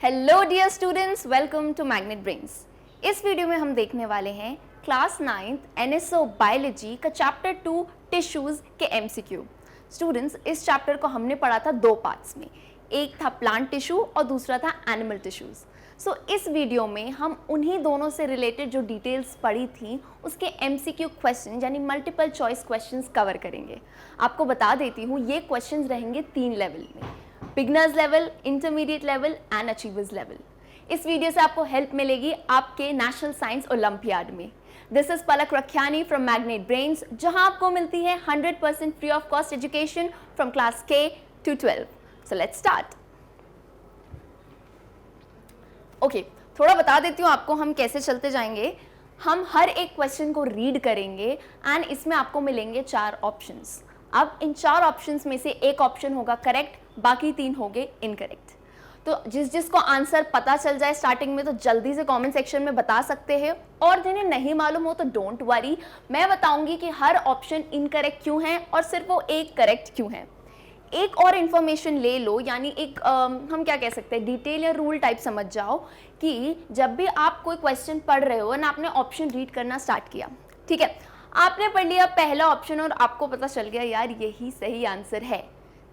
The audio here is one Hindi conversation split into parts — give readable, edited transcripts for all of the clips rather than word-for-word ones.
Hello dear students, welcome to Magnet Brains. इस वीडियो में हम देखने वाले हैं क्लास 9th एनएसओ बायोलॉजी का चैप्टर 2 टिश्यूज के एमसीक्यू। स्टूडेंट्स, इस चैप्टर को हमने पढ़ा था दो पार्ट्स में, एक था प्लांट टिश्यू और दूसरा था एनिमल टिश्यूज। सो इस वीडियो में हम उन्हीं दोनों से रिलेटेड जो डिटेल्स पढ़ी थी उसके एमसीक्यू क्वेश्चन यानी मल्टीपल चॉइस क्वेश्चंस कवर करेंगे। आपको बता देती हूँ ये क्वेश्चंस रहेंगे 3 लेवल में, beginners level, intermediate level and achievers level. इस वीडियो से आपको हेल्प मिलेगी आपके नेशनल साइंस ओलंपियाड में। This is Palak Rakhiyani from magnet brains, जहां आपको मिलती है 100% free of cost education from class K to 12। So let's start. Okay, थोड़ा बता देती हूँ आपको हम कैसे चलते जाएंगे। हम हर एक क्वेश्चन को रीड करेंगे एंड इसमें आपको मिलेंगे 4 ऑप्शंस। अब इन 4 ऑप्शंस में से एक ऑप्शन होगा करेक्ट, बाकी 3 होंगे इनकरेक्ट। तो जिसको आंसर पता चल जाए स्टार्टिंग में तो जल्दी से कमेंट सेक्शन में बता सकते हैं, और जिन्हें नहीं मालूम हो तो डोंट वरी, मैं बताऊंगी कि हर ऑप्शन इनकरेक्ट क्यों है और सिर्फ वो एक करेक्ट क्यों है। एक और इन्फॉर्मेशन ले लो, यानी एक हम क्या कह सकते हैं, डिटेल या रूल टाइप समझ जाओ कि जब भी आप कोई क्वेश्चन पढ़ रहे हो ना, आपने ऑप्शन रीड करना स्टार्ट किया, ठीक है, आपने पढ़ लिया पहला ऑप्शन और आपको पता चल गया यार यही सही आंसर है,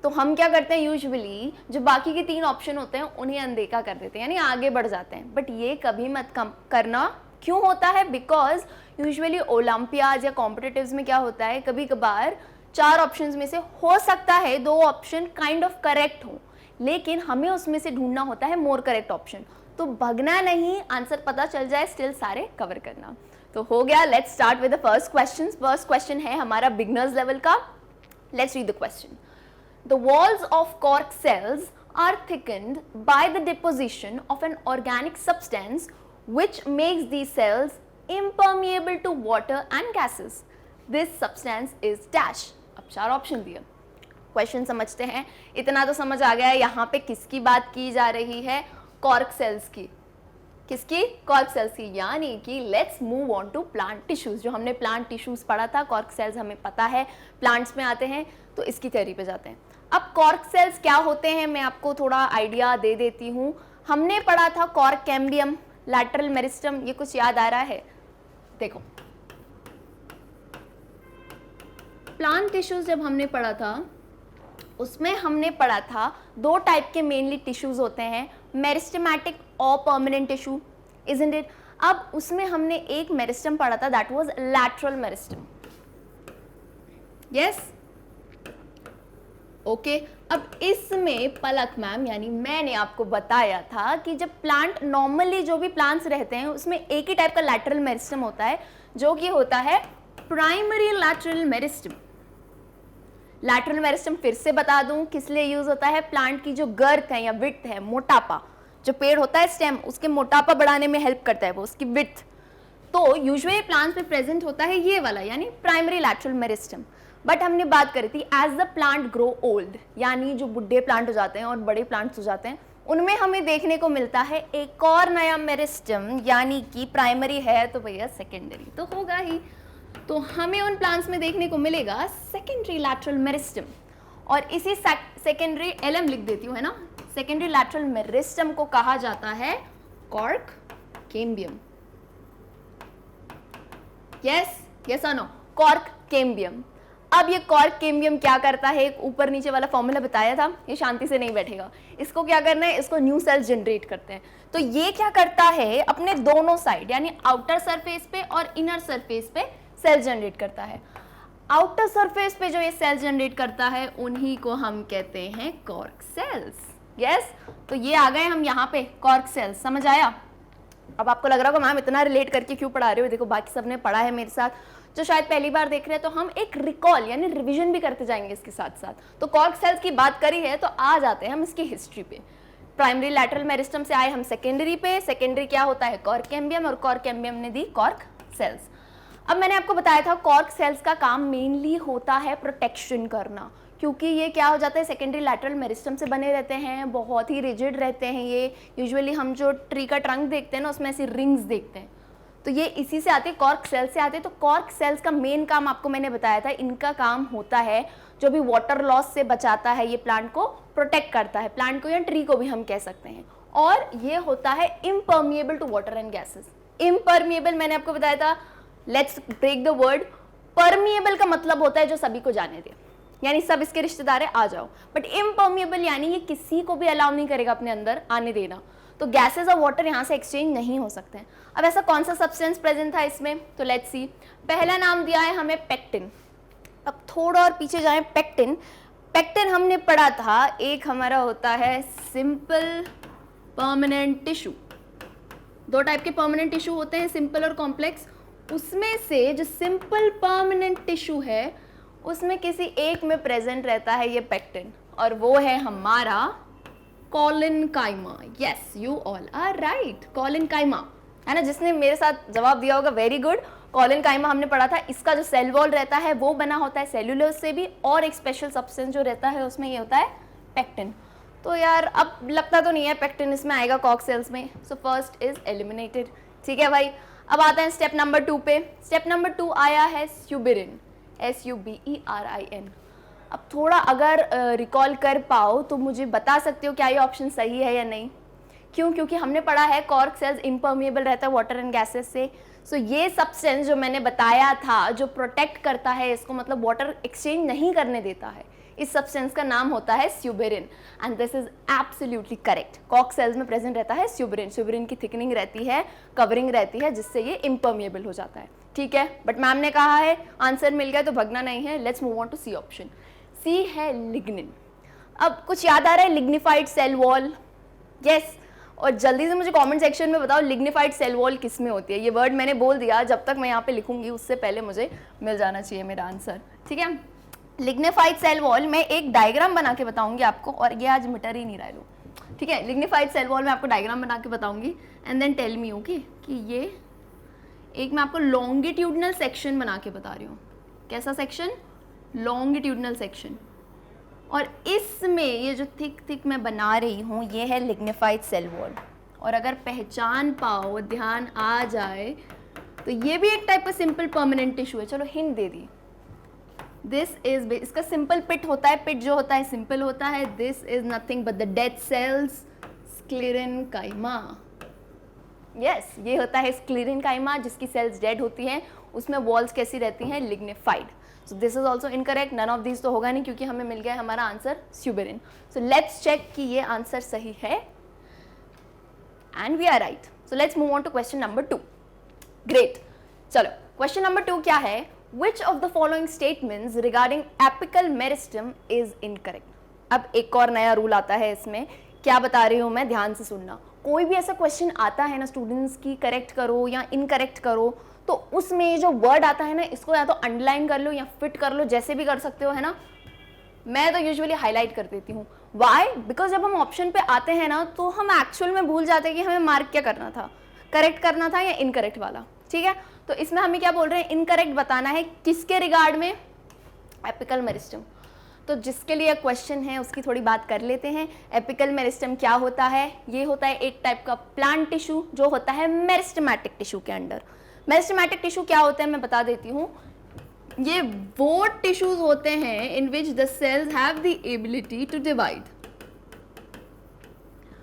तो हम क्या करते हैं, यूजुअली जो बाकी के 3 ऑप्शन होते हैं उन्हें अनदेखा कर देते हैं, यानी आगे बढ़ जाते हैं। बट ये कभी मत करना। क्यों होता है? बिकॉज यूजुअली ओलंपियाड या कॉम्पिटिटिव्स में क्या होता है, कभी कभार 4 ऑप्शंस में से हो सकता है 2 ऑप्शन काइंड ऑफ करेक्ट हो, लेकिन हमें उसमें से ढूंढना होता है मोर करेक्ट ऑप्शन। तो भगना नहीं, आंसर पता चल जाए स्टिल सारे कवर करना। तो हो गया, let's start with the first question. First question है हमारा बिगनर्स लेवल का। Let's read the question. The walls of cork cells are thickened by the deposition of an organic substance which makes these cells impermeable to water and gases. This substance is dash. अब 4 ऑप्शन दिए, क्वेश्चन समझते हैं। इतना तो समझ आ गया है यहाँ पे किसकी बात की जा रही है, कॉर्क सेल्स की। किसकी? कॉर्क सेल्स की, यानी कि let's move on to plant tissues. जो हमने प्लांट टिश्यूज पढ़ा था, कॉर्क सेल्स हमें पता है प्लांट्स में आते हैं, तो इसकी थ्योरी पे जाते हैं। अब कॉर्क सेल्स क्या होते हैं मैं आपको थोड़ा आइडिया दे देती हूँ। हमने पढ़ा था कॉर्क कैम्बियम, लैटरल मेरिस्टम, ये कुछ याद आ रहा है? देखो, प्लांट टिश्यूज जब हमने पढ़ा था उसमें हमने पढ़ा था 2 टाइप के मेनली टिश्यूज होते हैं, मेरिस्टेमेटिक और परमानेंट टिश्यू, इजंट इट? अब उसमें हमने एक मेरिस्टम पढ़ा था, that was lateral meristem. Yes, okay. अब इसमें पलक मैम यानी मैंने आपको बताया था कि जब प्लांट नॉर्मली जो भी प्लांट्स रहते हैं उसमें एक ही टाइप का लैटरल मेरिस्टम होता है, जो कि होता है primary lateral meristem. Lateral meristem फिर से बता दूं किस लिए यूज होता है, प्लांट की जो गर्थ है या विड्थ है, मोटापा, जो पेड़ होता है स्टेम, उसके मोटापा बढ़ाने में हेल्प करता है वो, उसकी विड्थ। तो यूजुअली प्लांट्स में प्रेजेंट होता है ये वाला, यानी प्राइमरी लैटरल मेरिस्टम। बट हमने बात करी थी as the plant grow old, यानी जो बुढ़े प्लांट हो जाते हैं और बड़े प्लांट्स हो जाते हैं, उनमें हमें देखने को मिलता है एक और नया मेरिस्टम, यानी कि प्राइमरी है तो भैया सेकेंडरी तो होगा ही। तो हमें उन प्लांट्स में देखने को मिलेगा सेकेंडरी लैटरल मेरिस्टम, और इसी सेकेंडरी LM लिख देती हूँ, है ना। सेकेंडरी लैटरल मेरिस्टम को कहा जाता है कॉर्क कैम्बियम। यस, यस और नो, कॉर्क कैम्बियम। अब ये कॉर्क कैम्बियम क्या करता है, एक ऊपर नीचे वाला फॉर्मूला बताया था, ये शांति से नहीं बैठेगा। इसको क्या करना है, इसको न्यू सेल जनरेट करते हैं। तो ये क्या करता है, अपने दोनों साइड यानी आउटर सरफेस पे और इनर सरफेस पे सेल जनरेट करता है। आउटर सरफेस पे जो ये सेल जनरेट करता है उन्हीं को हम कहते हैं कॉर्क सेल्स। यस, तो ये आ गए हम यहाँ पे कॉर्क सेल्स, समझ आया? अब आपको लग रहा होगा मैम इतना रिलेट करके क्यों पढ़ा रहे हो, देखो बाकी सबने पढ़ा है मेरे साथ, जो शायद पहली बार देख रहे हैं, तो हम एक रिकॉल यानी रिवीजन भी करते जाएंगे इसके साथ साथ। तो कॉर्क सेल्स की बात करी है तो आ जाते हैं हम इसकी हिस्ट्री पे। प्राइमरी लैटरल मेरिस्टम से आए हम सेकेंडरी पे। सेकेंडरी क्या होता है, कॉर्क कैम्बियम, और कॉर्क कैम्बियम ने दी कॉर्क सेल्स। अब मैंने आपको बताया था कॉर्क सेल्स का काम मेनली होता है प्रोटेक्शन करना, क्योंकि ये क्या हो जाता है, सेकेंडरी लैटरल मेरिस्टम से बने रहते हैं, बहुत ही रिजिड रहते हैं ये। यूजुअली हम जो ट्री का ट्रंक देखते हैं ना, उसमें ऐसी रिंग्स देखते हैं, तो ये इसी से आते हैं, कॉर्क सेल से आते हैं। तो कॉर्क सेल्स का मेन काम आपको मैंने बताया था, इनका काम होता है जो भी वाटर लॉस से बचाता है, ये प्लांट को प्रोटेक्ट करता है, प्लांट को या ट्री को भी हम कह सकते हैं। और ये होता है impermeable to water and gases. Impermeable मैंने आपको बताया था, let's break the word. Permeable का मतलब होता है जो सभी को जाने दे, यानी सब इसके रिश्तेदार है आ जाओ, बट इम्पर्मिएबल यानी ये किसी को भी अलाउ नहीं करेगा अपने अंदर आने देना। तो गैसेस और वाटर यहाँ से एक्सचेंज नहीं हो सकते हैं। अब ऐसा कौन सा सब्सटेंस प्रेजेंट था इसमें, तो लेट्स सी। पहला नाम दिया है हमें पेक्टिन। अब थोड़ा और पीछे जाएं, पेक्टिन। पेक्टिन हमने पढ़ा था, एक हमारा होता है सिंपल परमानेंट टिश्यू। दो टाइप के परमानेंट टिश्यू होते हैं, सिंपल और कॉम्प्लेक्स। उसमें से जो सिंपल परमानेंट टिश्यू है उसमें किसी एक में प्रेजेंट रहता है ये पेक्टिन, और वो है हमारा collenchyma. Yes, you all are right, collenchyma है ना। जिसने मेरे साथ जवाब दिया होगा वेरी गुड। कॉलिनकाइमा हमने पढ़ा था, इसका जो सेल वॉल रहता है वो बना होता है सेल्यूलोज से भी, और एक स्पेशल सब्सटेंस जो रहता है उसमें ये होता है पेक्टिन। तो यार अब लगता तो नहीं है पेक्टिन इसमें आएगा कॉक्स सेल्स में, सो फर्स्ट इज एलिमिनेटेड। ठीक है भाई, अब आते हैं स्टेप नंबर 2 पे। स्टेप नंबर 2 आया है स्यूबिरिन, SUBERIN। अब थोड़ा अगर रिकॉल कर पाओ तो मुझे बता सकते हो क्या ये ऑप्शन सही है या नहीं। क्यों? क्योंकि हमने पढ़ा है कॉर्क सेल्स इम्पर्मिएबल रहता है वाटर एंड गैसेस से। सो ये सब्सटेंस जो मैंने बताया था जो प्रोटेक्ट करता है इसको, मतलब वाटर एक्सचेंज नहीं करने देता है, इस सब्सटेंस का नाम होता है suberin, and this is absolutely correct. Cork cells में प्रेजेंट रहता है स्यूबिरिन। स्यूबिरिन की थिकनिंग रहती है, कवरिंग रहती है, जिससे ये इम्पर्मिएबल हो जाता है। ठीक है, बट मैम ने कहा है आंसर मिल गया तो भगना नहीं है। Let's move on to C option. C है लिग्निन। अब कुछ याद आ रहा है, लिग्निफाइड सेल वॉल। यस, और जल्दी से मुझे कमेंट सेक्शन में बताओ लिग्निफाइड सेल वॉल किस में होती है। ये वर्ड मैंने बोल दिया, जब तक मैं यहाँ पे लिखूंगी उससे पहले मुझे मिल जाना चाहिए मेरा आंसर। ठीक है, लिग्निफाइड सेल वॉल में एक डायग्राम बना के बताऊंगी आपको, और ये आज मिटर ही नहीं रहा लो। ठीक है, लिग्निफाइड सेल वॉल में आपको डायग्राम बना के बताऊंगी, and then tell me okay कि ये एक मैं आपको लॉन्गिट्यूडनल सेक्शन बना के बता रही हूँ। कैसा सेक्शन? Longitudinal section. और इसमें ये जो थिक थिक मैं बना रही हूँ ये है लिग्निफाइड सेल वॉल। और अगर पहचान पाओ, ध्यान आ जाए, तो ये भी एक टाइप का सिंपल परमानेंट टिश्यू है। चलो hint they the, this is, इसका सिंपल पिट होता है, पिट जो होता है सिंपल होता है। This is nothing but the dead cells, sclerenchyma. Yes, ये होता है स्क्लेरेनकाइमा, जिसकी सेल्स डेड होती हैं, उसमें वॉल्स कैसी रहती हैं? Lignified. So this is also incorrect, none of this तो होगा नहीं क्योंकि हमें मिल गया हमारा answer suberin. So let's check कि ये आंसर सही है, and we are right. So let's move on to question number 2। Great, चलो क्वेश्चन नंबर 2 क्या है? Which of the following statements regarding apical meristem is incorrect? अब एक और नया रूल आता है इसमें, क्या बता रही हूँ मैं, ध्यान से सुनना। कोई भी ऐसा क्वेश्चन आता है ना स्टूडेंट्स की करेक्ट करो या इनकरेक्ट करो, तो उसमें जो वर्ड आता है ना इसको या तो अंडरलाइन कर लो या फिट कर लो, जैसे भी कर सकते हो, है ना। मैं तो यूजुअली हाईलाइट कर देती हूँ। वाई? बिकॉज जब हम ऑप्शन पे आते हैं ना तो हम एक्चुअल में भूल जाते हैं कि हमें मार्क क्या करना था, करेक्ट करना था या इनकरेक्ट वाला। ठीक है, तो इसमें हमें क्या बोल रहे हैं? इनकरेक्ट बताना है, किसके रिगार्ड में? Apical meristem. तो जिसके लिए क्वेश्चन है उसकी थोड़ी बात कर लेते हैं। एपिकल मेरिस्टम क्या होता है? ये होता है एक टाइप का प्लांट टिश्यू जो होता है मेरिस्टेमेटिक टिश्यू के अंडर। मेरिस्टेमेटिक टिश्यू क्या होता है मैं बता देती हूँ। ये वो टिश्यूज होते हैं in which the cells have the ability to divide.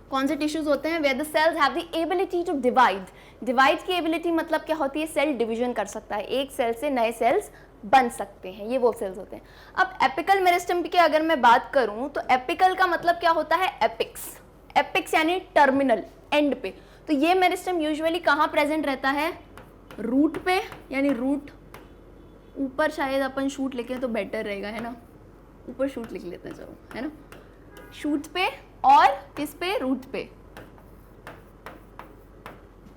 कौन से टिश्यूज होते हैं? Where the cells have the ability to divide. Divide की एबिलिटी मतलब क्या होती है? सेल डिवीजन कर सकता है, एक सेल से नए सेल्स बन सकते हैं, ये वो सेल्स होते हैं। अब एपिकल मेरिस्टम की अगर मैं बात करूं तो एपिकल का मतलब क्या होता है? एपिक्स। एपिक्स यानी टर्मिनल, एंड पे। तो ये मेरिस्टम यूजुअली कहाँ प्रेजेंट रहता है? रूट पे, यानी रूट ऊपर, शायद अपन शूट लिखें तो बेटर रहेगा, है ना। ऊपर शूट लिख लेते हैं चलो, है ना। शूट पे और किस पे? रूट पे।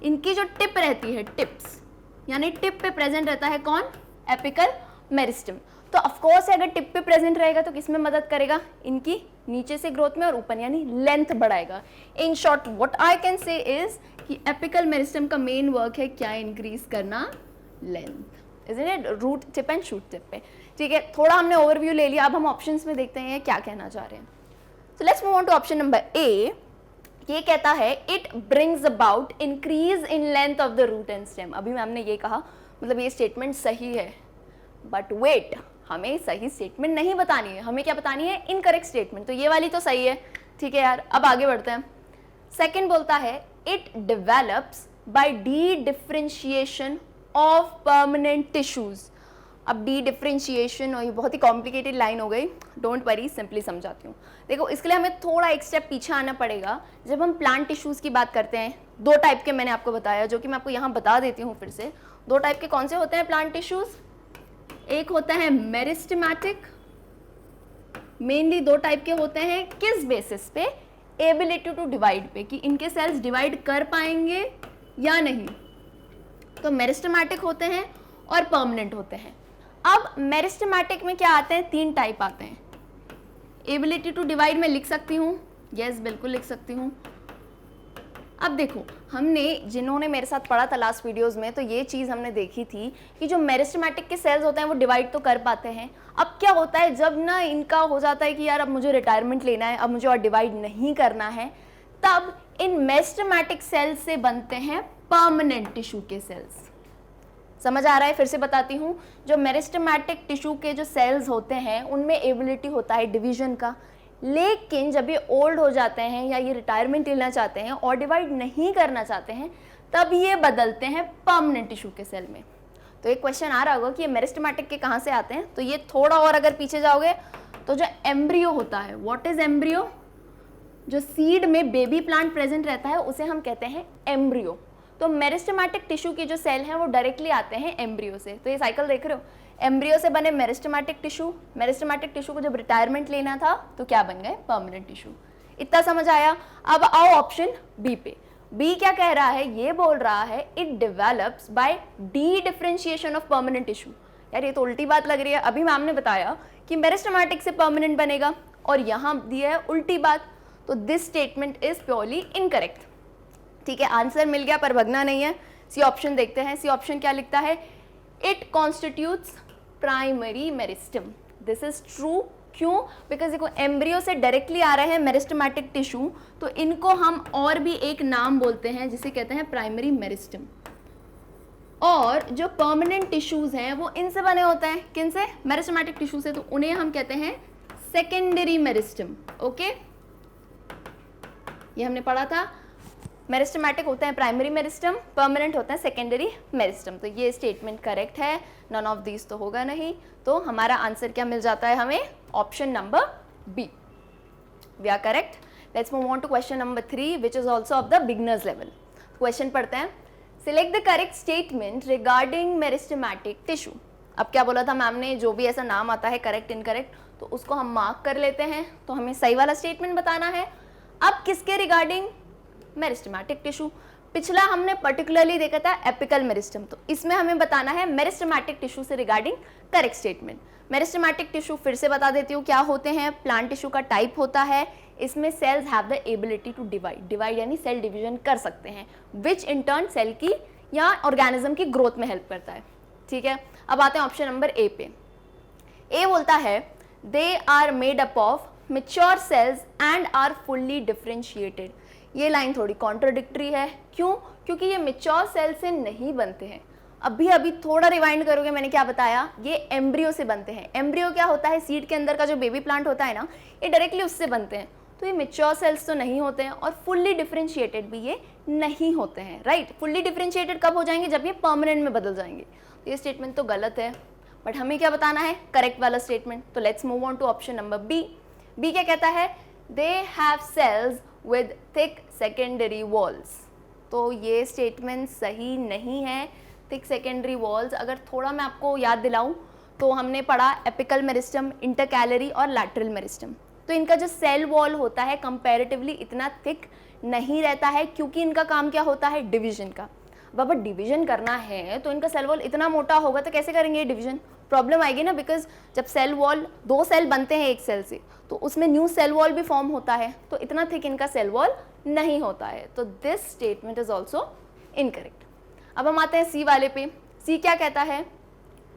इनकी जो टिप रहती है, टिप्स, यानी टिप पे प्रेजेंट रहता है कौन? Apical meristem. तो ऑफ कोर्स अगर टिप पे प्रेजेंट रहेगा तो किस में मदद करेगा? इनकी नीचे से ग्रोथ में, और ऊपर यानी लेंथ बढ़ाएगा। In short what I can say is कि एपिकल मेरिस्टम का मेन वर्क है क्या? इंक्रीज करना length, isn't it? Root tip and shoot tip पे। ठीक है, थोड़ा हमने ओवरव्यू ले लिया, अब हम ऑप्शंस में देखते हैं क्या कहना चाह रहे हैं। So let's move on to option number A. ये कहता है it brings about increase in length of the root and stem. अभी मैम ने ये कहा, मतलब ये स्टेटमेंट सही है, बट वेट, हमें सही स्टेटमेंट नहीं बतानी है, हमें क्या बतानी है? Incorrect statement. तो ये वाली तो सही है, ठीक है यार। अब आगे बढ़ते हैं। सेकेंड बोलता है it develops by dedifferentiation of permanent tissues. अब डी डिफरेंशिएशन, और ये बहुत ही कॉम्प्लिकेटेड लाइन हो गई, डोंट वरी, सिंपली समझाती हूँ। देखो, इसके लिए हमें थोड़ा एक स्टेप पीछे आना पड़ेगा। जब हम प्लांट टिश्यूज की बात करते हैं, दो टाइप के मैंने आपको बताया, जो कि मैं आपको यहाँ बता देती हूँ फिर से। दो टाइप के कौन से होते हैं प्लांट टिश्यूज? एक होता है मेरिस्टेमेटिक, मेनली दो टाइप के होते हैं। किस बेसिस पे? एबिलिटी टू डिवाइड पे, कि इनके सेल्स डिवाइड कर पाएंगे या नहीं। तो मेरिस्टेमेटिक होते हैं और परमानेंट होते हैं। अब मेरिस्टेमेटिक में क्या आते हैं? 3 टाइप आते हैं। एबिलिटी टू डिवाइड में लिख सकती हूँ, यस बिल्कुल लिख सकती हूँ। अब देखो, हमने जिन्होंने मेरे साथ पढ़ा था लास्ट वीडियोस में, तो ये चीज़ हमने देखी थी कि जो मेरिस्टेमेटिक के सेल्स होते हैं वो डिवाइड तो कर पाते हैं। अब क्या होता है, जब ना इनका हो जाता है कि यार अब मुझे रिटायरमेंट लेना है, अब मुझे और डिवाइड नहीं करना है, तब इन मेरिस्टेमेटिक सेल्स से बनते हैं परमानेंट टिश्यू के सेल्स। समझ आ रहा है? फिर से बताती हूँ, जो मेरिस्टेमेटिक टिश्यू के जो सेल्स होते हैं उनमें एबिलिटी होता है डिवीजन का, लेकिन जब ये ओल्ड हो जाते हैं या ये रिटायरमेंट लेना चाहते हैं और डिवाइड नहीं करना चाहते हैं, तब ये बदलते हैं परमानेंट टिश्यू के सेल में। तो एक क्वेश्चन आ रहा होगा कि ये मेरिस्टेमेटिक के कहाँ से आते हैं, तो ये थोड़ा और अगर पीछे जाओगे तो जो एम्ब्रियो होता है, व्हाट इज एम्ब्रियो? जो सीड में बेबी प्लांट प्रेजेंट रहता है उसे हम कहते हैं एम्ब्रियो। तो मेरिस्टेमेटिक टिश्यू के जो सेल हैं वो डायरेक्टली आते हैं एम्ब्रियो से। तो ये साइकिल देख रहे हो, एम्ब्रियो से बने मेरिस्टेमेटिक टिश्यू, मेरिस्टेमेटिक टिश्यू को जब रिटायरमेंट लेना था तो क्या बन गए? Permanent tissue. इतना समझ आया? अब आओ ऑप्शन बी पे। बी क्या कह रहा है? ये बोल रहा है it develops by dedifferentiation of permanent tissue. यार ये तो उल्टी बात लग रही है, अभी मैम ने बताया कि मेरिस्टेमेटिक से परमानेंट बनेगा और यहाँ दिया है उल्टी बात, तो this statement is purely incorrect. ठीक है, आंसर मिल गया पर भगना नहीं है। सी ऑप्शन देखते हैं। सी ऑप्शन क्या लिखता है? It constitutes primary meristem. This is true. क्यों? बिकॉज देखो, एम्ब्रियो से डायरेक्टली आ रहे हैं मेरिस्टेमेटिक टिश्यू, तो इनको हम और भी एक नाम बोलते हैं जिसे कहते हैं प्राइमरी मेरिस्टम। और जो परमानेंट टिश्यूज हैं वो इनसे बने होते हैं। किन से? मेरिस्टेमेटिक टिश्यू से, तो उन्हें हम कहते हैं सेकेंडरी मेरिस्टम। ओके, ये हमने पढ़ा था। मेरिस्टेमेटिक होते हैं प्राइमरी मेरिस्टम, परमानेंट होते हैं सेकेंडरी मेरिस्टम। तो ये स्टेटमेंट करेक्ट है, नन ऑफ दीज तो होगा नहीं। तो हमारा आंसर क्या मिल जाता है हमें? Option number B. We are correct. Let's move on to question number 3 which is also of the beginners level. Question पढ़ते हैं। Select the correct statement regarding meristematic tissue. अब क्या बोला था मैम ने? जो भी ऐसा नाम आता है करेक्ट इनकरेक्ट, तो उसको हम मार्क कर लेते हैं। तो हमें सही वाला स्टेटमेंट बताना है। अब किसके रिगार्डिंग? Meristematic tissue. पिछला हमने पर्टिकुलरली देखा था एपिकल मेरिस्टम, तो इसमें हमें बताना है मेरिस्टेमेटिक टिश्यू से regarding correct statement. Meristematic tissue फिर से बता देती हूँ क्या होते हैं। प्लांट टिश्यू का टाइप होता है, इसमें cells have the ability to divide यानी सेल डिवीजन कर सकते हैं, विच इन टर्न सेल की या ऑर्गेनिज्म की ग्रोथ में हेल्प करता है। ठीक है, अब आते हैं ऑप्शन नंबर ए पे। ए बोलता है they are made up of mature cells and are fully differentiated. ये लाइन थोड़ी कॉन्ट्रोडिक्टरी है। क्यों? क्योंकि ये मेच्योर सेल से नहीं बनते हैं। अभी थोड़ा रिवाइंड करोगे, मैंने क्या बताया? ये एम्ब्रियो से बनते हैं। एम्ब्रियो क्या होता है? सीड के अंदर का जो बेबी प्लांट होता है ना, ये डायरेक्टली उससे बनते हैं। तो ये मेच्योर सेल्स तो नहीं होते हैं और फुल्ली डिफरेंशिएटेड भी ये नहीं होते हैं। राइट, फुल्ली डिफरेंशिएटेड कब हो जाएंगे? जब ये परमानेंट में बदल जाएंगे। तो ये स्टेटमेंट तो गलत है, बट हमें क्या बताना है? करेक्ट वाला स्टेटमेंट। तो let's move on to option number B. B क्या कहता है? They have cells with thick secondary walls. तो ये स्टेटमेंट सही नहीं है। थिक सेकेंडरी वॉल्स, अगर थोड़ा मैं आपको याद दिलाऊं तो हमने पढ़ा एपिकल मेरिस्टम, इंटरकैलरी और लैटरल मेरिस्टम। तो इनका जो सेल वॉल होता है कंपैरेटिवली इतना थिक नहीं रहता है, क्योंकि इनका काम क्या होता है? डिवीजन का। अब अगर डिवीजन करना है तो इनका सेल वॉल इतना मोटा होगा तो कैसे करेंगे डिवीजन? प्रॉब्लम आएगी ना, बिकॉज जब सेल वॉल, 2 सेल बनते हैं एक सेल से, तो उसमें न्यू सेल वॉल भी फॉर्म होता है, तो इतना थिक इनका सेल वॉल नहीं होता है। तो this statement is also incorrect. अब हम आते हैं सी वाले पे। सी क्या कहता है?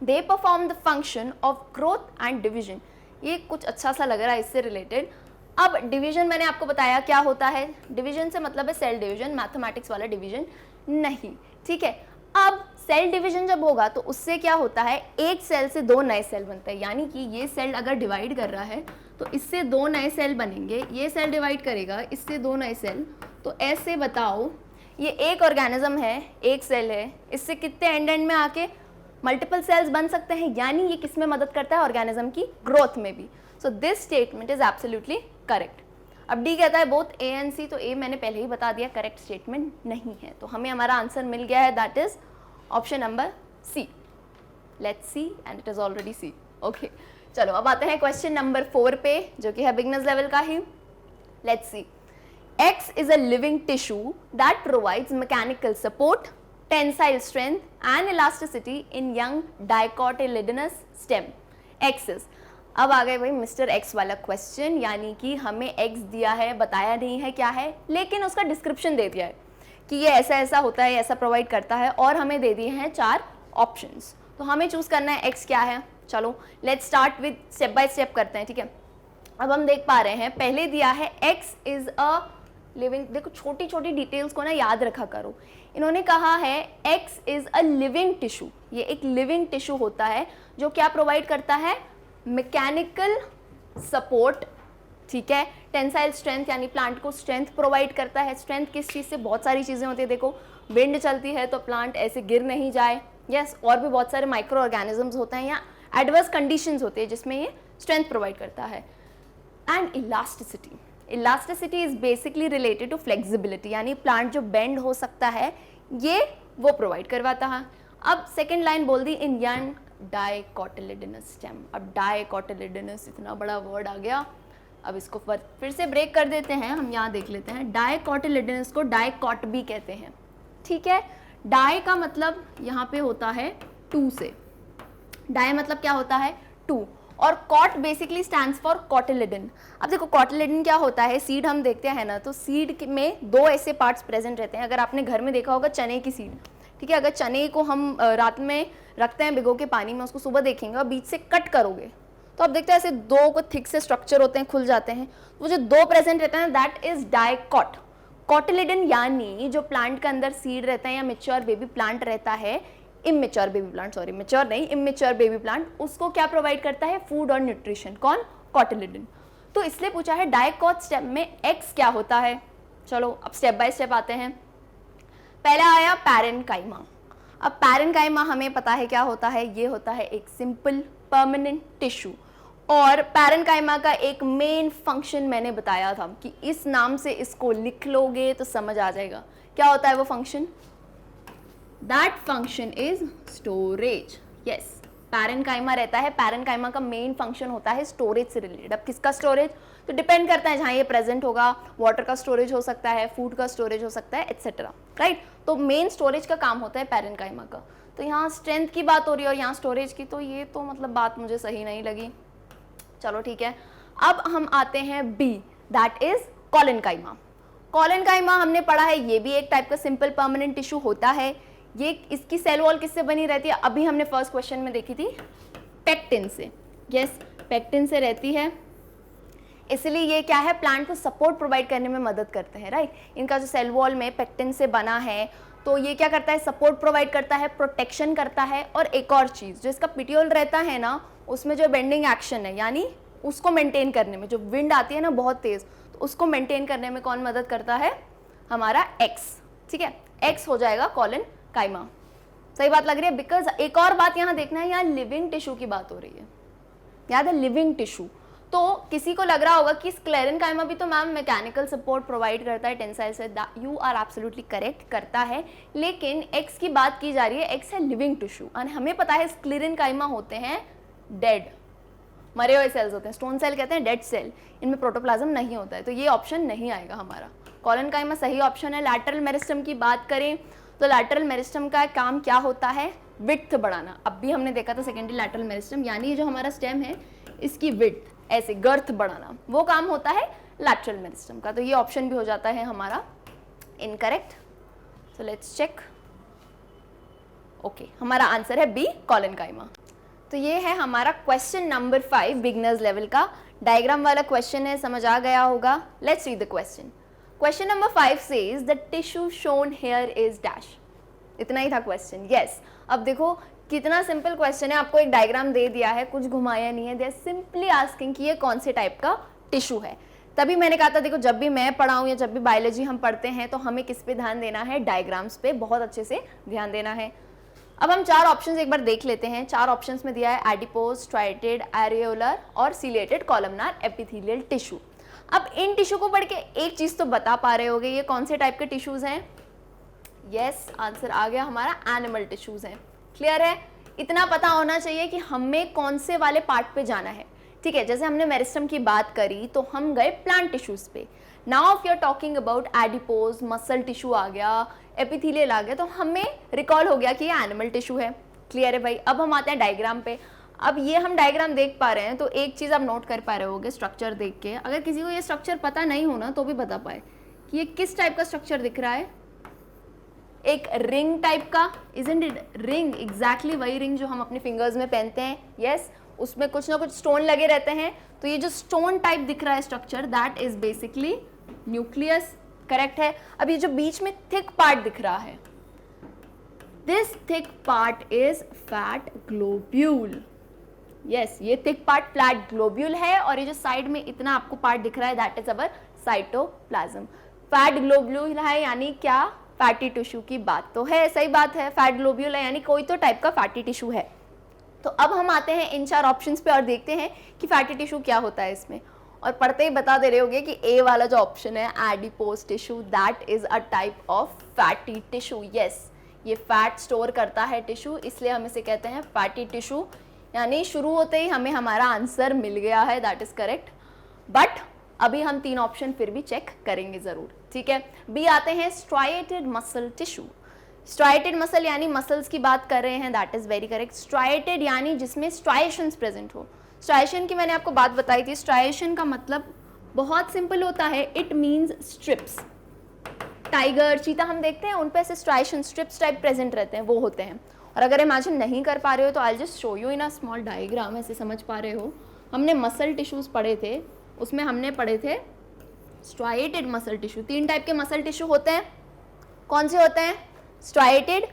They perform the function of growth and division. ये कुछ अच्छा सा लग रहा है इससे रिलेटेड। अब डिवीजन मैंने आपको बताया क्या होता है। डिवीजन से मतलब है सेल डिवीजन, मैथमेटिक्स वाला डिवीजन नहीं। ठीक है, अब सेल डिवीजन जब होगा तो उससे क्या होता है? एक सेल से 2 नए सेल बनते हैं। यानी कि ये सेल अगर डिवाइड कर रहा है तो इससे 2 नए सेल बनेंगे, ये सेल डिवाइड करेगा, इससे 2 नए सेल। तो ऐसे बताओ, ये एक ऑर्गेनिज्म है, एक सेल है, इससे कितने एंड में आके मल्टीपल सेल्स बन सकते हैं, यानी ये किस में मदद करता है, ऑर्गेनिज्म की ग्रोथ में भी। सो this statement is absolutely correct. अब डी कहता है बोथ ए एंड सी, तो ए मैंने पहले ही बता दिया करेक्ट स्टेटमेंट नहीं है, तो हमें हमारा आंसर मिल गया है, that is option number C. Let's see, and it is already C. Okay, चलो अब आते हैं क्वेश्चन नंबर 4 पे, जो कि है बिगनर्स लेवल का ही। Let's see, X is a living tissue that provides mechanical support, tensile strength and elasticity in young dicotyledonous stem. X is, अब आ गए भाई मिस्टर X वाला क्वेश्चन, यानी कि हमें X दिया है, बताया नहीं है क्या है, लेकिन उसका डिस्क्रिप्शन दे दिया है कि ये ऐसा ऐसा होता है, ऐसा प्रोवाइड करता है, और हमें दे दिए हैं 4 ऑप्शंस। तो हमें चूज करना है X क्या है। चलो let's start with step by step करते हैं, ठीक है। अब हम देख पा रहे हैं, पहले दिया है X इज अ लिविंग, देखो छोटी छोटी डिटेल्स को ना याद रखा करो। इन्होंने कहा है X is a living tissue, ये एक लिविंग टिश्यू होता है जो क्या प्रोवाइड करता है, मैकेनिकल सपोर्ट, ठीक है, टेंसाइल स्ट्रेंथ यानी प्लांट को स्ट्रेंथ प्रोवाइड करता है। स्ट्रेंथ किस चीज़ से, बहुत सारी चीज़ें होती है, देखो विंड चलती है तो प्लांट ऐसे गिर नहीं जाए, यस, और भी बहुत सारे माइक्रो ऑर्गेनिजम्स होते हैं या एडवर्स कंडीशंस होती है जिसमें ये स्ट्रेंथ प्रोवाइड करता है। And elasticity, elasticity is basically related to flexibility, यानी प्लांट जो बेंड हो सकता है ये वो प्रोवाइड करवाता है। अब सेकेंड लाइन बोल दी, इन यंग डाइकोटिलेडोनस स्टेम। अब डाइकोटिलेडोनस इतना बड़ा वर्ड आ गया, अब इसको फिर से ब्रेक कर देते हैं, हम यहाँ देख लेते हैं। डाइकोटिलेडोनस को डाइकॉट भी कहते हैं, ठीक है। डाई का मतलब यहाँ पे होता है 2 से, डाई मतलब क्या होता है 2, और cot basically stands for cotyledon. अब देखो कॉटिलिडन क्या होता है, सीड हम देखते हैं ना, तो सीड में 2 ऐसे पार्ट्स प्रेजेंट रहते हैं। अगर आपने घर में देखा होगा चने की सीड, ठीक है, अगर चने को हम रात में रखते हैं भिगो के पानी में, उसको सुबह देखेंगे और बीच से कट करोगे तो आप देखते हैं ऐसे 2 को थिक से स्ट्रक्चर होते हैं, खुल जाते हैं, वो जो 2 प्रेजेंट रहते हैं दैट इज डाइकॉट। कॉटिलिडन यानी जो प्लांट के अंदर सीड रहता है या मेच्योर बेबी प्लांट रहता है, immature baby plant, sorry mature नहीं, इमेच्योर बेबी प्लांट, उसको क्या प्रोवाइड करता है, फूड और न्यूट्रिशन, कौन, कॉटिलिडन। तो इसलिए पूछा है डाइकॉट स्टेम में एक्स क्या होता है। चलो अब स्टेप बाय स्टेप आते हैं। पहला आया पैरेन्काइमा। अब पैरेन्काइमा हमें पता है क्या होता है, ये होता है एक सिंपल परमानेंट टिश्यू, और पैरेन्काइमा का एक मेन फंक्शन मैंने बताया था कि इस नाम से इसको लिख लोगे तो समझ आ जाएगा क्या होता है वो function. That function is storage, yes, parenchyma रहता है, पैरेन्काइमा का मेन फंक्शन होता है स्टोरेज से रिलेटेड। अब किसका स्टोरेज, तो डिपेंड करता है जहाँ ये प्रेजेंट होगा, वाटर का स्टोरेज हो सकता है, फूड का स्टोरेज हो सकता है, एटसेट्रा, राइट। तो मेन स्टोरेज का काम होता है पैरेन्काइमा का। तो यहाँ स्ट्रेंथ की बात हो रही है और यहाँ स्टोरेज की, तो ये तो मतलब बात मुझे सही नहीं लगी। चलो ठीक है, अब हम आते हैं B, that is collenchyma. Collenchyma हमने पढ़ा है, ये भी एक टाइप का सिंपल परमानेंट टिश्यू होता है। ये इसकी सेल वॉल किससे बनी रहती है, अभी हमने फर्स्ट क्वेश्चन में देखी थी, पेक्टिन से, यस, पेक्टिन से रहती है। इसलिए ये क्या है, प्लांट को सपोर्ट प्रोवाइड करने में मदद करते हैं, राइट। इनका जो सेल वॉल में पेक्टिन से बना है, तो ये क्या करता है, सपोर्ट प्रोवाइड करता है, प्रोटेक्शन करता है, और एक और चीज़, जो इसका पिट्यूल रहता है ना, उसमें जो बेंडिंग एक्शन है, यानी उसको मेंटेन करने में, जो विंड आती है ना बहुत तेज, तो उसको मेंटेन करने में कौन मदद करता है, हमारा एक्स, ठीक है, एक्स हो जाएगा कॉलेनकाइमा। सही बात लग रही है, बिकॉज एक और बात यहाँ देखना है, यहाँ लिविंग टिश्यू की बात हो रही है, याद है, लिविंग टिश्यू। तो किसी को लग रहा होगा कि स्क्लेरेनकाइमा भी तो मैम मैकेनिकल सपोर्ट प्रोवाइड करता है टेंसाइल से, यू आर एब्सोल्युटली करेक्ट, करता है, लेकिन एक्स की बात की जा रही है, एक्स है लिविंग टिश्यू, और हमें पता है स्क्लेरेनकाइमा होते हैं डेड, मरे हुए सेल्स होते हैं, स्टोन सेल कहते हैं, डेड सेल, इनमें प्रोटोप्लाज्म नहीं होता है, तो ये ऑप्शन नहीं आएगा हमारा। कॉलेनकाइमा सही ऑप्शन है। लैटरल मेरिस्टम की बात करें तो लैटरल मेरिस्टम का काम क्या होता है, विड्थ बढ़ाना। अब भी हमने देखा था सेकेंडरी लैटरल मेरिस्टम, यानी जो हमारा स्टेम है इसकी विड्थ, ऐसे गर्थ बढ़ाना, वो काम होता है लैटरल मेरिस्टम का। तो ये ऑप्शन भी हो जाता है हमारा incorrect. So let's check, okay, हमारा आंसर है बी, कॉलेनकाइमा। तो ये है हमारा क्वेश्चन नंबर 5 बिगनर्स लेवल का, डायग्राम वाला क्वेश्चन है, समझ आ गया होगा। Let's read the question. Question number 5 says the tissue shown here is dash. इतना ही था क्वेश्चन, यस। अब देखो कितना सिंपल क्वेश्चन है, आपको एक डायग्राम दे दिया है, कुछ घुमाया नहीं है, दे आर सिंपली आस्किंग कि ये कौन से टाइप का टिश्यू है। तभी मैंने कहा था देखो जब भी मैं पढ़ाऊँ या जब भी बायोलॉजी हम पढ़ते हैं तो हमें किस पे ध्यान देना है, डायग्राम्स पे बहुत अच्छे से ध्यान देना है। अब हम 4 ऑप्शंस एक बार देख लेते हैं। 4 ऑप्शंस में दिया है एडिपोज, स्ट्राइटेड, एरियोलर और सीलिएटेड कॉलमनार एपिथेलियल टिश्यू। अब इन टिश्यू को पढ़ के एक चीज तो बता पा रहे होगे ये कौन से टाइप के टिश्यूज हैं। यस, आंसर आ गया हमारा, एनिमल टिश्यूज हैं। क्लियर है, इतना पता होना चाहिए कि हमें कौन से वाले पार्ट पे जाना है। ठीक है, जैसे हमने मेरिस्टम की बात करी तो हम गए प्लांट टिश्यूज पे। Now if you are talking about adipose, muscle tissue आ गया, एपिथेलियल आ गया, तो हमें रिकॉल हो गया कि ये एनिमल टिश्यू है। क्लियर है भाई। अब हम आते हैं डायग्राम पे। अब ये हम डायग्राम देख पा रहे हैं तो एक चीज आप नोट कर पा रहे होगे स्ट्रक्चर देख के, अगर किसी को ये स्ट्रक्चर पता नहीं होना तो भी बता पाए कि ये किस टाइप का स्ट्रक्चर दिख रहा है। एक रिंग टाइप का, इजंट इट रिंग, एग्जैक्टली वही रिंग जो हम अपने फिंगर्स में पहनते हैं। यस, उसमें कुछ ना कुछ स्टोन लगे रहते हैं, तो ये जो स्टोन टाइप दिख रहा है structure, that is basically nucleus. Correct है। अब ये जो बीच में थिक पार्ट दिख रहा है, this thick part is fat globule. Yes, ये थिक पार्ट फ्लैट ग्लोब्यूल है और ये जो साइड में इतना आपको पार्ट दिख रहा है that is our cytoplasm. Fat globule है यानी क्या, फैटी टिश्यू की बात तो है, सही बात है, फैट ग्लोब्यूल है यानी कोई तो टाइप का फैटी टिश्यू है। तो अब हम आते हैं इन 4 ऑप्शंस पे और देखते हैं कि फैटी टिश्यू क्या होता है इसमें। और पढ़ते ही बता दे रहे होगे कि ए वाला जो ऑप्शन है adipose tissue, that is a type of fatty tissue. Yes, ये फैट स्टोर करता है टिश्यू, इसलिए हम इसे कहते हैं फैटी टिश्यू। यानी शुरू होते ही हमें हमारा आंसर मिल गया है, दैट इज करेक्ट। बट अभी हम 3 ऑप्शन फिर भी चेक करेंगे जरूर। ठीक है, बी आते हैं striated muscle tissue. Striated muscle यानी मसल्स की बात कर रहे हैं, that is very correct. Striated यानी जिसमें स्ट्राइएशंस प्रेजेंट हो। स्ट्राइएशन की मैंने आपको बात बताई थी, स्ट्राइएशन का मतलब बहुत सिंपल होता है, इट मीन्स स्ट्रिप्स। टाइगर, चीता हम देखते हैं उन पे ऐसे स्ट्राइएशन स्ट्रिप्स टाइप प्रेजेंट रहते हैं, वो होते हैं। और अगर इमेजिन नहीं कर पा रहे हो तो I just show you in a small diagram, ऐसे समझ पा रहे हो। हमने मसल टिश्यूज पढ़े थे, उसमें हमने पढ़े थे स्ट्राइएटेड मसल टिश्यू। 3 टाइप के मसल टिश्यू होते हैं। कौन से होते हैं, स्ट्राइएटेड,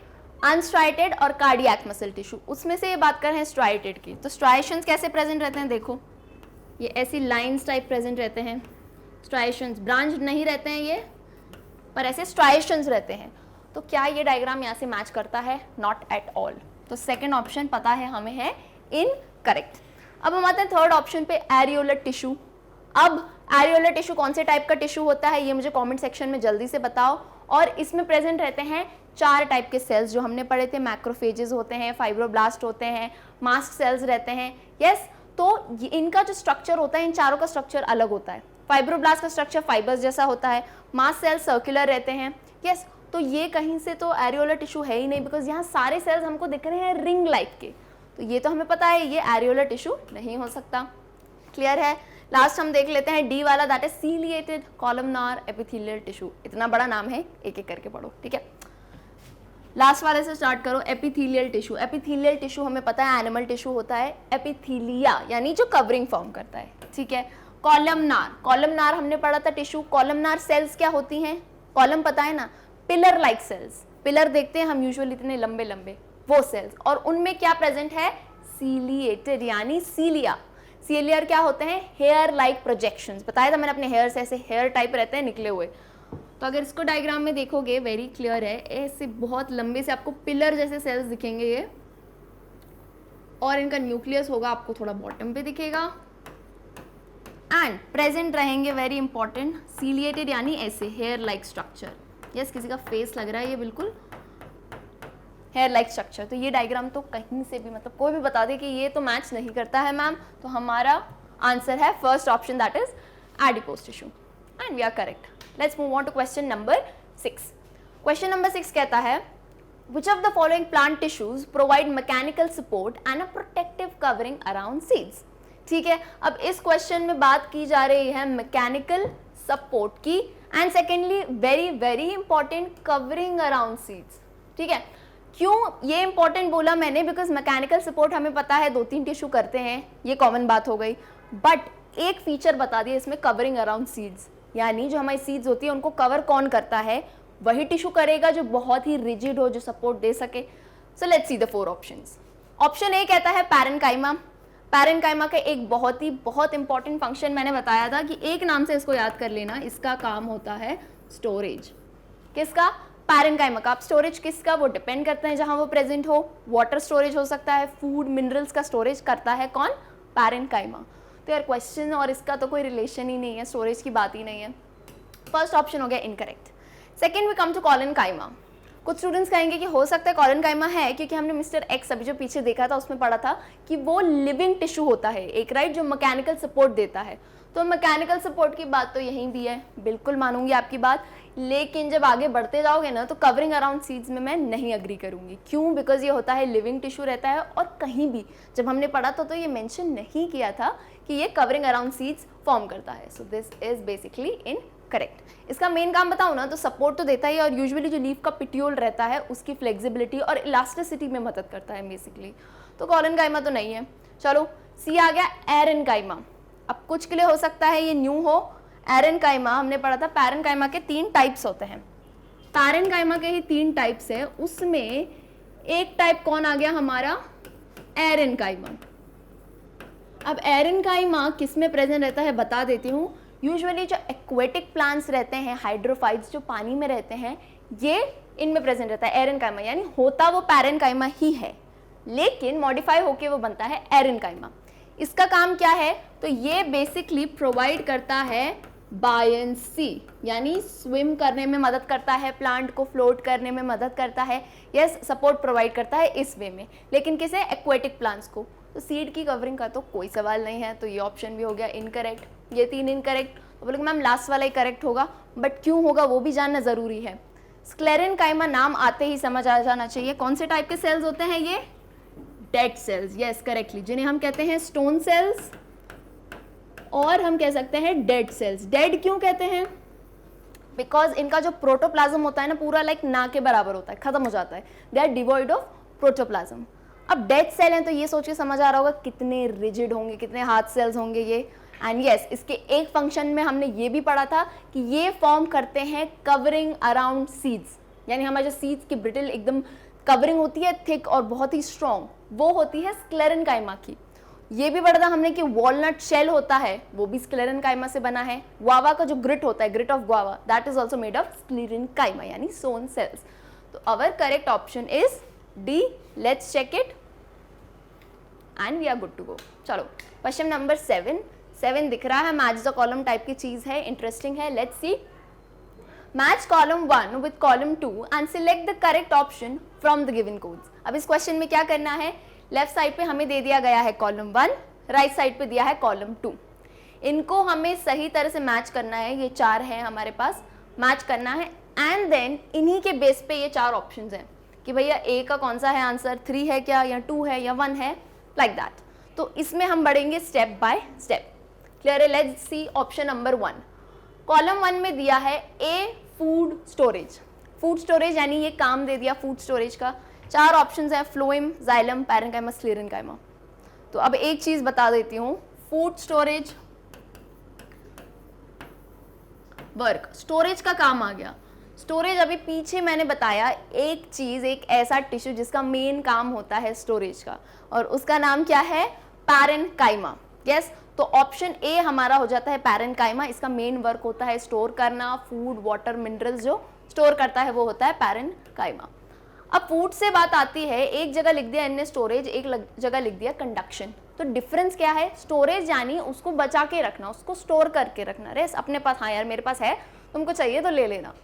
अनस्ट्राइएटेड और कार्डियक मसल टिश्यू। उसमें से ये बात कर रहे हैं स्ट्राइएटेड की। तो स्ट्राइएशंस कैसे प्रेजेंट रहते हैं, देखो ये ऐसी लाइंस टाइप प्रेजेंट रहते हैं। स्ट्राइएशंस ब्रांच नहीं रहते हैं ये, पर ऐसे स्ट्राइएशंस रहते हैं। तो क्या ये डायग्राम यहाँ से मैच करता है, नॉट एट ऑल। तो सेकेंड ऑप्शन पता है हमें है इनकरेक्ट। अब हम आते हैं थर्ड ऑप्शन पे, एरियोलर टिश्यू। अब एरियोलर टिश्यू कौन से टाइप का टिश्यू होता है ये मुझे कमेंट सेक्शन में जल्दी से बताओ। और इसमें प्रेजेंट रहते हैं 4 टाइप के सेल्स जो हमने पढ़े थे, मैक्रोफेजेस होते हैं, फाइब्रोब्लास्ट होते हैं, मास्ट सेल्स रहते हैं। यस, तो इनका जो स्ट्रक्चर होता है इन चारों का स्ट्रक्चर अलग होता है। फाइब्रोब्लास्ट का स्ट्रक्चर फाइबर्स जैसा होता है, मास्ट सेल्स सर्कुलर रहते हैं। यस, तो ये कहीं से तो एरियोलर टिश्यू है ही नहीं, बिकॉज यहाँ सारे सेल्स हमको दिख रहे हैं रिंग लाइक के, तो ये तो हमें पता है ये एरियोलर टिश्यू नहीं हो सकता। क्लियर है। लास्ट हम देख लेते हैं डी वाला, that is ciliated columnar epithelial tissue. इतना बड़ा नाम है, एक एक करके पढ़ो, ठीक है। लास्ट वाले से स्टार्ट करो, एपिथेलियल टिश्यू। एपिथेलियल टिश्यू हमें पता है एनिमल टिश्यू होता है, एपिथेलिया यानी जो कवरिंग फॉर्म करता है, ठीक है। कॉलमनार, कॉलमनार हमने पढ़ा था टिश्यू। कॉलमनार सेल्स क्या होती हैं, कॉलम पता है ना, पिलर लाइक सेल्स। पिलर देखते हैं हम यूजुअली इतने लंबे लंबे, वो सेल्स। और उनमें क्या प्रेजेंट है, सीलिएटेड यानी सीलिया। सीलियर क्या होते हैं, हेयर लाइक प्रोजेक्शंस। बताया था मैंने अपने हेयर से ऐसे हेयर टाइप रहते हैं निकले हुए। तो अगर इसको डायग्राम में देखोगे वेरी क्लियर है, ऐसे बहुत लंबे से आपको पिलर जैसे सेल्स दिखेंगे ये, और इनका न्यूक्लियस होगा आपको थोड़ा बॉटम पे दिखेगा, एंड प्रेजेंट रहेंगे वेरी इंपॉर्टेंट सीलिएटेड यानी ऐसे हेयर लाइक स्ट्रक्चर। यस, किसी का फेस लग रहा है ये बिल्कुल हेयर लाइक स्ट्रक्चर। तो ये डायग्राम तो कहीं से भी मतलब कोई भी बता दे कि ये तो मैच नहीं करता है मैम, तो हमारा आंसर है first option, that is adipose tissue, and we are correct. Let's move on to question number 6। Question number 6 कहता है, which of the following plant tissues provide mechanical support and a protective covering around seeds। ठीक है, अब इस क्वेश्चन में बात की जा रही है मैकेनिकल सपोर्ट की, and secondly very very important covering around seeds. ठीक है, क्यों ये इंपॉर्टेंट बोला मैंने, बिकॉज मैकेनिकल सपोर्ट हमें पता है 2-3 टिश्यू करते हैं, ये कॉमन बात हो गई। बट एक फीचर बता दिया इसमें, कवरिंग अराउंड सीड्स, यानी जो हमारी सीड्स होती है उनको कवर कौन करता है, वही टिश्यू करेगा जो बहुत ही रिजिड हो, जो सपोर्ट दे सके। So let's see the 4 options. Option A कहता है पैरेन्काइमा। पैरेन्काइमा का एक बहुत इंपॉर्टेंट फंक्शन मैंने बताया था कि एक नाम से इसको याद कर लेना, इसका काम होता है स्टोरेज। किसका? पैरेन्काइमा का। अब स्टोरेज किसका? वो डिपेंड करता है जहां वो प्रेजेंट हो। वाटर स्टोरेज हो सकता है, फूड मिनरल्स का स्टोरेज करता है कौन? पैरेन्काइमा। तो यार क्वेश्चन और इसका तो कोई रिलेशन ही नहीं है, स्टोरेज की बात ही नहीं है। फर्स्ट ऑप्शन हो गया incorrect. Second we come to collenchyma. कुछ स्टूडेंट्स कहेंगे कि हो सकता है कॉलेनकाइमा है, क्योंकि हमने मिस्टर एक्स अभी जो पीछे देखा था उसमें पढ़ा था कि वो लिविंग टिश्यू होता है एक, राइट, जो मैकेनिकल सपोर्ट देता है। तो मैकेनिकल सपोर्ट की बात तो यहीं भी है, बिल्कुल मानूंगी आपकी बात, लेकिन जब आगे बढ़ते जाओगे ना तो कवरिंग अराउंड सीड्स में मैं नहीं एग्री करूंगी। क्यों? बिकॉज ये होता है लिविंग टिश्यू रहता है, और कहीं भी जब हमने पढ़ा था तो ये मेंशन नहीं किया था कि ये कवरिंग अराउंड सीड्स फॉर्म करता है। So this is basically incorrect. इसका मेन काम बताऊं ना तो सपोर्ट तो देता ही है, और यूजुअली जो लीफ का पिट्यूल रहता है उसकी फ्लेक्सिबिलिटी और इलास्टिसिटी में मदद करता है बेसिकली। तो कॉलेनकाइमा तो नहीं है। चलो सी आ गया एरेनकाइमा। अब कुछ के लिए हो सकता है ये न्यू हो। एरेनकाइमा हमने पढ़ा था पैरेन्काइमा के 3 टाइप्स होते हैं। पैरेन्काइमा के ही 3 टाइप्स है, उसमें एक टाइप कौन आ गया हमारा? एरेनकाइमा। अब एरेनकाइमा किस में प्रेजेंट रहता है बता देती हूँ। यूजुअली जो एक्वेटिक प्लांट्स रहते हैं, हाइड्रोफाइट्स जो पानी में रहते हैं, ये इनमें प्रेजेंट रहता है एरेनकाइमा। यानी होता वो पैरेन्काइमा ही है, लेकिन मॉडिफाई होके वो बनता है एरेनकाइमा। इसका काम क्या है? तो ये बेसिकली प्रोवाइड करता है बायंसी, यानी स्विम करने में मदद करता है, प्लांट को फ्लोट करने में मदद करता है। यस, सपोर्ट प्रोवाइड करता है इस वे में, लेकिन किसे? एक्वेटिक प्लांट्स को। तो सीड की कवरिंग का तो कोई सवाल नहीं है, तो ये ऑप्शन भी हो गया इनकरेक्ट। ये 3 इनकरेक्ट। तो बोलोगे मैम लास्ट वाला ही करेक्ट होगा, बट क्यों होगा वो भी जानना जरूरी है। स्क्लेरेनकाइमा नाम आते ही समझ आ जाना चाहिए कौन से टाइप के सेल्स होते हैं ये? Dead cells. यस, करेक्टली, जिन्हें हम कहते हैं स्टोन सेल्स, और हम कह सकते हैं डेड सेल्स। डेड क्यों कहते हैं? बिकॉज इनका जो प्रोटोप्लाज्म होता है ना पूरा लाइक ना के बराबर होता है, खत्म हो जाता है। They are devoid of protoplasm. अब डेड सेल हैं तो ये सोच के समझ आ रहा होगा कितने रिजिड होंगे, कितने हार्ड सेल्स होंगे ये। एंड यस, इसके एक फंक्शन में हमने ये भी पढ़ा था कि ये फॉर्म करते हैं कवरिंग अराउंड सीड्स, यानी हमारे जो सीड्स की ब्रिटल एकदम कवरिंग होती है थिक और बहुत ही स्ट्रॉन्ग, वो होती है स्क्लेरेनकाइमा की। ये भी पढ़ा था हमने कि वॉलनट शेल होता है वो भी स्क्लेरेनकाइमा से बना है। गुआवा का जो ग्रिट होता है, grit of guava, that is also made of sclerenchyma यानी सोन सेल्स। तो our correct option is D. Let's check it and we are good to go. चलो क्वेश्चन नंबर 7 दिख रहा है, मैच द कॉलम टाइप की चीज है, इंटरेस्टिंग है। Let's C. Match column 1 with column 2 and select the correct option from the given codes. अब इस क्वेश्चन में क्या करना है? लेफ्ट साइड पे हमें दे दिया गया है कॉलम 1, राइट साइड पे दिया है कॉलम 2। इनको हमें सही तरह से मैच करना है। ये 4 है हमारे पास, मैच करना है। एंड देन इन्हीं के बेस पे ये 4 ऑप्शंस हैं कि भैया ए का कौन सा है आंसर, 3 है क्या, या 2 है, या 1 है, लाइक दैट। तो इसमें हम बढ़ेंगे स्टेप बाय स्टेप। क्लियर है? Let's see option number 1। Column 1 में दिया है A food storage. Food storage यानी ये काम दे दिया फूड स्टोरेज का। 4 ऑप्शंस हैं, फ्लोएम, जाइलम, पैरेन्काइमा, स्क्लेरेनकाइमा। तो अब एक चीज बता देती हूँ, फूड स्टोरेज वर्क, स्टोरेज का काम आ गया। स्टोरेज अभी पीछे मैंने बताया एक चीज, एक ऐसा टिश्यू जिसका मेन काम होता है स्टोरेज का, और उसका नाम क्या है? पैरेन्काइमा। यस, तो ऑप्शन ए हमारा हो जाता है पैरेन्काइमा। इसका मेन वर्क होता है स्टोर करना, फूड, वाटर, मिनरल्स जो स्टोर करता है वो होता है पैरेन्काइमा। अब फूड से बात आती है, एक जगह लिख दिया इनने स्टोरेज, एक जगह लिख दिया कंडक्शन। तो डिफरेंस क्या है? स्टोरेज यानी उसको बचा के रखना, उसको स्टोर करके रखना, रेस अपने पास, हाँ यार मेरे पास है, तुमको चाहिए तो ले लेना।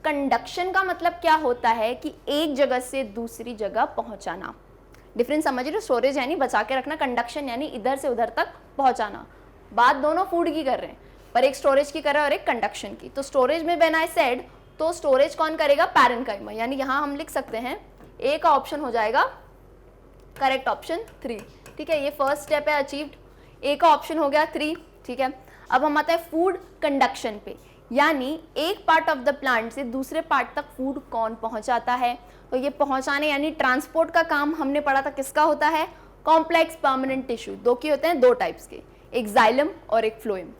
कंडक्शन का मतलब क्या होता है कि एक जगह से दूसरी जगह पहुंचाना। डिफरेंस समझ रहे हो? स्टोरेज यानी बचा के रखना, कंडक्शन यानी इधर से उधर तक पहुंचाना। बात दोनों फूड की कर रहे हैं, पर एक स्टोरेज की कर रहा है और एक कंडक्शन की। तो स्टोरेज में व्हेन आई सेड, तो स्टोरेज कौन करेगा? पैरेन्काइमा। यानी यहां हम लिख सकते हैं ए का ऑप्शन हो जाएगा करेक्ट ऑप्शन 3। ठीक है, ये फर्स्ट स्टेप है अचीव्ड। ए का ऑप्शन हो गया 3। ठीक है, अब हम आते हैं फूड कंडक्शन पे, यानी एक पार्ट ऑफ द प्लांट से दूसरे पार्ट तक फूड कौन पहुंचाता है। तो ये पहुंचाने यानी ट्रांसपोर्ट का काम हमने पढ़ा था किसका होता है? Complex permanent tissue. 2 के होते हैं, 2 टाइप्स के, एक जाइलम और एक फ्लोएम।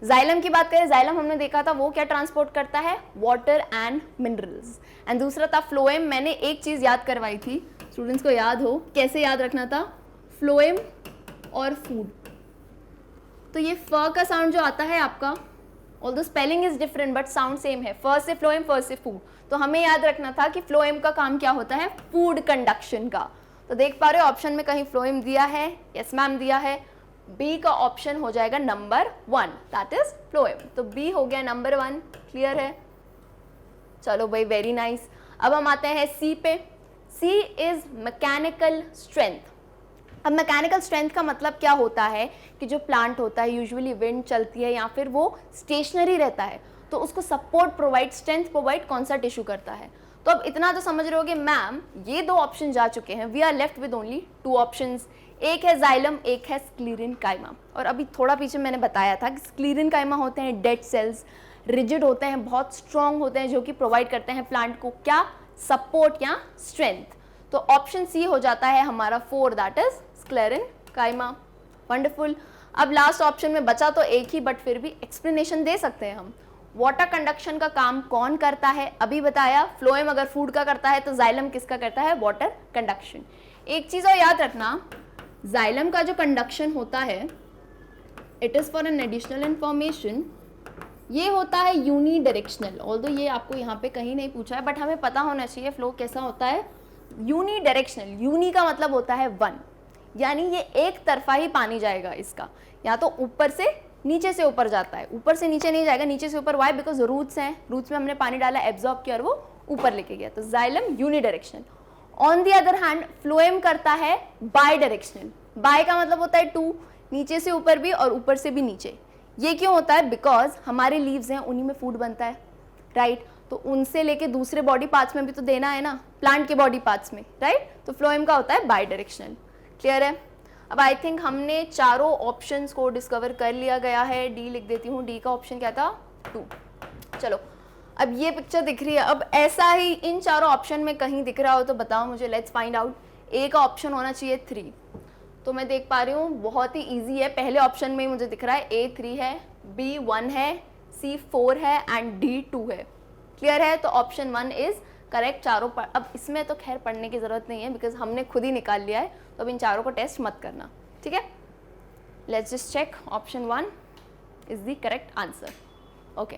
जाइलम की बात करें, जाइलम हमने देखा था वो क्या ट्रांसपोर्ट करता है, वाटर एंड मिनरल्स। एंड दूसरा था फ्लोएम, मैंने एक चीज याद करवाई थी, स्टूडेंट्स को याद हो, कैसे याद रखना था, फ्लोएम और फूड। तो ये फ का साउंड जो आता है आपका, although spelling is different but sound same है, फ से फ्लोएम, फ से फूड। तो हमें याद रखना था कि फ्लोएम का काम क्या होता है, फूड कंडक्शन का। तो देख पा रहे हो ऑप्शन में कहीं फ्लोएम दिया है, यस मैम दिया है, बी का ऑप्शन हो जाएगा नंबर 1, दैट इज फ्लोएम। तो बी हो गया नंबर 1, क्लियर है। चलो भाई वेरी नाइस। अब हम आते हैं सी पे। सी इज मैकेनिकल स्ट्रेंथ। अब मैकेनिकल स्ट्रेंथ का मतलब क्या होता है कि जो प्लांट होता है, यूजुअली विंड चलती है या फिर वो स्टेशनरी रहता है, तो उसको सपोर्ट प्रोवाइड, स्ट्रेंथ प्रोवाइड कौन सा टिश्यू करता है। तो अब इतना तो समझ रहे होगे मैम, ये 2 ऑप्शन जा चुके हैं, we are left with only 2 options, एक है जाइलम, एक है स्क्लीरिन काइमा। और अभी थोड़ा पीछे मैंने बताया था कि स्क्लीरिन काइमा होते हैं डेड सेल्स, रिजिड होते हैं, बहुत स्ट्रॉन्ग होते हैं, जो कि प्रोवाइड करते हैं प्लांट को क्या, सपोर्ट या स्ट्रेंथ। तो ऑप्शन सी हो जाता है हमारा 4, दैट इज स्क्लेरिन काइमा। वंडरफुल। अब लास्ट ऑप्शन में बचा तो एक ही, बट फिर भी एक्सप्लेनेशन दे सकते हैं हम। वाटर कंडक्शन का काम कौन करता है, अभी बताया, फ्लोएम अगर फूड का करता है तो जाइलम किसका करता है, वाटर कंडक्शन। एक चीज और याद रखना, जाइलम का जो कंडक्शन होता है, it is for an additional information, ये होता है यूनी डायरेक्शनल। ऑल्दो ये आपको यहाँ पे कहीं नहीं पूछा है, बट हमें पता होना चाहिए फ्लो कैसा होता है, यूनी डायरेक्शनल। यूनी का मतलब होता है 1, यानी ये एक तरफा ही पानी जाएगा इसका, या तो ऊपर से नीचे से ऊपर जाता है, ऊपर से नीचे नहीं जाएगा, नीचे से ऊपर। वाई, बिकॉज रूट्स हैं, रूट्स में हमने पानी डाला, एब्जॉर्ब किया और वो ऊपर लेके गया। तो xylem unidirectional. On the other hand phloem करता है बाई डायरेक्शनल। बाय का मतलब होता है 2, नीचे से ऊपर भी और ऊपर से भी नीचे। ये क्यों होता है, बिकॉज हमारे लीव्स हैं, उन्हीं में फूड बनता है, राइट। तो उनसे लेके दूसरे बॉडी पार्ट्स में भी तो देना है ना, प्लांट के बॉडी पार्ट्स में, राइट। तो फ्लोएम का होता है बाई डायरेक्शनल। क्लियर है। अब आई थिंक हमने चारों ऑप्शंस को डिस्कवर कर लिया गया है। डी लिख देती हूँ, डी का ऑप्शन क्या था, 2। चलो अब ये पिक्चर दिख रही है, अब ऐसा ही इन चारों ऑप्शन में कहीं दिख रहा हो तो बताओ मुझे, लेट्स फाइंड आउट। ए का ऑप्शन होना चाहिए 3, तो मैं देख पा रही हूँ बहुत ही इजी है, पहले ऑप्शन में मुझे दिख रहा है ए 3 है, बी 1 है, सी 4 है एंड डी 2 है। क्लियर है। तो ऑप्शन 1 इज करेक्ट चारों पर। अब इसमें तो खैर पढ़ने की जरूरत नहीं है बिकॉज हमने खुद ही निकाल लिया है, तो अब इन चारों को टेस्ट मत करना, ठीक है। Let's just check, option 1 is the correct answer. Okay,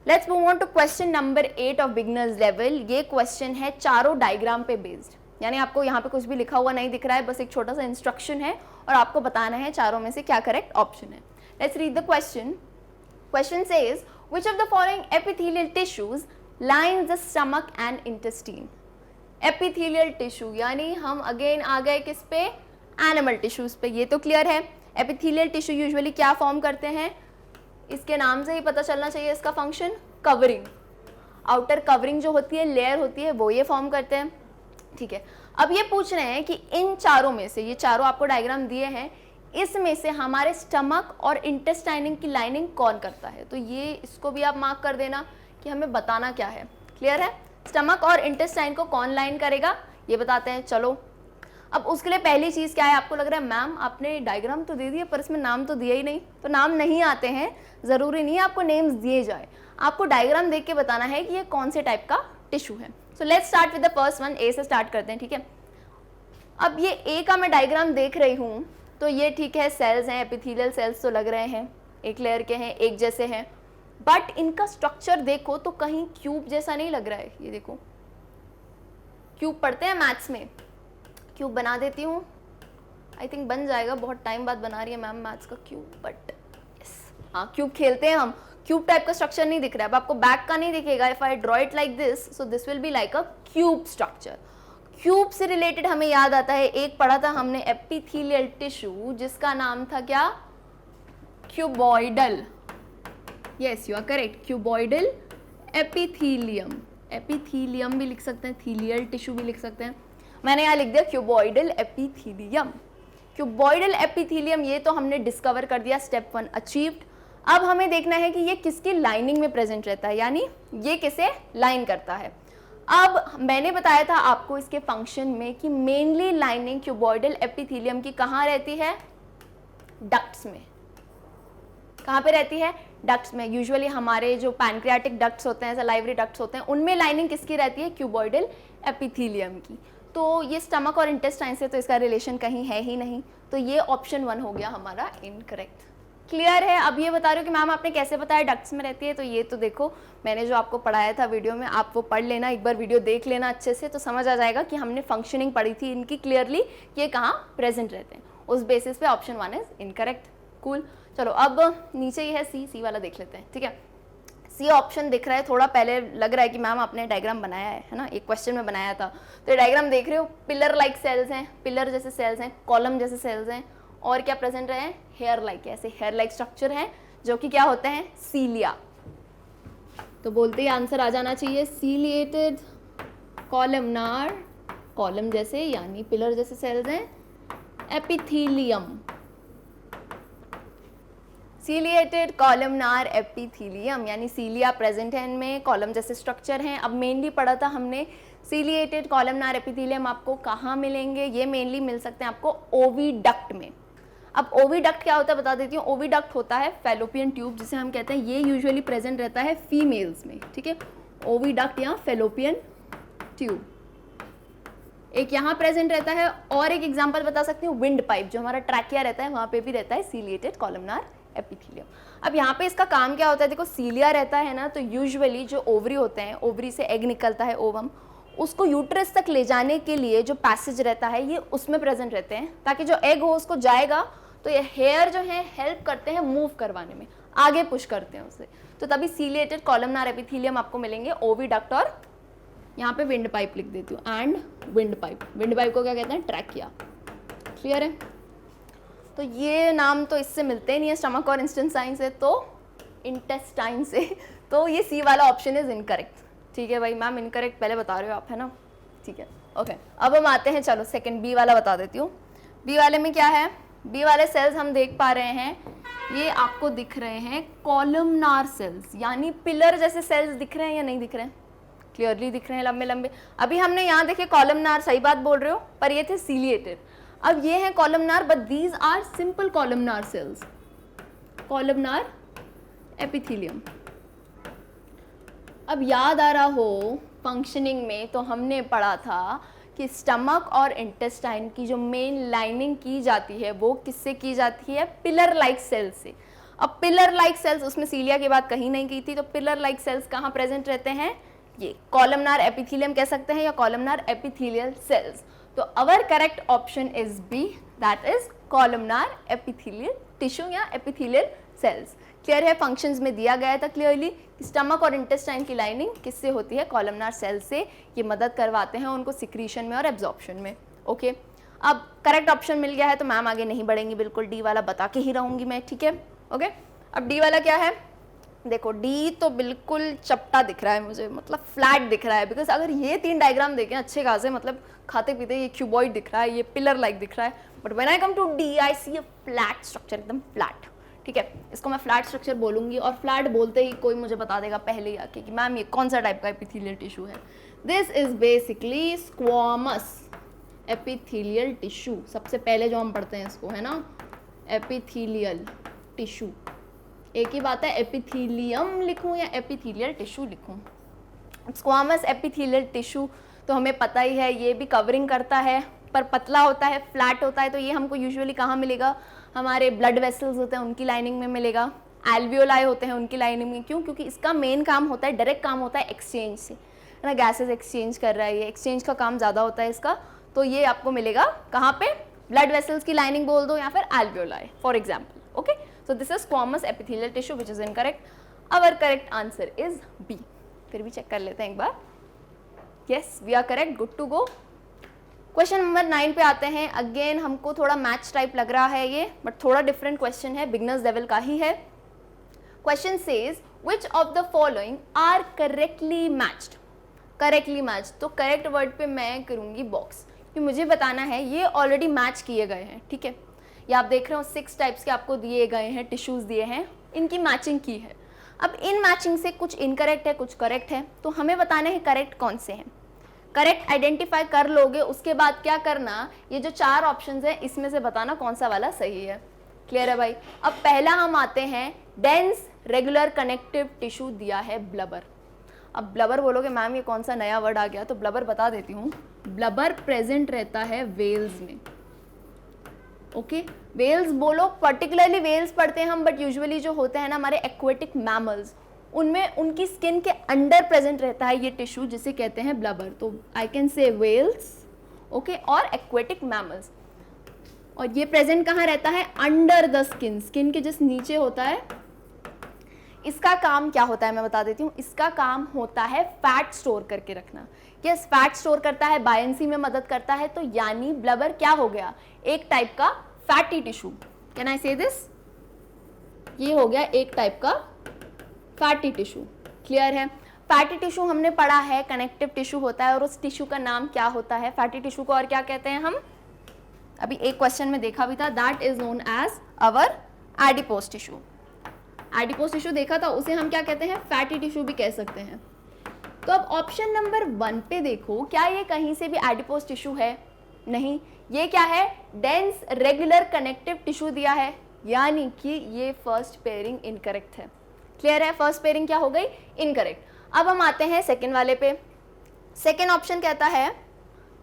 let's move on to question number 8 of beginners level. ये क्वेश्चन है चारों डायग्राम पे बेस्ड, यानी आपको यहाँ पे कुछ भी लिखा हुआ नहीं दिख रहा है, बस एक छोटा सा इंस्ट्रक्शन है और आपको बताना है चारों में से क्या करेक्ट ऑप्शन है। Let's read the question. Question says which of the following epithelial tissues lines the stomach and intestine? epithelial tissue यानी हम अगेन आ गए किस पे, एनिमल टिश्यूज पे। ये तो क्लियर है। एपिथेलियल टिश्यू यूजुअली क्या फॉर्म करते हैं, इसके नाम से ही पता चलना चाहिए इसका फंक्शन, कवरिंग। आउटर कवरिंग जो होती है, लेयर होती है, वो ये फॉर्म करते हैं, ठीक है। अब ये पूछ रहे हैं कि इन चारों में से, ये चारों आपको डायग्राम दिए हैं, इसमें से हमारे स्टमक और इंटेस्टाइनिंग की लाइनिंग कौन करता है। तो ये इसको भी आप मार्क कर देना कि हमें बताना क्या है। क्लियर है। स्टमक और इंटेस्टाइन को कौन लाइन करेगा ये बताते हैं। चलो अब उसके लिए पहली चीज़ क्या है, आपको लग रहा है मैम आपने डायग्राम तो दे दिया पर इसमें नाम तो दिया ही नहीं, तो नाम नहीं आते हैं, ज़रूरी नहीं है आपको नेम्स दिए जाए, आपको डायग्राम देख के बताना है कि ये कौन से टाइप का टिश्यू है। So let's start with the first one, A से स्टार्ट करते हैं, ठीक है। अब ये ए का मैं डायग्राम देख रही हूँ, तो ये ठीक है, सेल्स हैं, एपिथेलियल सेल्स तो लग रहे हैं, एक लेयर के हैं, एक जैसे हैं, बट इनका स्ट्रक्चर देखो तो कहीं क्यूब जैसा नहीं लग रहा है। ये देखो, क्यूब पढ़ते हैं मैथ्स में, क्यूब बना देती हूँ, आई थिंक बन जाएगा, बहुत टाइम बाद बना रही है मैम मैथ्स का क्यूब, बट यस, हाँ क्यूब खेलते हैं हम। क्यूब टाइप का स्ट्रक्चर नहीं दिख रहा है, अब आपको बैक का नहीं दिखेगा। If I draw it like this, so this will be like a cube structure. Cube से रिलेटेड हमें याद आता है, एक पढ़ा था हमने एपिथेलियल टिश्यू, जिसका नाम था क्या, cuboidal. Yes you are correct, cuboidal epithelium. Epithelium भी लिख सकते हैं, थीलियल टिश्यू भी लिख सकते हैं, मैंने यहाँ लिख दिया क्यूबॉइडल एपिथेलियम। क्यूबॉइडल एपिथेलियम, ये तो हमने डिस्कवर कर दिया, स्टेप 1 अचीव्ड। अब हमें देखना है कि ये किसकी लाइनिंग में प्रेजेंट रहता है, यानी ये किसे लाइन करता है। अब मैंने बताया था आपको इसके फंक्शन में कि मेनली लाइनिंग क्यूबॉइडल एपिथेलियम की कहाँ रहती है, डक्ट्स में। कहाँ पे रहती है? डक्ट्स में। यूजुअली हमारे जो पैनक्रियाटिक डक्ट्स होते हैं, सलाइवरी डक्ट्स होते हैं, उनमें लाइनिंग किसकी रहती है? क्यूबॉइडल एपिथीलियम की। तो ये स्टमक और इंटेस्टाइन से तो इसका रिलेशन कहीं है ही नहीं, तो ये ऑप्शन 1 हो गया हमारा इनकरेक्ट। क्लियर है? अब ये बता रही हूँ कि मैम आपने कैसे बताया डक्ट्स में रहती है, तो ये तो देखो मैंने जो आपको पढ़ाया था वीडियो में, आप वो पढ़ लेना, एक बार वीडियो देख लेना अच्छे से, तो समझ आ जाएगा कि हमने फंक्शनिंग पढ़ी थी इनकी क्लियरली, ये कहाँ प्रेजेंट रहते हैं। उस बेसिस पे ऑप्शन 1 इज इनकरेक्ट। कूल। चलो अब नीचे ये है सी वाला देख लेते हैं, ठीक है। सी ऑप्शन दिख रहा है, थोड़ा पहले लग रहा है कि मैम आपने डायग्राम बनाया है ना, एक क्वेश्चन में बनाया था, तो ये डायग्राम देख रहे हो, पिलर लाइक सेल्स हैं, पिलर जैसे सेल्स हैं, कॉलम जैसे सेल्स हैं, और क्या प्रेजेंट रहे हैं? हेयर लाइक, ऐसे हेयर लाइक स्ट्रक्चर हैं जो कि क्या होते हैं? सीलिया। तो बोलते ही आंसर आ जाना चाहिए, सीलिएटेड कॉलमनार, कॉलम जैसे यानी पिलर जैसे सेल्स हैं, एपिथीलियम, सीलिएटेड कॉलमनार एपिथीलियम, यानी सीलिया प्रेजेंट है इनमें, कॉलम जैसे स्ट्रक्चर हैं। अब मेनली पढ़ा था हमने सीलिएटेड कॉलमनार एपिथीलियम आपको कहाँ मिलेंगे? ये मेनली मिल सकते हैं आपको ओविडक्ट में। अब ओविडक्ट क्या होता है बता देती हूँ। ओविडक्ट होता है फैलोपियन ट्यूब जिसे हम कहते हैं, ये यूजुअली प्रेजेंट रहता है फीमेल्स में, ठीक है। ओविडक्ट या फैलोपियन ट्यूब एक यहाँ प्रेजेंट रहता है, और एक एग्जांपल बता सकती हूँ, विंड पाइप जो हमारा ट्रैकिया रहता है वहाँ पे भी रहता है सीलिएटेड कॉलमनार एपिथीलियम। अब यहाँ पे इसका काम क्या होता है? देखो सीलिया रहता है ना, तो यूजुअली जो ओवरी होते हैं, ओवरी से एग निकलता है, ओवम, उसको यूट्रस तक ले जाने के लिए जो पैसेज रहता है ये उसमें प्रेजेंट रहते हैं, ताकि जो एग हो उसको जाएगा तो ये हेयर जो है हेल्प करते हैं मूव करवाने में, आगे पुश करते हैं उसे, तो तभी सीलिएटेड कॉलमनार एपिथीलियम आपको मिलेंगे ओविडक्ट। और यहाँ पे विंड पाइप लिख देती हूँ, and wind pipe, wind pipe को क्या कहते हैं? ट्रैकिया। क्लियर है? तो ये नाम तो इससे मिलते ही नहीं है, स्टमक और इंटेस्टाइन से, तो इंटेस्टाइन से, तो ये सी वाला ऑप्शन इज इनकरेक्ट। ठीक है भाई, मैम इनकरेक्ट पहले बता रहे हो आप, है ना? ठीक है, ओके। अब हम आते हैं, चलो सेकंड बी वाला बता देती हूँ। बी वाले में क्या है? बी वाले सेल्स हम देख पा रहे हैं, ये आपको दिख रहे हैं कॉलमनार सेल्स, यानी पिलर जैसे सेल्स दिख रहे हैं या नहीं दिख रहे हैं? क्लियरली दिख रहे हैं, लंबे लंबे। अभी हमने यहाँ देखे कॉलमनार, सही बात बोल रहे हो, पर ये थे सीलिएटेड। अब ये है columnar, but these are simple columnar cells, columnar epithelium. अब याद आ रहा हो फंक्शनिंग में तो हमने पढ़ा था कि स्टमक और इंटेस्टाइन की जो मेन लाइनिंग की जाती है वो किससे की जाती है? पिलर लाइक सेल्स से। अब पिलर लाइक सेल्स, उसमें सीलिया की बात कहीं नहीं की थी, तो पिलर लाइक सेल्स कहाँ प्रेजेंट रहते हैं? ये कॉलमनार एपिथीलियम कह सकते हैं या कॉलमनार एपिथीलियल सेल्स। तो our correct option is B, that is columnar epithelial tissue या एपिथीलियल सेल्स। क्लियर है? फंक्शंस में दिया गया था क्लियरली, स्टमक और इंटेस्टाइन की लाइनिंग किससे होती है? कॉलमनार सेल्स से। ये मदद करवाते हैं उनको सिक्रीशन में और एब्जॉर्प्शन में। ओके, अब करेक्ट ऑप्शन मिल गया है तो मैम आगे नहीं बढ़ेंगी, बिल्कुल डी वाला बता के ही रहूंगी मैं, ठीक है? ओके, अब डी वाला क्या है? देखो डी तो बिल्कुल चपटा दिख रहा है मुझे, मतलब फ्लैट दिख रहा है, बिकॉज अगर ये 3 डायग्राम देखें अच्छे खासे, मतलब खाते पीते, ये क्यूबॉइड दिख रहा है, ये पिलर लाइक दिख रहा है, but when I come to D I see a flat structure, एकदम फ्लैट। ठीक है, इसको मैं फ्लैट स्ट्रक्चर बोलूंगी, और फ्लैट बोलते ही कोई मुझे बता देगा पहले ही आके कि मैम ये कौन सा टाइप का एपिथेलियल टिश्यू है। This is basically squamous epithelial tissue. सबसे पहले जो हम पढ़ते हैं इसको, है ना, एपिथेलियल टिश्यू। एक ही बात है, एपिथेलियम लिखूं या एपिथेलियल टिश्यू लिखूं। स्क्वामस एपिथेलियल टिश्यू तो हमें पता ही है, ये भी कवरिंग करता है, पर पतला होता है, फ्लैट होता है, तो ये हमको यूजुअली कहाँ मिलेगा? हमारे ब्लड वेसल्स होते हैं उनकी लाइनिंग में मिलेगा, एल्वियोलाई होते हैं उनकी लाइनिंग में। क्यों? क्योंकि इसका मेन काम होता है, डायरेक्ट काम होता है एक्सचेंज से, है ना, गैसेज एक्सचेंज कर रहा है ये, एक्सचेंज का काम ज़्यादा होता है इसका, तो ये आपको मिलेगा कहाँ पे? ब्लड वेसल्स की लाइनिंग बोल दो या फिर alveoli for example. Okay, so this is squamous epithelial tissue which is incorrect. Our correct answer is B. फिर भी चेक कर लेते हैं एक बार। Yes, we are correct, good to go. Question number 9 पे आते हैं। अगेन हमको थोड़ा मैच टाइप लग रहा है ये, बट थोड़ा डिफरेंट क्वेश्चन है, बिगनर्स लेवल का ही है। Question says which of the following are correctly matched. Correctly match, तो करेक्ट वर्ड पे मैं करूंगी बॉक्स, कि मुझे बताना है ये ऑलरेडी मैच किए गए हैं। ठीक है, ये आप देख रहे हो 6 टाइप्स के आपको दिए गए हैं, टिश्यूज दिए हैं, इनकी मैचिंग की है। अब इन मैचिंग से कुछ इनकरेक्ट है, कुछ करेक्ट है, तो हमें बताना है करेक्ट कौन से हैं। करेक्ट आइडेंटिफाई कर लोगे, उसके बाद क्या करना, ये जो 4 ऑप्शंस हैं इसमें से बताना कौन सा वाला सही है। क्लियर है भाई? अब पहला हम आते हैं डेंस रेगुलर कनेक्टिव टिश्यू दिया है ब्लबर। अब ब्लबर बोलोगे मैम ये कौन सा नया वर्ड आ गया, तो ब्लबर बता देती हूँ। ब्लबर प्रेजेंट रहता है वेल्स में। ओके, वेल्स बोलो, पर्टिकुलरली वेल्स पढ़ते हैं हम, बट यूजुअली जो होते हैं ना हमारे एक्वेटिक मैमल्स, उनमें उनकी स्किन के अंडर प्रेजेंट रहता है ये टिश्यू जिसे कहते हैं ब्लबर। तो I can say whales, okay, और एक्वेटिक मैमल्स। और ये प्रेजेंट कहाँ रहता है? अंडर द स्किन, स्किन के जस्ट नीचे होता है। इसका काम क्या होता है मैं बता देती हूँ। इसका काम होता है फैट स्टोर करके रखना। यस, फैट स्टोर करता है, बायंसी में मदद करता है। तो यानी ब्लबर क्या हो गया? एक टाइप का फैटी टिश्यू। कैन आई से दिस? ये हो गया एक टाइप का फैटी टिश्यू। क्लियर है? फैटी टिश्यू हमने पढ़ा है कनेक्टिव टिश्यू होता है, और उस टिश्यू का नाम क्या होता है? फैटी टिश्यू को और क्या कहते हैं हम? अभी एक क्वेश्चन में देखा भी था, that is known as our adipose tissue. Adipose tissue देखा था, उसे हम क्या कहते हैं? फैटी टिश्यू भी कह सकते हैं। तो अब ऑप्शन नंबर 1 पे देखो, क्या ये कहीं से भी एडिपोज टिश्यू है? नहीं। ये क्या है? डेंस रेगुलर कनेक्टिव टिश्यू दिया है, यानी कि ये फर्स्ट पेयरिंग इनकरेक्ट है। क्लियर है? फर्स्ट पेयरिंग क्या हो गई? इनकरेक्ट। अब हम आते हैं सेकेंड वाले पे। सेकेंड ऑप्शन कहता है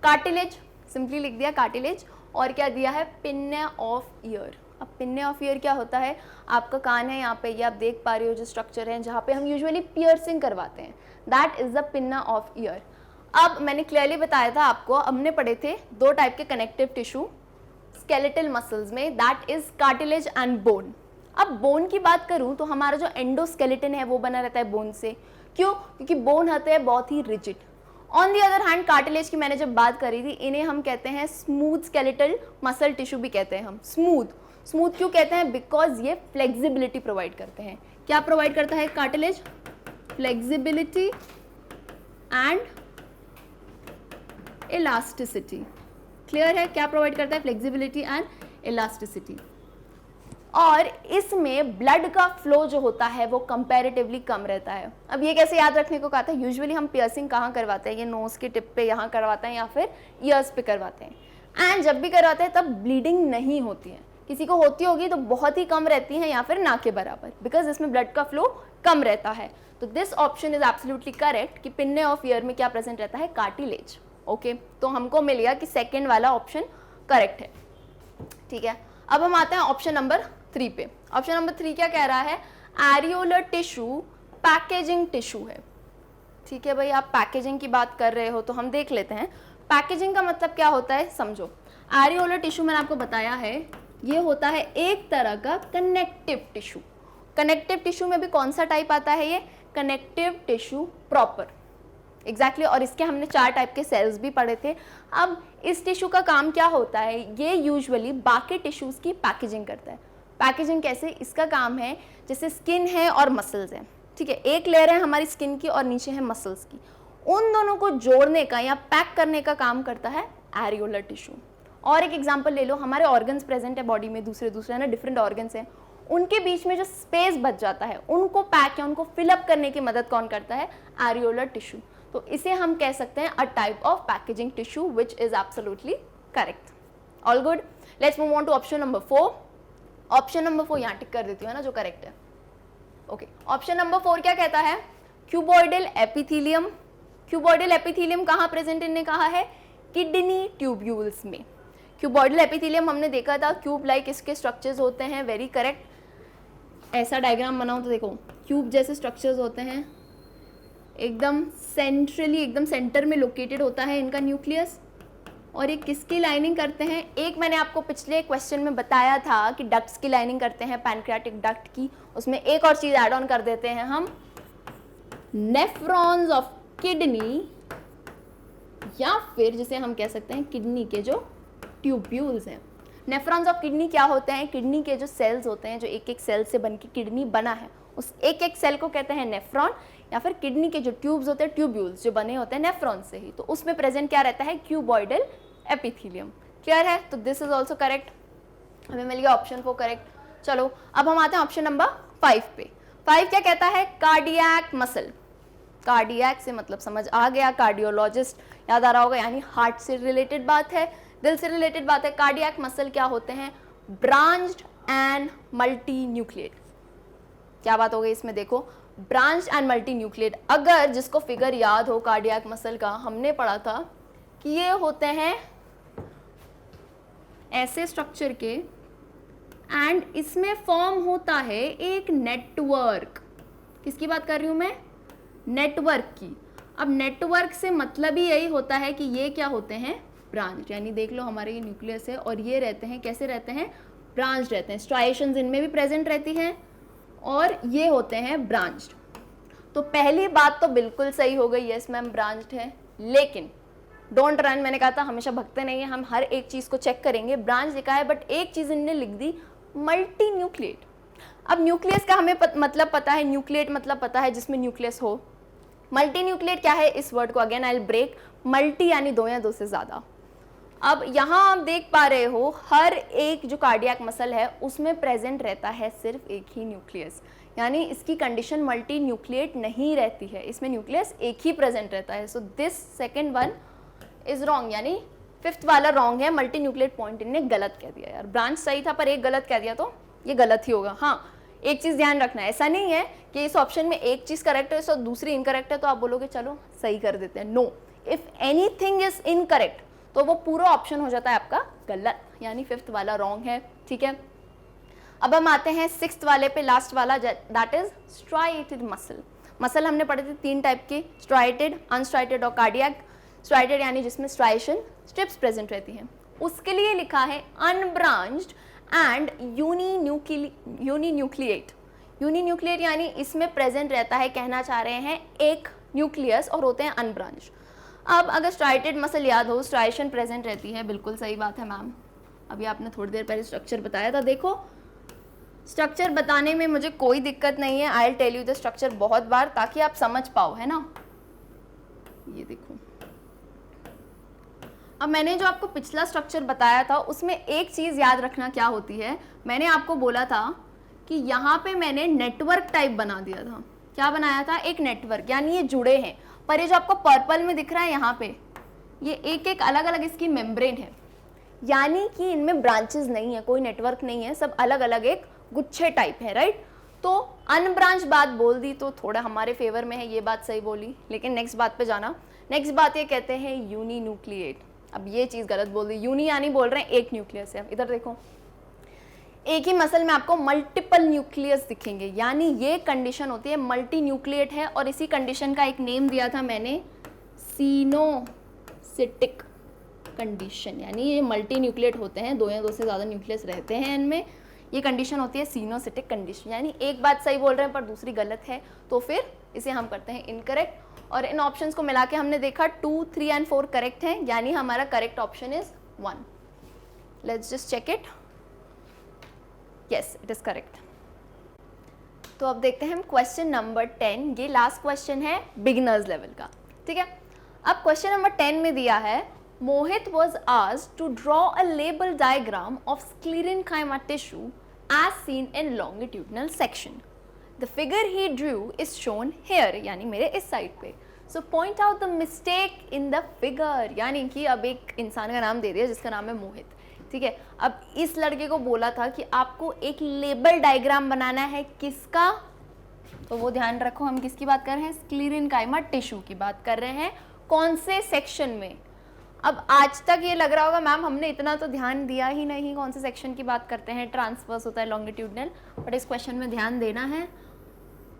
कार्टिलेज, सिंपली लिख दिया कार्टिलेज, और क्या दिया है? पिन्ने ऑफ ईयर। अब पिन्ने ऑफ ईयर क्या होता है? आपका कान है यहाँ पे, ये आप देख पा रहे हो जो स्ट्रक्चर है जहाँ पे हम यूजुअली पियर्सिंग करवाते हैं, that is the pinna of year. अब मैंने क्लियरली बताया था आपको, हमने पढ़े थे 2 टाइप के कनेक्टिव टिश्यू स्केलेटल मसल्स में, that is cartilage and bone. अब बोन की बात करूं तो हमारा जो एंडोस्केलेटन है वो बना रहता है बोन से। क्यों? क्योंकि बोन होते हैं बहुत ही rigid. On the other hand cartilage की मैंने जब बात करी थी, इन्हें हम कहते हैं स्मूथ स्केलेटल मसल टिश्यू भी कहते हैं हम। स्मूथ क्यों कहते हैं? बिकॉज ये फ्लेक्सिबिलिटी प्रोवाइड करते हैं। क्या प्रोवाइड करता है cartilage? Flexibility and elasticity. Clear है? क्या प्रोवाइड करता है? Flexibility and elasticity. और इसमें ब्लड का फ्लो जो होता है वो कंपैरेटिवली कम रहता है। अब ये कैसे याद रखने को कहा था? यूजुअली हम पियर्सिंग कहाँ करवाते हैं? ये नोज के टिप पे यहाँ करवाते हैं या फिर ईयर्स पे करवाते हैं। एंड जब भी करवाते हैं तब ब्लीडिंग नहीं होती है। किसी को होती होगी तो बहुत ही कम रहती है या फिर ना के बराबर, बिकॉज इसमें ब्लड का फ्लो कम रहता है। तो this option is absolutely correct कि पिन्ने ऑफ ईयर में क्या प्रेजेंट रहता है? कार्टिलेज। ओके, तो हमको मिल गया कि सेकेंड वाला ऑप्शन करेक्ट है। ठीक है, अब हम आते हैं ऑप्शन नंबर 3 पे। ऑप्शन नंबर 3 क्या कह रहा है? एरियोलर टिश्यू पैकेजिंग टिश्यू है। ठीक है भाई, आप पैकेजिंग की बात कर रहे हो तो हम देख लेते हैं पैकेजिंग का मतलब क्या होता है, समझो। एरियोलर टिश्यू मैंने आपको बताया है, ये होता है एक तरह का कनेक्टिव टिश्यू। कनेक्टिव टिश्यू में भी कौन सा टाइप आता है? ये कनेक्टिव टिश्यू प्रॉपर। एग्जैक्टली और इसके हमने 4 टाइप के सेल्स भी पढ़े थे। अब इस टिश्यू का काम क्या होता है? ये यूजुअली बाकी टिश्यूज की पैकेजिंग करता है। पैकेजिंग कैसे? इसका काम है, जैसे स्किन है और मसल्स है, ठीक है, एक लेयर है हमारी स्किन की और नीचे है मसल्स की, उन दोनों को जोड़ने का या पैक करने का काम करता है एरियोलर टिश्यू। और एक एग्जांपल ले लो, हमारे ऑर्गन्स प्रेजेंट है बॉडी में, दूसरे है ना, डिफरेंट ऑर्गन्स हैं, उनके बीच में जो स्पेस बच जाता है उनको पैक या उनको फिलअप करने की मदद कौन करता है? Areolar tissue. तो इसे हम कह सकते हैं a type of packaging tissue, which is absolutely correct. All good, let's move on to option number 4। Option number 4 यहाँ टिक कर देती हूँ ना, जो करेक्ट है। ओके, ऑप्शन नंबर 4 क्या कहता है? Cuboidal epithelium. क्यूबॉइडल एपिथेलियम कहाँ प्रेजेंट इन्हें कहा है? किडनी ट्यूब्यूल्स में। क्यूबॉइडल एपिथेलियम हमने देखा था, क्यूब लाइक इसके स्ट्रक्चर्स होते हैं, वेरी करेक्ट। ऐसा डायग्राम बनाओ तो देखो, क्यूब जैसे स्ट्रक्चर्स होते हैं, एकदम सेंट्रली, एकदम सेंटर में लोकेटेड होता है इनका न्यूक्लियस। और ये किसकी लाइनिंग करते हैं? एक मैंने आपको पिछले क्वेश्चन में बताया था कि डक्ट्स की लाइनिंग करते हैं, पैनक्रियाटिक डक्ट की। उसमें एक और चीज ऐड ऑन कर देते हैं हम, नेफ्रॉन्स ऑफ किडनी, या फिर जिसे हम कह सकते हैं किडनी के जो ट्यूब्यूल्स हैं। नेफ्रॉन्स ऑफ किडनी क्या होते हैं? किडनी के जो सेल्स होते हैं, जो एक एक सेल से बनके किडनी बना है, उस एक एक सेल को कहते हैं नेफ्रॉन, या फिर किडनी के जो ट्यूब्स होते हैं, ट्यूब्यूल्स जो बने होते हैं नेफ्रॉन से ही, तो उसमें प्रेजेंट क्या रहता है? Cuboidal epithelium. क्लियर है? तो दिस इज ऑल्सो करेक्ट, हमें मिल गया ऑप्शन 4 करेक्ट। चलो अब हम आते हैं ऑप्शन नंबर 5 पे। 5 क्या कहता है? Cardiac muscle. कार्डियक से मतलब समझ आ गया, कार्डियोलॉजिस्ट याद आ रहा होगा, यानी हार्ट से रिलेटेड बात है, दिल से रिलेटेड बात है। कार्डियक मसल क्या होते हैं? Branched and multi nucleate. क्या बात हो गई इसमें, देखो ब्रांच एंड मल्टी न्यूक्लिएट। अगर जिसको फिगर याद हो कार्डियक मसल का, हमने पढ़ा था कि ये होते हैं ऐसे स्ट्रक्चर के एंड इसमें फॉर्म होता है एक नेटवर्क। किसकी बात कर रही हूं मैं, नेटवर्क की। अब नेटवर्क से मतलब ही यही होता है कि ये क्या होते हैं, ब्रांच। यानी देख लो हमारे ये न्यूक्लियस है और ये रहते हैं, कैसे रहते हैं, ब्रांच रहते हैं। स्ट्राइएशंस इनमें भी प्रेजेंट रहती हैं और ये होते हैं ब्रांच्ड। तो पहली बात तो बिल्कुल सही हो गई, यस मैम ब्रांच्ड है। लेकिन डोंट रन, मैंने कहा था हमेशा भगते नहीं है, हम हर एक चीज को चेक करेंगे। ब्रांच लिखा है बट एक चीज इनने लिख दी, मल्टी न्यूक्लिएट। अब न्यूक्लियस का हमें मतलब पता है, न्यूक्लिएट मतलब पता है जिसमें न्यूक्लियस हो। मल्टी न्यूक्लिएट क्या है, इस वर्ड को again I will break. Multi यानी दो या दो से ज्यादा। अब यहाँ आप देख पा रहे हो हर एक जो कार्डियक मसल है उसमें प्रेजेंट रहता है सिर्फ एक ही न्यूक्लियस, यानी इसकी कंडीशन मल्टी न्यूक्लिएट नहीं रहती है, इसमें न्यूक्लियस एक ही प्रेजेंट रहता है। So this second one is wrong, यानी फिफ्थ वाला रॉन्ग है। मल्टी न्यूक्लिएट पॉइंट इनने गलत कह दिया यार, ब्रांच सही था पर एक गलत कह दिया तो ये गलत ही होगा। हाँ एक चीज ध्यान रखना है, ऐसा नहीं है कि इस ऑप्शन में एक चीज करेक्ट है और दूसरी इनकरेक्ट है तो आप बोलोगे चलो सही कर देते हैं। No, if anything is incorrect तो वो पूरा ऑप्शन हो जाता है आपका गलत, यानी फिफ्थ वाला रॉन्ग है। ठीक है, अब हम आते हैं सिक्स्थ वाले पे, लास्ट वाला, that is striated muscle. Muscle हमने पढ़े थे तीन टाइप के, स्ट्राइएटेड, अनस्ट्राइएटेड और कार्डियक। स्ट्राइएटेड यानी जिसमें स्ट्राइएशन स्ट्रिप्स प्रेजेंट रहती हैं, उसके लिए लिखा है अनब्रांच्ड एंड यूनिन्यूक्लिएट। यूनिन्यूक्लिएट यानी इसमें प्रेजेंट रहता है, कहना चाह रहे हैं एक न्यूक्लियस, और होते हैं अनब्रांच्ड। अब अगर स्ट्राइएटेड मसल याद हो, स्ट्राइएशन प्रेजेंट रहती है, बिल्कुल सही बात है मैम। अभी आपने थोड़ी देर पहले स्ट्रक्चर बताया था, देखो स्ट्रक्चर बताने में मुझे कोई दिक्कत नहीं है, I will tell you the structure बहुत बार ताकि आप समझ पाओ, है ना। ये देखो, अब मैंने जो आपको पिछला स्ट्रक्चर बताया था उसमें एक चीज याद रखना क्या होती है, मैंने आपको बोला था कि यहाँ पे मैंने नेटवर्क टाइप बना दिया था। क्या बनाया था, एक नेटवर्क, यानी ये जुड़े हैं। पर ये जो आपको पर्पल में दिख रहा है यहाँ पे, ये एक एक अलग अलग इसकी मेम्ब्रेन है, यानी कि इनमें ब्रांचेस नहीं है, कोई नेटवर्क नहीं है, सब अलग अलग एक गुच्छे टाइप है, राइट। तो अनब्रांच बात बोल दी तो थोड़ा हमारे फेवर में है, ये बात सही बोली। लेकिन नेक्स्ट बात पे जाना, नेक्स्ट बात ये कहते हैं यूनिन्यूक्लिएट। अब ये चीज गलत बोल दी, यूनि यानी बोल रहे हैं एक न्यूक्लियस है। इधर देखो, एक ही मसल में आपको मल्टीपल न्यूक्लियस दिखेंगे, यानी ये कंडीशन होती है मल्टी न्यूक्लिएट है। और इसी कंडीशन का एक नेम दिया था मैंने, सिनोसिटिक कंडीशन, यानी ये मल्टी न्यूक्लिएट होते हैं, दो या दो से ज़्यादा न्यूक्लियस रहते हैं इनमें, ये कंडीशन होती है सिनोसिटिक कंडीशन। यानी एक बात सही बोल रहे हैं पर दूसरी गलत है, तो फिर इसे हम करते हैं इनकरेक्ट। और इन ऑप्शंस को मिला के हमने देखा 2, 3 एंड 4 करेक्ट हैं, यानी हमारा correct option is 1। Let's just check it, yes it is correct. तो अब देखते हैं हम क्वेश्चन नंबर 10, ये लास्ट क्वेश्चन है बिगिनर्स लेवल का। ठीक है, अब क्वेश्चन नंबर 10 में दिया है, Mohit was asked to draw a label diagram of sclerenchyma tissue as seen in longitudinal section. The figure he drew is shown here, यानी मेरे इस साइड पे। So point out the mistake in the figure, यानी कि अब एक इंसान का नाम दे दिया जिसका नाम है मोहित। ठीक है, अब इस लड़के को बोला था कि आपको एक लेबल डायग्राम बनाना है, किसका, तो वो ध्यान रखो हम किसकी बात कर रहे हैं, स्क्लेरेन्काइमा टिश्यू की बात कर रहे हैं। कौन से सेक्शन में, अब आज तक ये लग रहा होगा मैम हमने इतना तो ध्यान दिया ही नहीं, कौन से सेक्शन की बात करते हैं, ट्रांसवर्स होता है, लॉन्गिट्यूडनल, बट इस क्वेश्चन में ध्यान देना है।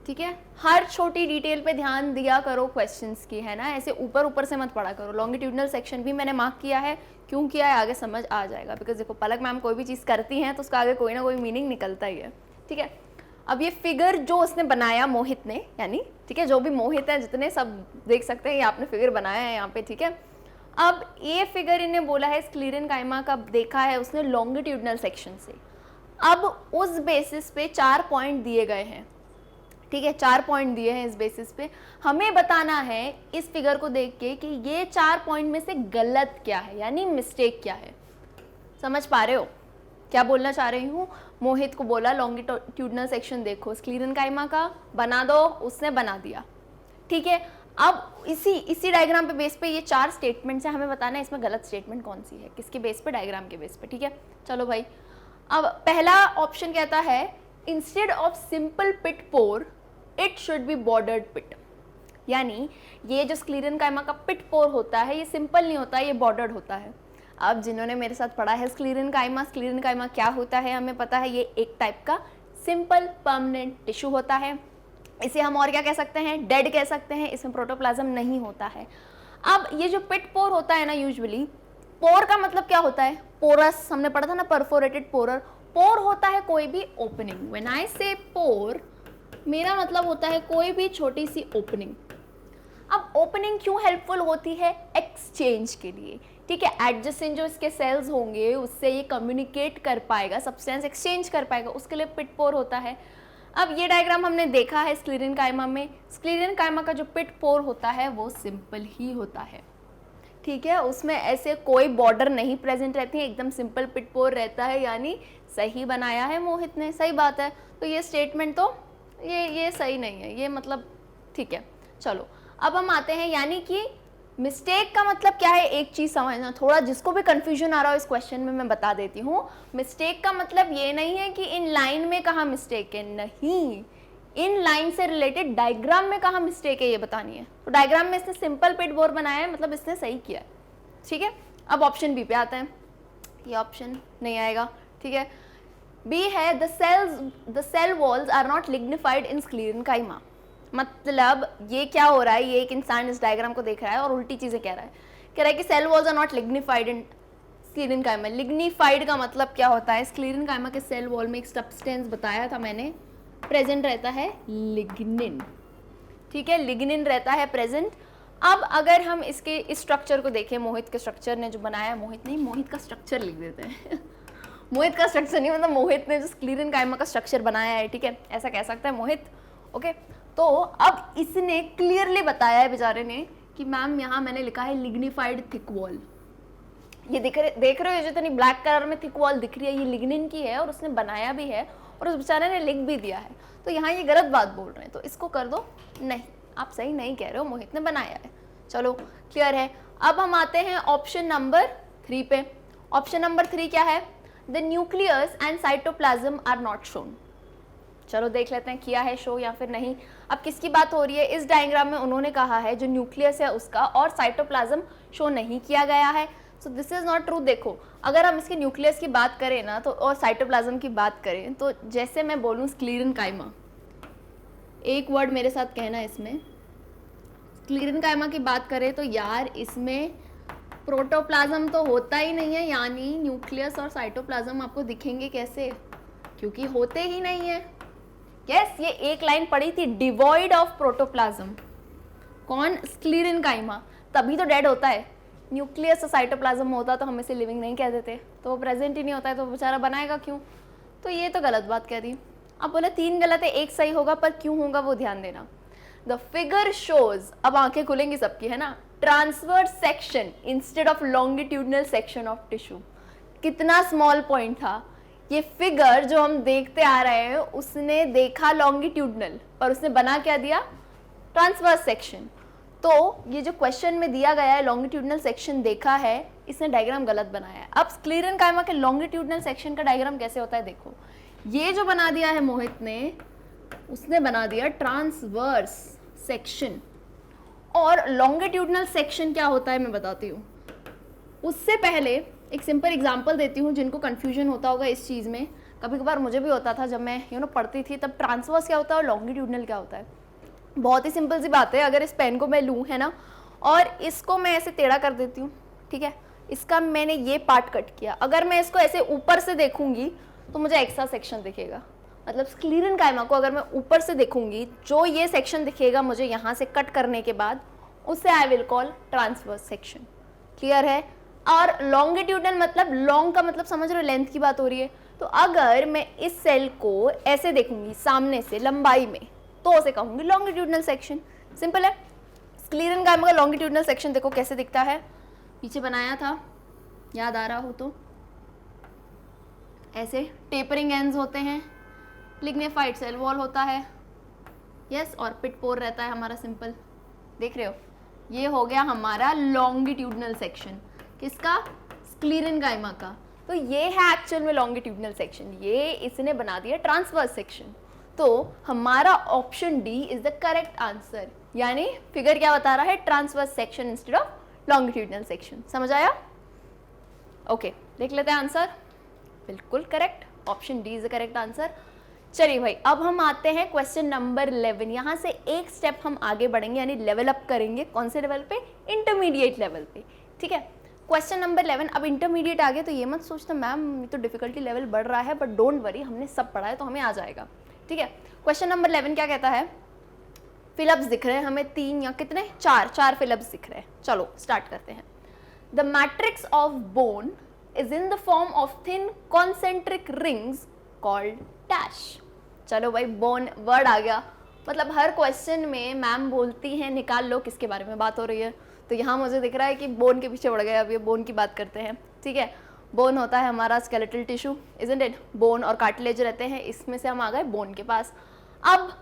ठीक है, हर छोटी डिटेल पे ध्यान दिया करो क्वेश्चंस की, है ना, ऐसे ऊपर ऊपर से मत पढ़ा करो। लॉन्गिट्यूडनल सेक्शन भी मैंने मार्क किया है, क्यों किया है आगे समझ आ जाएगा, बिकॉज देखो पलक मैम कोई भी चीज़ करती हैं तो उसका आगे कोई ना कोई मीनिंग निकलता ही है। ठीक है, अब ये फिगर जो उसने बनाया मोहित ने, यानी ठीक है जो भी मोहित है जितने सब देख सकते हैं, ये आपने फिगर बनाया है यहाँ पे। ठीक है, अब ये फिगर इन्हें बोला है स्क्लेरेन्काइमा का, देखा है उसने लॉन्गिट्यूडनल सेक्शन से। अब उस बेसिस पे 4 पॉइंट दिए गए हैं। ठीक है, 4 पॉइंट दिए हैं, इस बेसिस पे हमें बताना है इस फिगर को देख के कि ये 4 पॉइंट में से गलत क्या है, यानी मिस्टेक क्या है। समझ पा रहे हो क्या बोलना चाह रही हूँ। मोहित को बोला लॉन्गिट्यूडनल सेक्शन देखो स्क्लेरेन्काइमा का बना दो, उसने बना दिया। ठीक है, अब इसी डायग्राम पे बेस पे ये 4 स्टेटमेंट्स हैं, हमें बताना है इसमें गलत स्टेटमेंट कौन सी है, किसके बेस पे, डायग्राम के बेस पे। ठीक है, चलो भाई, अब पहला ऑप्शन कहता है instead of simple pit pore it should be bordered pit. यानी ये जो स्क्लीरन काइमा का पिट पोर होता है ये सिंपल नहीं होता है, ये बॉर्डर्ड होता है। अब जिन्होंने मेरे साथ पढ़ा है स्क्लीरन काइमा क्या होता है हमें पता है, ये एक टाइप का सिंपल परमानेंट टिश्यू होता है। इसे हम और क्या कह सकते हैं, डेड कह सकते हैं, इसमें प्रोटोप्लाज्म नहीं होता है। अब ये जो पिट पोर होता है ना, यूजुअली पोर का मतलब क्या होता है, पोरस हमने पढ़ा था ना, परफोरेटेड पोरर। पोर होता है कोई भी ओपनिंग। व्हेन आई से पोर मेरा मतलब होता है कोई भी छोटी सी ओपनिंग। अब ओपनिंग क्यों हेल्पफुल होती है, एक्सचेंज के लिए, ठीक है। एडजेसेंट जो इसके सेल्स होंगे उससे ये कम्युनिकेट कर पाएगा, सब्सटेंस एक्सचेंज कर पाएगा, उसके लिए पिट पोर होता है। अब ये डायग्राम हमने देखा है स्क्लीरन काइमा में। स्क्लीरन काइमा का जो पिट पोर होता है वो सिंपल ही होता है, ठीक है। उसमें ऐसे कोई बॉर्डर नहीं प्रेजेंट रहती है, एकदम सिंपल पिट पोर रहता है। यानी सही बनाया है मोहित ने, सही बात है। तो ये स्टेटमेंट तो ये सही नहीं है, ये मतलब ठीक है। चलो अब हम आते हैं, यानी कि मिस्टेक का मतलब क्या है, एक चीज समझना थोड़ा, जिसको भी कंफ्यूजन आ रहा हो इस क्वेश्चन में मैं बता देती हूँ। मिस्टेक का मतलब ये नहीं है कि इन लाइन में कहाँ मिस्टेक है, नहीं, इन लाइन से रिलेटेड डायग्राम में कहाँ मिस्टेक है ये बतानी है। तो डायग्राम में इसने सिंपल पिट बोर बनाया है, मतलब इसने सही किया है, ठीक है। अब ऑप्शन बी पे आता है, ये ऑप्शन नहीं आएगा, ठीक है। बी है the cell walls are not lignified in sclerenchyma. मतलब ये क्या हो रहा है, ये एक इंसान इस डायग्राम को देख रहा है और उल्टी चीजें कह रहा है कि cell walls are not lignified in sclerenchyma. Lignified का मतलब क्या होता है, स्क्लीरन काइमा के सेल वॉल में एक सब्सटेंस बताया था मैंने, प्रेजेंट रहता है लिग्निन, ठीक है, लिग्निन रहता है प्रेजेंट। अब अगर हम इसके इस स्ट्रक्चर को देखें, मोहित के स्ट्रक्चर ने जो बनाया, मोहित का स्ट्रक्चर लिख देते हैं मोहित का स्ट्रक्चर नहीं, मतलब मोहित ने जो स्क्लीरन काइमा का स्ट्रक्चर बनाया है, ठीक है, ऐसा कह सकता है मोहित, ओके। तो अब इसने क्लियरली बताया है बेचारे ने कि मैम यहाँ मैंने लिखा है लिग्निफाइड थिक वॉल। ये देख रहे हो, जो इतनी ब्लैक कलर में थिक वॉल दिख रही है, ये लिग्निन की है और उसने बनाया भी है और उस बेचारे ने लिख भी दिया है। तो यहाँ ये गलत बात बोल रहे हैं, तो इसको कर दो नहीं, आप सही नहीं कह रहे हो, मोहित ने बनाया है। चलो क्लियर है। अब हम आते हैं ऑप्शन नंबर 3 पे। ऑप्शन नंबर 3 क्या है, the nucleus and cytoplasm are not shown. चलो देख लेते हैं किया है शो या फिर नहीं। अब किसकी बात हो रही है, इस डायग्राम में उन्होंने कहा है जो न्यूक्लियस है उसका और साइटोप्लाज्म शो नहीं किया गया है। So this is not true. देखो अगर हम इसके न्यूक्लियस की बात करें ना तो, और साइटोप्लाज्म की बात करें तो, जैसे मैं बोलूँ स्क्लीरन काइमा, एक वर्ड मेरे साथ कहना इसमें, स्क्लीरन काइमा की बात करें तो यार इसमें प्रोटोप्लाज्म तो होता ही नहीं है, यानी न्यूक्लियस और साइटोप्लाज्म आपको दिखेंगे कैसे, क्योंकि होते ही नहीं है। यस, ये एक लाइन पड़ी थी, डिवॉइड ऑफ प्रोटोप्लाज्म। कौन, स्क्लीरन काइमा, तभी तो डेड होता है। न्यूक्लियस और साइटोप्लाज्म होता तो हम इसे लिविंग नहीं कह देते, तो वो प्रेजेंट ही नहीं होता है तो बेचारा बनाएगा क्यों। तो ये तो गलत बात कह दी। अब बोले 3 गलत है, 1 सही होगा, पर क्यों होगा वो ध्यान देना। द फिगर शोज, अब आंखें खुलेंगी सबकी, है ना, transverse section instead of longitudinal section of tissue. कितना स्मॉल पॉइंट था। ये फिगर जो हम देखते आ रहे हैं उसने देखा लॉन्गिट्यूडनल, पर उसने बना क्या दिया, ट्रांसवर्स सेक्शन। तो ये जो क्वेश्चन में दिया गया है लॉन्गिट्यूडनल सेक्शन देखा है, इसने डायग्राम गलत बनाया है। अब स्क्लीरन काइमा के लॉन्गिट्यूडनल सेक्शन का डायग्राम कैसे होता है, देखो ये जो बना दिया है मोहित ने, उसने बना दिया ट्रांसवर्स सेक्शन। और लॉन्गिट्यूडनल सेक्शन क्या होता है मैं बताती हूँ। उससे पहले एक सिंपल एग्जांपल देती हूँ, जिनको कन्फ्यूजन होता होगा इस चीज़ में, कभी कभार मुझे भी होता था जब मैं पढ़ती थी, तब ट्रांसवर्स क्या होता है और लॉन्गिट्यूडनल क्या होता है। बहुत ही सिंपल सी बात है। अगर इस पेन को मैं लूँ, है ना, और इसको मैं ऐसे टेढ़ा कर देती हूँ, ठीक है, इसका मैंने ये पार्ट कट किया, अगर मैं इसको ऐसे ऊपर से देखूंगी तो मुझे एक्स्ट्रा सेक्शन दिखेगा। मतलब स्क्लीरन काइमा को अगर मैं ऊपर से देखूंगी, जो ये सेक्शन दिखेगा मुझे यहाँ से कट करने के बाद, उसे I will call transverse section. Clear है। और लॉन्गिट्यूडनल मतलब, लॉन्ग का मतलब समझ रहे हो, लेंथ की बात हो रही है। तो अगर मैं इस सेल को ऐसे देखूंगी सामने से लंबाई में, तो उसे कहूंगी लॉन्गिट्यूडनल सेक्शन। सिंपल है। स्क्लीरन काइमा का लॉन्गिट्यूडनल सेक्शन देखो कैसे दिखता है, पीछे बनाया था, याद आ रहा हो तो, ऐसे टेपरिंग एंड्स होते हैं, लिग्निफाइड सेल वॉल होता है, यस, और पिट पोर रहता है हमारा, सिंपल देख रहे हो। ये हो गया हमारा लॉन्गिट्यूडनल सेक्शन, किसका, स्क्लीरन काइमा का। तो ये है एक्चुअल में लॉन्गिट्यूडनल सेक्शन, ये इसने बना दिया ट्रांसवर्स सेक्शन। तो हमारा option D is the correct answer, यानी फिगर क्या बता रहा है, transverse section instead of longitudinal section. समझ आया? ओके, देख लेते हैं आंसर। बिल्कुल correct, option D is the correct answer. चलिए भाई, अब हम आते हैं क्वेश्चन नंबर 11। यहाँ से एक स्टेप हम आगे बढ़ेंगे, यानी लेवल अप करेंगे। कौन से लेवल पे? इंटरमीडिएट लेवल पे। ठीक है, क्वेश्चन नंबर 11। अब इंटरमीडिएट आ गए तो ये मत सोचना मैम तो डिफिकल्टी लेवल बढ़ रहा है, बट डोंट वरी, हमने सब पढ़ा है तो हमें आ जाएगा। ठीक है, क्वेश्चन नंबर 11 क्या कहता है? फिलअप्स दिख रहे हैं हमें 3 या कितने, 4 फिलअप्स दिख रहे हैं। चलो स्टार्ट करते हैं। The matrix of bone is in the form of thin concentric rings called dash। चलो भाई, बोन वर्ड आ गया, मतलब हर क्वेश्चन में मैम बोलती हैं निकाल लो किसके बारे में बात हो रही है। तो यहाँ मुझे दिख रहा है कि बोन के पीछे बढ़ गए, अब ये बोन की बात करते हैं। ठीक है, बोन होता है हमारा skeletal tissue, isn't it? Bone और कार्टिलेज रहते हैं, इसमें से हम आ गए बोन के पास। अब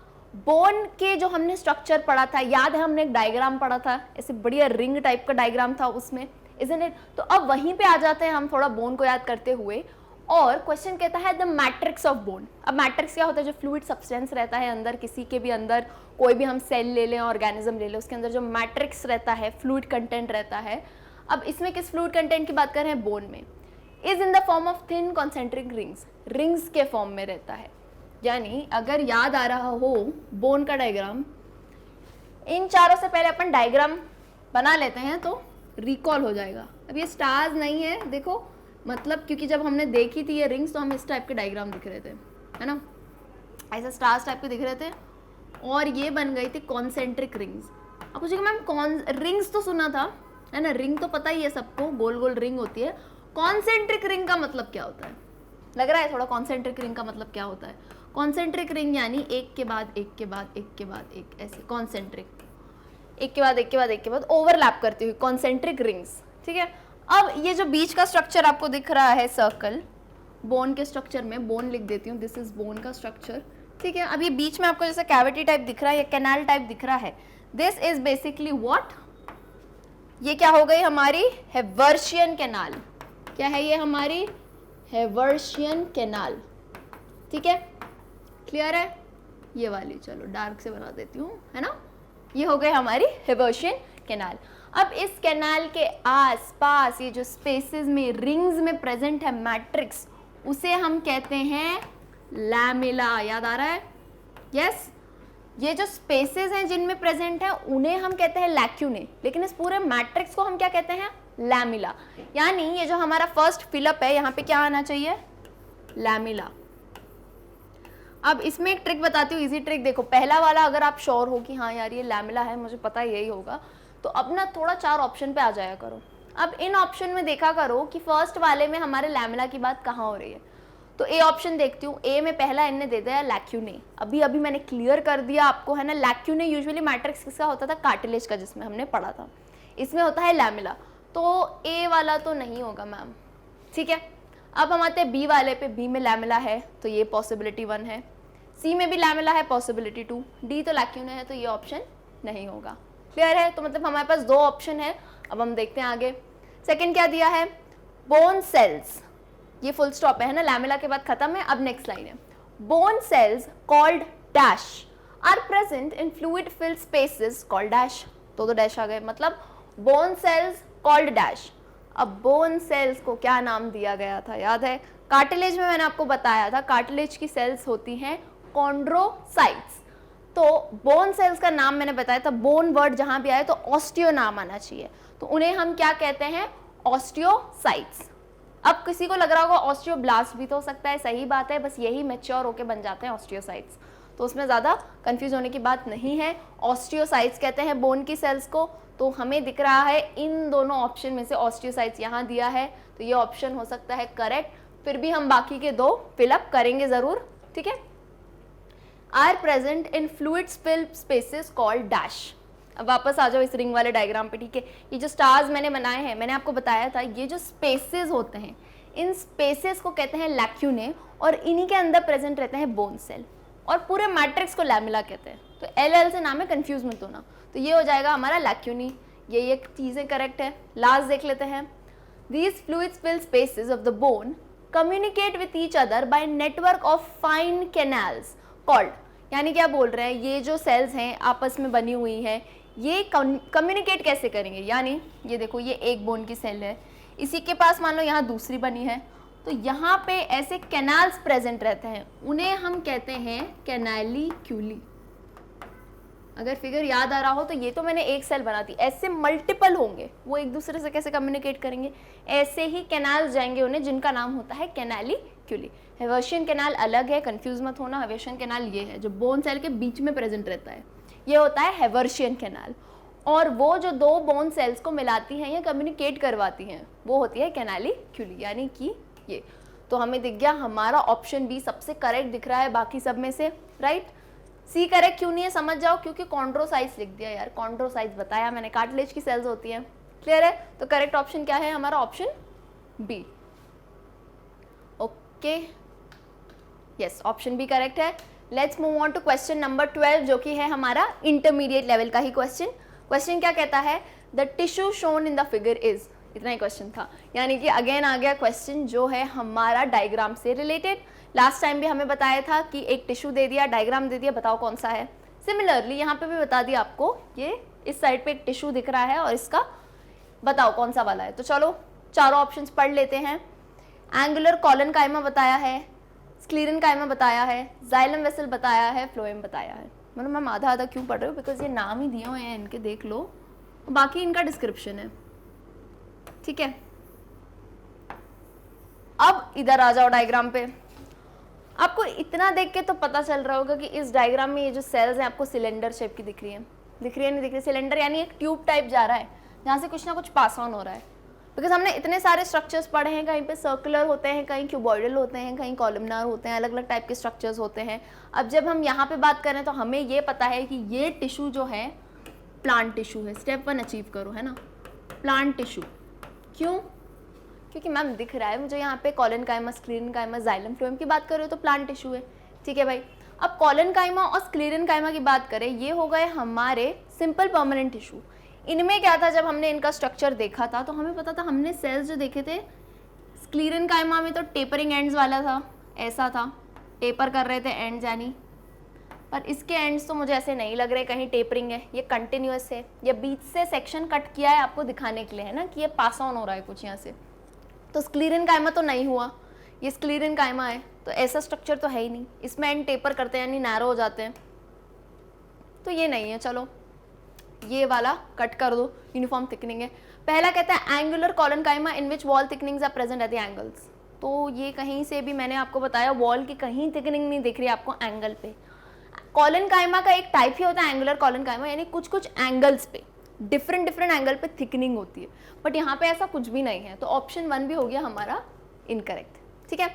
बोन के जो हमने स्ट्रक्चर पढ़ा था, याद है हमने एक डायग्राम पढ़ा था, ऐसे बढ़िया रिंग टाइप का डायग्राम था उसमें, इजंट इट? तो अब वहीं पे आ जाते हैं हम थोड़ा बोन को याद करते हुए, और क्वेश्चन कहता है द मैट्रिक्स ऑफ बोन। अब मैट्रिक्स क्या होता है? जो फ्लूइड सब्सटेंस रहता है अंदर, किसी के भी अंदर, कोई भी हम सेल ले लें, ऑर्गेनिज्म ले लें, उसके अंदर जो मैट्रिक्स रहता है, फ्लूइड कंटेंट रहता है। अब इसमें किस फ्लूइड कंटेंट की बात कर रहे हैं? बोन में। Is in the form of thin concentric rings, rings के फॉर्म में रहता है। यानी अगर याद आ रहा हो बोन का डायग्राम, इन चारों से पहले अपन डायग्राम बना लेते हैं तो रिकॉल हो जाएगा। अब ये स्टार्स नहीं है, देखो, मतलब क्योंकि जब हमने देखी थी ये रिंग्स तो हमें इस टाइप के डायग्राम दिख रहे थे, है ना, ऐसा स्टार्स टाइप के दिख रहे थे, और ये बन गई थी कॉन्सेंट्रिक रिंग्स। अब पूछेगा मैम रिंग्स तो सुना था, है ना, रिंग तो पता ही है सबको, गोल गोल रिंग होती है। कॉन्सेंट्रिक रिंग का मतलब क्या होता है? लग रहा है थोड़ा कॉन्सेंट्रिक रिंग का मतलब क्या होता है? कॉन्सेंट्रिक रिंग यानी एक के बाद एक के बाद एक के बाद एक, ऐसे कॉन्सेंट्रिक, एक के बाद एक के बाद एक के बाद ओवरलैप करती हुई कॉन्सेंट्रिक रिंग्स। ठीक है, अब ये जो बीच का स्ट्रक्चर आपको दिख रहा है सर्कल, बोन के स्ट्रक्चर में, बोन लिख देती हूँ, दिस इज बोन का स्ट्रक्चर। ठीक है, अब ये बीच में आपको जैसे कैविटी टाइप दिख रहा है या कैनाल टाइप दिख रहा है, दिस इज बेसिकली व्हाट, ये क्या हो गई हमारी हेवर्शियन कैनाल। क्या है ये? हमारी हेवर्शियन कैनाल। ठीक है, क्लियर है? ये वाली चलो डार्क से बना देती हूँ, है ना, ये हो गई हमारी हेवर्शियन कैनाल। अब इस कैनाल के आसपास ये जो स्पेसेस में रिंग्स में प्रेजेंट है मैट्रिक्स, उसे हम कहते हैं लैमेला। याद आ रहा है? यस, ये जो स्पेसेस हैं जिनमें प्रेजेंट है उन्हें हम कहते हैं लैक्यूने, लेकिन इस पूरे मैट्रिक्स को हम क्या कहते हैं? लैमेला। यानी ये जो हमारा फर्स्ट फिलअप है, यहाँ पे क्या आना चाहिए? लैमेला। अब इसमें एक ट्रिक बताती हूँ, इजी ट्रिक। देखो, पहला वाला अगर आप श्योर हो कि हाँ यार ये लैमेला है, मुझे पता है यही होगा, तो अब ना थोड़ा 4 ऑप्शन पे आ जाया करो। अब इन ऑप्शन में देखा करो कि फर्स्ट वाले में हमारे लैमेला की बात कहाँ हो रही है। तो ए ऑप्शन देखती हूँ, ए में पहला इनने दे दिया लैक्यूने। अभी अभी मैंने क्लियर कर दिया आपको, है ना, लैक्यूने यूजुअली मैट्रिक्स किसका होता था? कार्टिलेज का, जिसमें हमने पढ़ा था। इसमें होता है लैमेला, तो ए वाला तो नहीं होगा मैम। ठीक है, अब हम आते हैं बी वाले पे। बी में लैमेला है तो ये पॉसिबिलिटी 1 है, सी में भी लैमेला है, पॉसिबिलिटी 2, डी तो लैक्यूने है तो ये ऑप्शन नहीं होगा। क्लियर है? तो मतलब हमारे पास 2 ऑप्शन है। अब हम देखते हैं आगे। सेकंड क्या दिया है? बोन सेल्स, ये फुल स्टॉप है ना, लैमेला के बाद खत्म है। अब नेक्स्ट लाइन है, bone cells called dash are present in fluid filled spaces called dash. तो डैश आ गए, मतलब बोन सेल्स कॉल्ड डैश। अब बोन सेल्स को क्या नाम दिया गया था? याद है, कार्टिलेज में मैंने आपको बताया था, कार्टिलेज की सेल्स होती हैं कॉन्ड्रोसाइट्स। तो बोन सेल्स का नाम मैंने बताया था, बोन वर्ड जहां भी आए तो ऑस्टियो नाम आना चाहिए, तो उन्हें हम क्या कहते हैं? ऑस्टियोसाइट्स। अब किसी को लग रहा होगा ऑस्टियोब्लास्ट भी तो हो सकता है, सही बात है, बस यही मैच्योर होके बन जाते हैं ऑस्टियोसाइट्स, तो उसमें ज़्यादा कंफ्यूज होने की बात नहीं है। ऑस्टियोसाइट्स कहते हैं बोन की सेल्स को। तो हमें दिख रहा है इन दोनों ऑप्शन में से ऑस्टियोसाइट्स यहाँ दिया है, तो ये ऑप्शन हो सकता है करेक्ट। फिर भी हम बाकी के 2 फिलअप करेंगे ज़रूर। ठीक है, are present in fluids filled spaces called dash. अब वापस आ जाओ इस रिंग वाले डायग्राम पे। ठीक है, ये जो स्टार्स मैंने बनाए हैं, मैंने आपको बताया था ये जो स्पेसेस होते हैं, इन स्पेसेस को कहते हैं लैक्यूने, और इन्हीं के अंदर प्रेजेंट रहते हैं बोन सेल, और पूरे मैट्रिक्स को लैमेला कहते हैं। तो एल से नाम है, कंफ्यूज मत होना। तो ये हो जाएगा हमारा लैक्यूनी। ये चीज़ें करेक्ट है। लास्ट देख लेते हैं, These fluid-filled spaces of the bone communicate with each other by network of fine canals called, यानी क्या बोल रहे हैं, ये जो सेल्स हैं आपस में बनी हुई हैं, ये कम्युनिकेट कैसे करेंगे, यानी ये देखो ये एक बोन की सेल है, इसी के पास मान लो यहाँ दूसरी बनी है, तो यहाँ पे ऐसे कैनाल्स प्रेजेंट रहते हैं, उन्हें हम कहते हैं कैनालिक्यूली। अगर फिगर याद आ रहा हो तो ये तो मैंने एक सेल बना दी, ऐसे मल्टीपल होंगे, वो एक दूसरे से कैसे कम्युनिकेट करेंगे, ऐसे ही कैनाल्स जाएंगे उन्हें, जिनका नाम होता है कैनालिक्यूली। हेवर्शियन कैनाल अलग है, कंफ्यूज मत होना, हेवर्शियन कैनाल ये है जो बोन सेल के बीच में प्रेजेंट रहता है, ये होता है हेवर्शियन कैनाल। और वो जो दो बोन सेल्स को मिलाती हैं या कम्युनिकेट करवाती हैं वो होती है कैनालिक्यूली, यानी कि ये। तो हमें दिख गया हमारा ऑप्शन बी सबसे करेक्ट दिख रहा है बाकी सब में से, राइट। सी करेक्ट क्यों नहीं है समझ जाओ, क्योंकि कॉन्ड्रोसाइट्स लिख दिया यार, कॉन्ड्रोसाइट्स बताया मैंने, कार्टिलेज की सेल्स होती हैं, क्लियर है। तो करेक्ट ऑप्शन क्या है हमारा, option B. Okay, yes, option B correct है। Let's move on to question number 12 जो कि है हमारा इंटरमीडिएट लेवल का ही क्वेश्चन। क्वेश्चन क्या कहता है, the tissue shown in the figure is, इतना ही क्वेश्चन था, यानी कि अगेन आ गया क्वेश्चन जो है हमारा डायग्राम से रिलेटेड। लास्ट टाइम भी हमें बताया था कि एक टिश्यू दे दिया, डायग्राम दे दिया, बताओ कौन सा है। सिमिलरली यहाँ पे भी बता दिया आपको, ये इस साइड पे एक टिश्यू दिख रहा है और इसका बताओ कौन सा वाला है। तो चलो चारों ऑप्शंस पढ़ लेते हैं। एंगुलर कॉलन काइमा बताया है, स्क्लीरन काइमा बताया है, जाइलम वेसल बताया है, फ्लोएम बताया है। मतलब मैम आधा आधा क्यों पढ़ रहे हो, बिकॉज ये नाम ही दिए हुए हैं इनके, देख लो, बाकी इनका डिस्क्रिप्शन है, ठीक है। अब इधर आ जाओ डायग्राम पे। आपको इतना देख के तो पता चल रहा होगा कि इस डायग्राम में ये जो सेल्स हैं आपको सिलेंडर शेप की दिख रही है, दिख रही है नहीं दिख रही। सिलेंडर यानी एक ट्यूब टाइप जा रहा है जहाँ से कुछ ना कुछ पास ऑन हो रहा है, बिकॉज हमने इतने सारे स्ट्रक्चर्स पढ़े हैं, कहीं पे सर्कुलर होते हैं, कहीं क्यूबॉइडल होते हैं, कहीं कॉलमनार होते हैं, अलग अलग टाइप के स्ट्रक्चर्स होते हैं। अब जब हम यहाँ पे बात करें तो हमें ये पता है कि ये टिश्यू जो है प्लांट टिश्यू है। स्टेप 1 अचीव करो, है ना, प्लांट टिश्यू। क्यों, क्योंकि मैम दिख रहा है मुझे यहाँ पे कॉलन काइमा, स्क्लीरन काइमा, जाइलम, फ्लोएम की बात करें तो प्लांट टिश्यू है, ठीक है भाई। अब कॉलन काइमा और स्क्लीरन काइमा की बात करें, ये हो गए हमारे सिंपल परमानेंट टिश्यू। इनमें क्या था, जब हमने इनका स्ट्रक्चर देखा था तो हमें पता था, हमने सेल्स जो देखे थे स्क्लीरन काइमा में तो टेपरिंग एंड्स वाला था, ऐसा था, टेपर कर रहे थे एंड्स यानी, पर इसके एंड्स तो मुझे ऐसे नहीं लग रहे कहीं टेपरिंग है, ये कंटिन्यूअस है, ये बीच से सेक्शन कट किया है आपको दिखाने के लिए, है ना, कि ये पास ऑन हो रहा है कुछ यहाँ से। तो स्क्लीरन काइमा तो नहीं हुआ, ये स्क्लीरन काइमा है, तो ऐसा स्ट्रक्चर तो है ही नहीं, इसमें एंड टेपर करते हैं यानी नैरो हो जाते हैं, तो ये नहीं है। चलो ये वाला कट कर दो, यूनिफॉर्म थिकनिंग है। पहला कहता है angular collenchyma in which wall thickenings are present at the angles. तो ये कहीं से भी मैंने आपको बताया वॉल की कहीं थिकनिंग नहीं दिख रही आपको एंगल पे। कॉलन काइमा का एक टाइप ही होता है एंगुलर कॉलन काइमा, यानी कुछ कुछ एंगल्स पे डिफरेंट एंगल पे थिकनिंग होती है, बट यहाँ पे ऐसा कुछ भी नहीं है। तो ऑप्शन 1 भी हो गया हमारा इनकरेक्ट, ठीक है।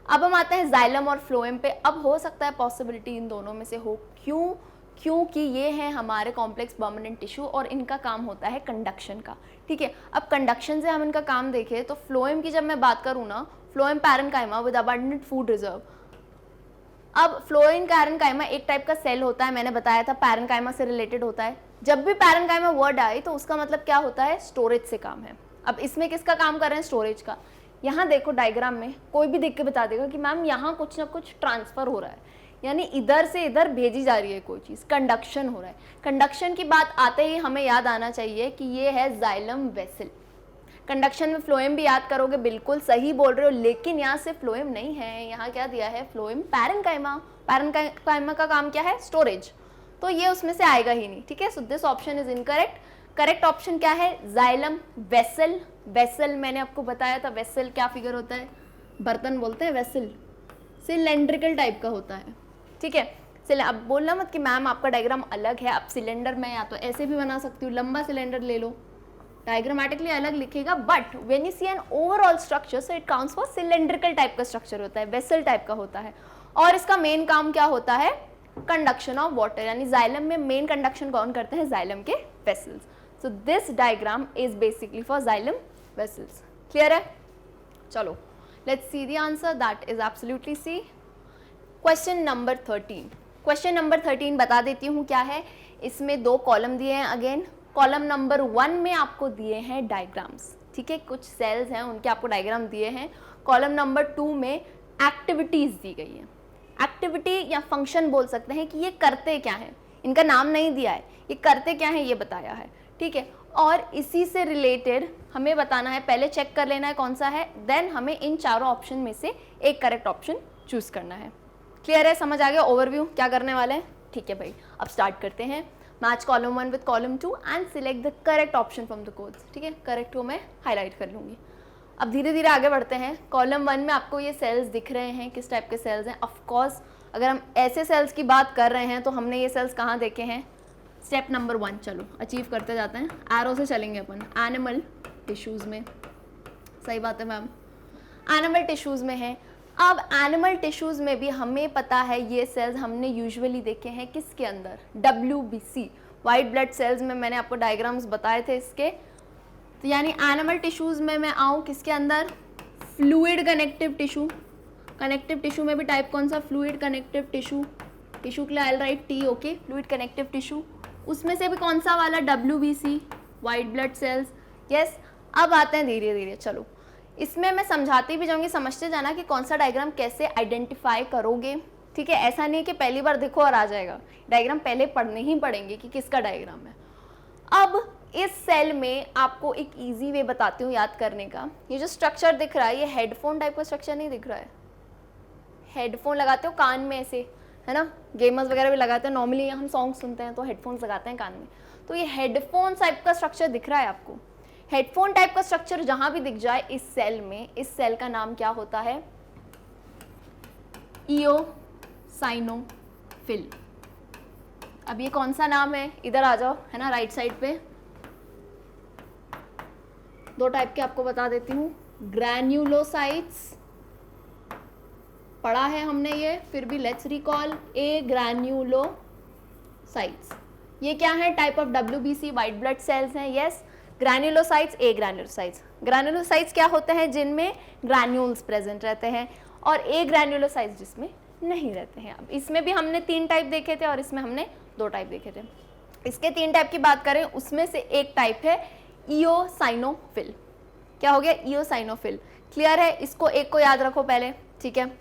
अब हम आते हैं जाइलम और फ्लोएम पे। अब हो सकता है पॉसिबिलिटी इन दोनों में से हो, क्यों, क्योंकि ये हैं हमारे कॉम्प्लेक्स परमानेंट टिश्यू और इनका काम होता है कंडक्शन का, ठीक है। अब कंडक्शन से हम इनका काम देखें तो फ्लोएम की जब मैं बात करूँ ना, phloem parenchyma with abundant food reserve. अब फ्लोएम पैरेन्काइमा एक टाइप का सेल होता है, मैंने बताया था पैरेन्काइमा से रिलेटेड होता है। जब भी पैरेन्काइमा वर्ड आए तो उसका मतलब क्या होता है, स्टोरेज से काम है। अब इसमें किसका काम कर रहे हैं, स्टोरेज का। यहाँ देखो डायग्राम में कोई भी देख के बता देगा कि मैम यहाँ कुछ ना कुछ ट्रांसफर हो रहा है, यानी इधर से इधर भेजी जा रही है कोई चीज़, कंडक्शन हो रहा है। कंडक्शन की बात आते ही हमें याद आना चाहिए कि ये है जाइलम वेसल। कंडक्शन में फ्लोएम भी याद करोगे, बिल्कुल सही बोल रहे हो, लेकिन यहाँ से फ्लोएम नहीं है, यहाँ क्या दिया है, फ्लोएम पैरेन्काइमा। पैरेन्काइमा का काम क्या है, स्टोरेज, तो ये उसमें से आएगा ही नहीं, ठीक है। So this option is incorrect. Correct option क्या है, जाइलम वेसल। वेसल मैंने आपको बताया था, वेसल क्या फिगर होता है, बर्तन बोलते हैं, वेसल सिलेंड्रिकल टाइप का होता है, ठीक है। अब बोलना मत कि मैम आपका डायग्राम अलग है, आप सिलेंडर में या तो ऐसे भी बना सकती हूँ, लंबा सिलेंडर ले लो, डायग्रामेटिकली अलग लिखेगा, but when you see an overall structure so it counts for cylindrical type का स्ट्रक्चर होता है, वेसल टाइप का होता है। और इसका मेन काम क्या होता है, कंडक्शन ऑफ वाटर, यानी जाइलम में मेन कंडक्शन कौन करते हैं, जाइलम के vessels. So this diagram is basically for xylem vessels. Clear है, चलो let's see the answer, that is absolutely C. Question number 13 बता देती हूँ क्या है। इसमें 2 कॉलम दिए हैं, अगेन कॉलम नंबर 1 में आपको दिए हैं डायग्राम्स, ठीक है, कुछ सेल्स हैं उनके आपको डायग्राम दिए हैं। कॉलम नंबर 2 में एक्टिविटीज दी गई है। एक्टिविटी या फंक्शन बोल सकते हैं कि ये करते क्या है, इनका नाम नहीं दिया है, ये करते क्या है ये बताया है, ठीक है। और इसी से रिलेटेड हमें बताना है, पहले चेक कर लेना है कौन सा है, देन हमें इन चारों ऑप्शन में से एक करेक्ट ऑप्शन चूज करना है। क्लियर है, समझ आ गया ओवरव्यू क्या करने वाले हैं? ठीक है भाई, अब स्टार्ट करते हैं। Match column 1 with column 2 and select the correct option from the codes, ठीक है, करेक्ट को मैं हाईलाइट कर लूंगी। अब धीरे धीरे आगे बढ़ते हैं। कॉलम 1 में आपको ये सेल्स दिख रहे हैं, किस टाइप के सेल्स हैं। ऑफ कोर्स अगर हम ऐसे सेल्स की बात कर रहे हैं तो हमने ये सेल्स कहाँ देखे हैं? स्टेप नंबर 1, चलो अचीव करते जाते हैं, एरो से चलेंगे अपन। एनिमल टिश्यूज़ में, सही बात है मैम, एनिमल टिश्यूज़ में है। अब एनिमल टिश्यूज़ में भी हमें पता है ये सेल्स हमने यूजुअली देखे हैं किसके अंदर? WBC, वाइट ब्लड सेल्स में। मैंने आपको डायग्राम्स बताए थे इसके। तो यानी एनिमल टिश्यूज़ में मैं आऊँ किसके अंदर? Fluid connective tissue. Connective tissue में भी टाइप कौन सा? Fluid connective tissue. टिश्यू के लिए I write T, okay, fluid connective tissue. उसमें से भी कौन सा वाला? WBC, white blood cells, yes. अब आते हैं धीरे धीरे, चलो इसमें मैं समझाती भी जाऊंगी, समझते जाना कि कौन सा डायग्राम कैसे आइडेंटिफाई करोगे, ठीक है। ऐसा नहीं कि पहली बार देखो और आ जाएगा, डायग्राम पहले पढ़ने ही पड़ेंगे कि किसका डायग्राम है। अब इस सेल में आपको एक इजी वे बताती हूँ याद करने का। ये जो स्ट्रक्चर दिख रहा है ये हेडफोन टाइप का स्ट्रक्चर नहीं दिख रहा है? हेडफोन लगाते हो कान में ऐसे, है ना, गेमर्स वगैरह भी लगाते हैं, नॉर्मली हम सॉन्ग सुनते हैं तो हेडफोन्स लगाते हैं कान में, तो ये हेडफोन टाइप का स्ट्रक्चर दिख रहा है आपको। हेडफोन टाइप का स्ट्रक्चर जहां भी दिख जाए इस सेल में, इस सेल का नाम क्या होता है? इओसाइनोफिल। अब ये कौन सा नाम है? इधर आ जाओ, है ना, राइट साइड पे। दो टाइप के आपको बता देती हूँ। ग्रैन्युलोसाइट्स पढ़ा है हमने ये, फिर भी लेट्स रिकॉल। ए ग्रैन्युलोसाइट्स, ये क्या है? Type of WBC white blood sales हैं, यस। ग्रैन्युलोसाइट्स, ए ग्रैन्युलोसाइट्स। ग्रैन्युलोसाइट्स क्या होते हैं? जिनमें ग्रैन्यूल्स प्रेजेंट रहते हैं, और ए ग्रैन्युलोसाइट्स जिसमें नहीं रहते हैं। अब इसमें भी हमने 3 टाइप देखे थे और इसमें हमने 2 टाइप देखे थे। इसके 3 टाइप की बात करें, उसमें से एक टाइप है इओसाइनोफिल। क्या हो गया? इओसाइनोफिल। क्लियर है? इसको एक को याद रखो पहले, ठीक है,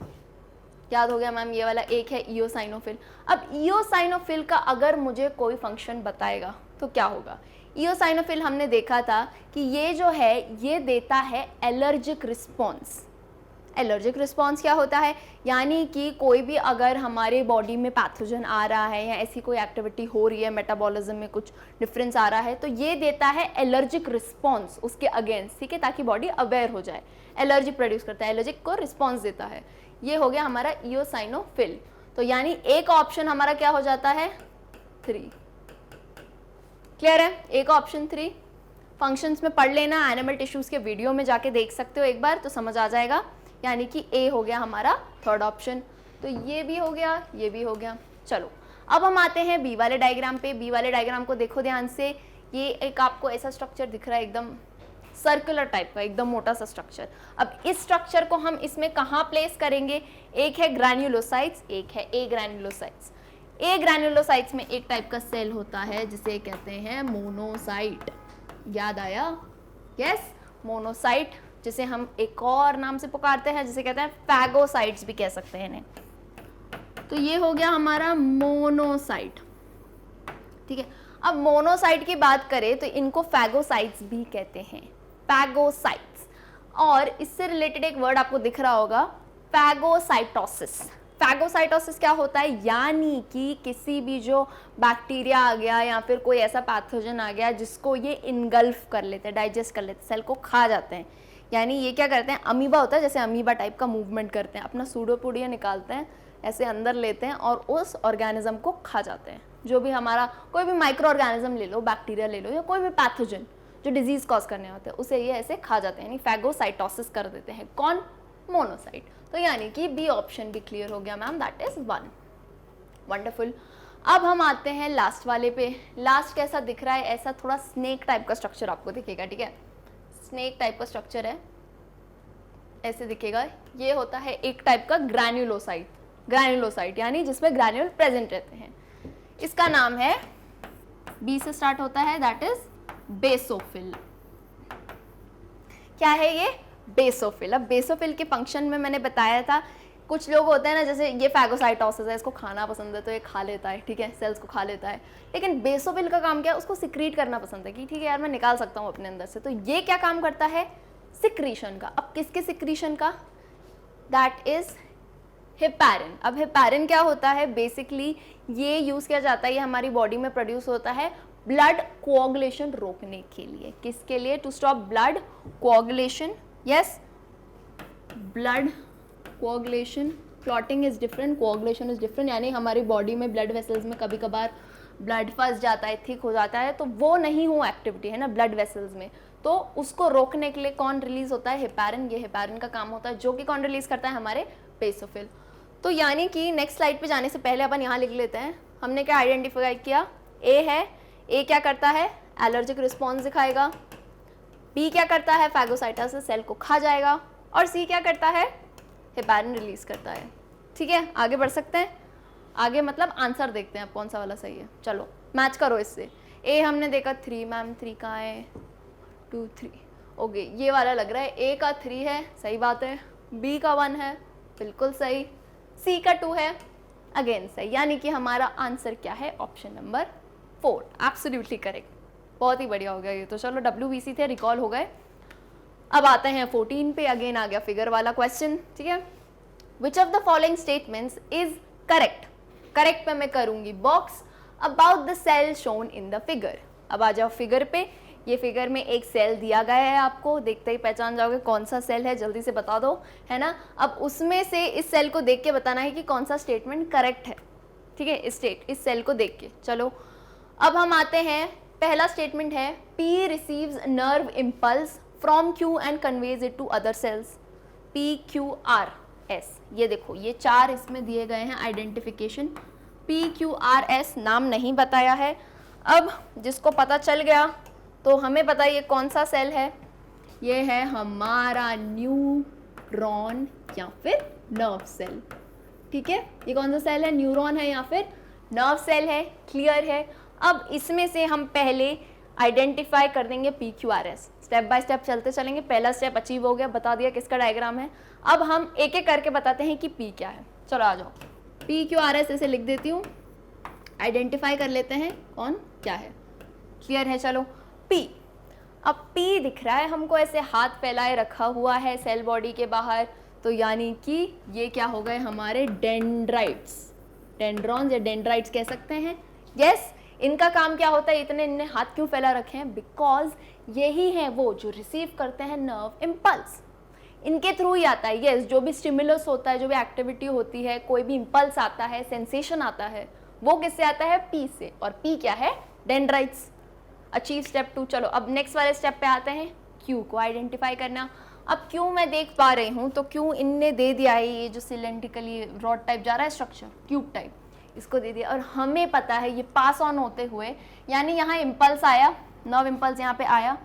याद हो गया मैम, ये वाला एक है इओसाइनोफिल। अब इओसाइनोफिल का अगर मुझे कोई फंक्शन बताएगा तो क्या होगा? इओसाइनोफिल हमने देखा था कि ये जो है ये देता है एलर्जिक रिस्पॉन्स। एलर्जिक रिस्पॉन्स क्या होता है? यानी कि कोई भी अगर हमारे बॉडी में पैथोजन आ रहा है या ऐसी कोई एक्टिविटी हो रही है, मेटाबॉलिज्म में कुछ डिफरेंस आ रहा है, तो ये देता है एलर्जिक रिस्पॉन्स उसके अगेंस्ट, ठीक है, ताकि बॉडी अवेयर हो जाए। एलर्जी प्रोड्यूस करता है, एलर्जिक को रिस्पॉन्स देता है। ये हो गया हमारा इओसाइनोफिल। तो यानी एक ऑप्शन हमारा क्या हो जाता है? 3। क्लियर है? एक ऑप्शन 3। फंक्शंस में पढ़ लेना, एनिमल टिश्यूज के वीडियो में जाके देख सकते हो एक बार, तो समझ आ जाएगा। यानी कि ए हो गया हमारा 3rd ऑप्शन। तो ये भी हो गया, ये भी हो गया। चलो अब हम आते हैं बी वाले डायग्राम पे। बी वाले डायग्राम को देखो ध्यान से। ये एक आपको ऐसा स्ट्रक्चर दिख रहा है, एकदम सर्कुलर टाइप का, एकदम मोटा सा स्ट्रक्चर। अब इस स्ट्रक्चर को हम इसमें कहाँ प्लेस करेंगे? एक है ग्रैन्युलोसाइट्स, एक है ए ग्रैन्युलोसाइट्स। ए ग्रैन्युलोसाइट्स में एक टाइप का सेल होता है जिसे कहते हैं मोनोसाइट। याद आया? यस, मोनोसाइट, जिसे हम एक और नाम से पुकारते हैं, जिसे कहते हैं फैगोसाइट्स भी कह सकते हैं इन्हें। तो ये हो गया हमारा मोनोसाइट, ठीक है। अब मोनोसाइट की बात करें तो इनको फैगोसाइट्स भी कहते हैं, फैगोसाइट्स। और इससे रिलेटेड एक वर्ड आपको दिख रहा होगा, फैगोसाइटोसिस। फैगोसाइटोसिस क्या होता है? यानी कि किसी भी जो बैक्टीरिया आ गया या फिर कोई ऐसा पैथोजन आ गया जिसको ये इनगल्फ कर लेते हैं, डाइजेस्ट कर लेते हैं, सेल को खा जाते हैं। यानी ये क्या करते हैं? अमीबा होता है, जैसे अमीबा टाइप का मूवमेंट करते हैं, अपना सूडोपोडिया निकालते हैं, ऐसे अंदर लेते हैं और उस ऑर्गेनिज्म को खा जाते हैं। जो भी हमारा कोई भी माइक्रो ऑर्गेनिज्म ले लो, बैक्टीरिया ले लो, या कोई भी पैथोजन जो डिजीज कॉज करने होते हैं, उसे ये ऐसे खा जाते हैं, यानी फैगोसाइटोसिस कर देते हैं। कौन? मोनोसाइट। तो यानी कि बी ऑप्शन भी क्लियर हो गया मैम, दैट इज 1। वंडरफुल। अब हम आते हैं लास्ट वाले पे। लास्ट कैसा दिख रहा है? ऐसा थोड़ा स्नेक टाइप का स्ट्रक्चर आपको दिखेगा, ठीक है, स्नेक टाइप का स्ट्रक्चर है, ऐसे दिखेगा। ये होता है एक टाइप का ग्रैन्युलोसाइट, यानी जिसमें ग्रैन्यूल प्रेजेंट रहते हैं। इसका नाम है बी से स्टार्ट होता है, दैट इज बेसोफिल। क्या है ये? बेसोफिल। अब बेसोफिल के फंक्शन में मैंने बताया था, कुछ लोग होते हैं ना, जैसे ये फैगोसाइटोसिस है, इसको खाना पसंद है तो ये खा लेता है, ठीक है, सेल्स को खा लेता है। लेकिन बेसोफिल का काम क्या है? उसको सिक्रीट करना पसंद है कि ठीक है यार मैं निकाल सकता हूँ अपने अंदर से। तो ये क्या काम करता है? सिक्रीशन का। अब किसके सिक्रीशन का? That is heparin. अब हेपारिन क्या होता है? बेसिकली ये यूज किया जाता है, ये हमारी बॉडी में प्रोड्यूस होता है ब्लड कोआगुलेशन रोकने के लिए। किसके लिए? To stop blood coagulation. Yes, blood coagulation, clotting is different, coagulation is different. यानी हमारी बॉडी में ब्लड वेसल्स में कभी कभार ब्लड फंस जाता है, थिक हो जाता है, तो वो नहीं हो एक्टिविटी है ना ब्लड वेसल्स में, तो उसको रोकने के लिए कौन रिलीज होता है? हेपारिन। ये हेपारिन का काम होता है, जो कि कौन रिलीज करता है? हमारे बेसोफिल। तो यानी कि नेक्स्ट स्लाइड पे जाने से पहले अपन यहाँ लिख लेते हैं, हमने क्या आइडेंटिफाई किया? ए है, ए क्या करता है? एलर्जिक रिस्पॉन्स दिखाएगा। बी क्या करता है? फैगोसाइटोसिस, सेल को खा जाएगा। और सी क्या करता है? हेपारिन रिलीज करता है। ठीक है, आगे बढ़ सकते हैं। आगे मतलब आंसर देखते हैं अब कौन सा वाला सही है। चलो मैच करो इससे। ए हमने देखा 3, मैम 3 कहाँ है? 2 3, ओके ये वाला लग रहा है। ए का 3 है, सही बात है। बी का 1 है, बिल्कुल सही। सी का 2 है, अगेन सही। यानी कि हमारा आंसर क्या है? Option number 4, absolutely correct. बहुत ही बढ़िया हो गया ये तो। चलो WBC थे, रिकॉल हो गए। अब आते हैं 14 पे, अगेन आ गया फिगर वाला क्वेश्चन। ठीक है, which of the following statements is correct? Correct पे मैं करूंगी box about the cell shown in the figure. अब आ जाओ फिगर पे। ये फिगर में एक सेल दिया गया है, आपको देखते ही पहचान जाओगे कौन सा सेल है, जल्दी से बता दो, है ना। अब उसमें से इस सेल को देख के बताना है कि कौन सा स्टेटमेंट करेक्ट है। ठीक है, इस सेल को देख के। चलो अब हम आते हैं, पहला स्टेटमेंट है P receives nerve impulse from Q and conveys it to other cells. PQRS, ये देखो ये 4 इसमें दिए गए हैं आइडेंटिफिकेशन। PQRS नाम नहीं बताया है। अब जिसको पता चल गया तो हमें बताइए कौन सा सेल है? ये है हमारा न्यूरॉन या फिर नर्व सेल। ठीक है, ये कौन सा सेल है? न्यूरॉन है या फिर नर्व सेल है। क्लियर है। अब इसमें से हम पहले आइडेंटिफाई कर देंगे PQRS, स्टेप बाय स्टेप चलते चलेंगे। पहला स्टेप अचीव हो गया, बता दिया किसका डायग्राम है। अब हम एक एक करके बताते हैं कि P क्या है। चलो आ जाओ, PQRS ऐसे लिख देती हूँ, आइडेंटिफाई कर लेते हैं कौन क्या है। क्लियर है। चलो P, अब P दिख रहा है हमको ऐसे हाथ फैलाए रखा हुआ है सेल बॉडी के बाहर, तो यानी कि ये क्या हो गए? हमारे डेंड्राइट्स, डेंड्रॉन्स या डेंड्राइट्स कह सकते हैं। यस, इनका काम क्या होता है? इतने हाथ क्यों फैला रखे हैं? बिकॉज यही है वो जो रिसीव करते हैं नर्व इम्पल्स, इनके थ्रू ही आता है। यस, जो भी स्टिमुलस होता है, जो भी एक्टिविटी होती है, कोई भी इम्पल्स आता है, सेंसेशन आता है, वो किससे आता है? P से। और P क्या है? डेंड्राइट्स। Achieve step 2। चलो अब नेक्स्ट वाले स्टेप पे आते हैं, Q को आइडेंटिफाई करना। अब Q मैं देख पा रही हूँ, तो Q इनने दे दिया है, ये जो सिलेंड्रिकली रॉड टाइप जा रहा है स्ट्रक्चर, क्यूब टाइप, इसको दे दिया। और हमें पता है ये पास ऑन होते हुए, यानी यहाँ इम्पल्स आया, नर्व इम्पल्स यहाँ पे आया,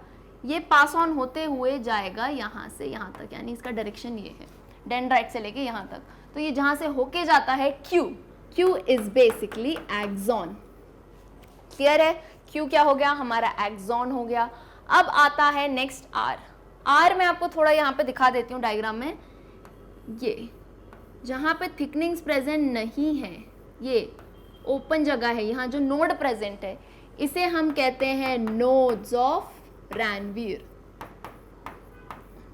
ये पास ऑन होते हुए जाएगा यहाँ से यहाँ तक, यानी इसका डायरेक्शन ये है, डेंड्राइट से लेके यहाँ तक। तो ये जहाँ से होके जाता है Q is basically axon. Clear है? Q क्या हो गया? हमारा एक्सॉन हो गया। अब आता है नेक्स्ट R मैं आपको थोड़ा यहाँ पे दिखा देती हूँ डायग्राम में। ये जहाँ पे थिकनिंग्स प्रेजेंट नहीं है, ये ओपन जगह है, यहाँ जो नोड प्रेजेंट है, इसे हम कहते हैं nodes of Ranvier.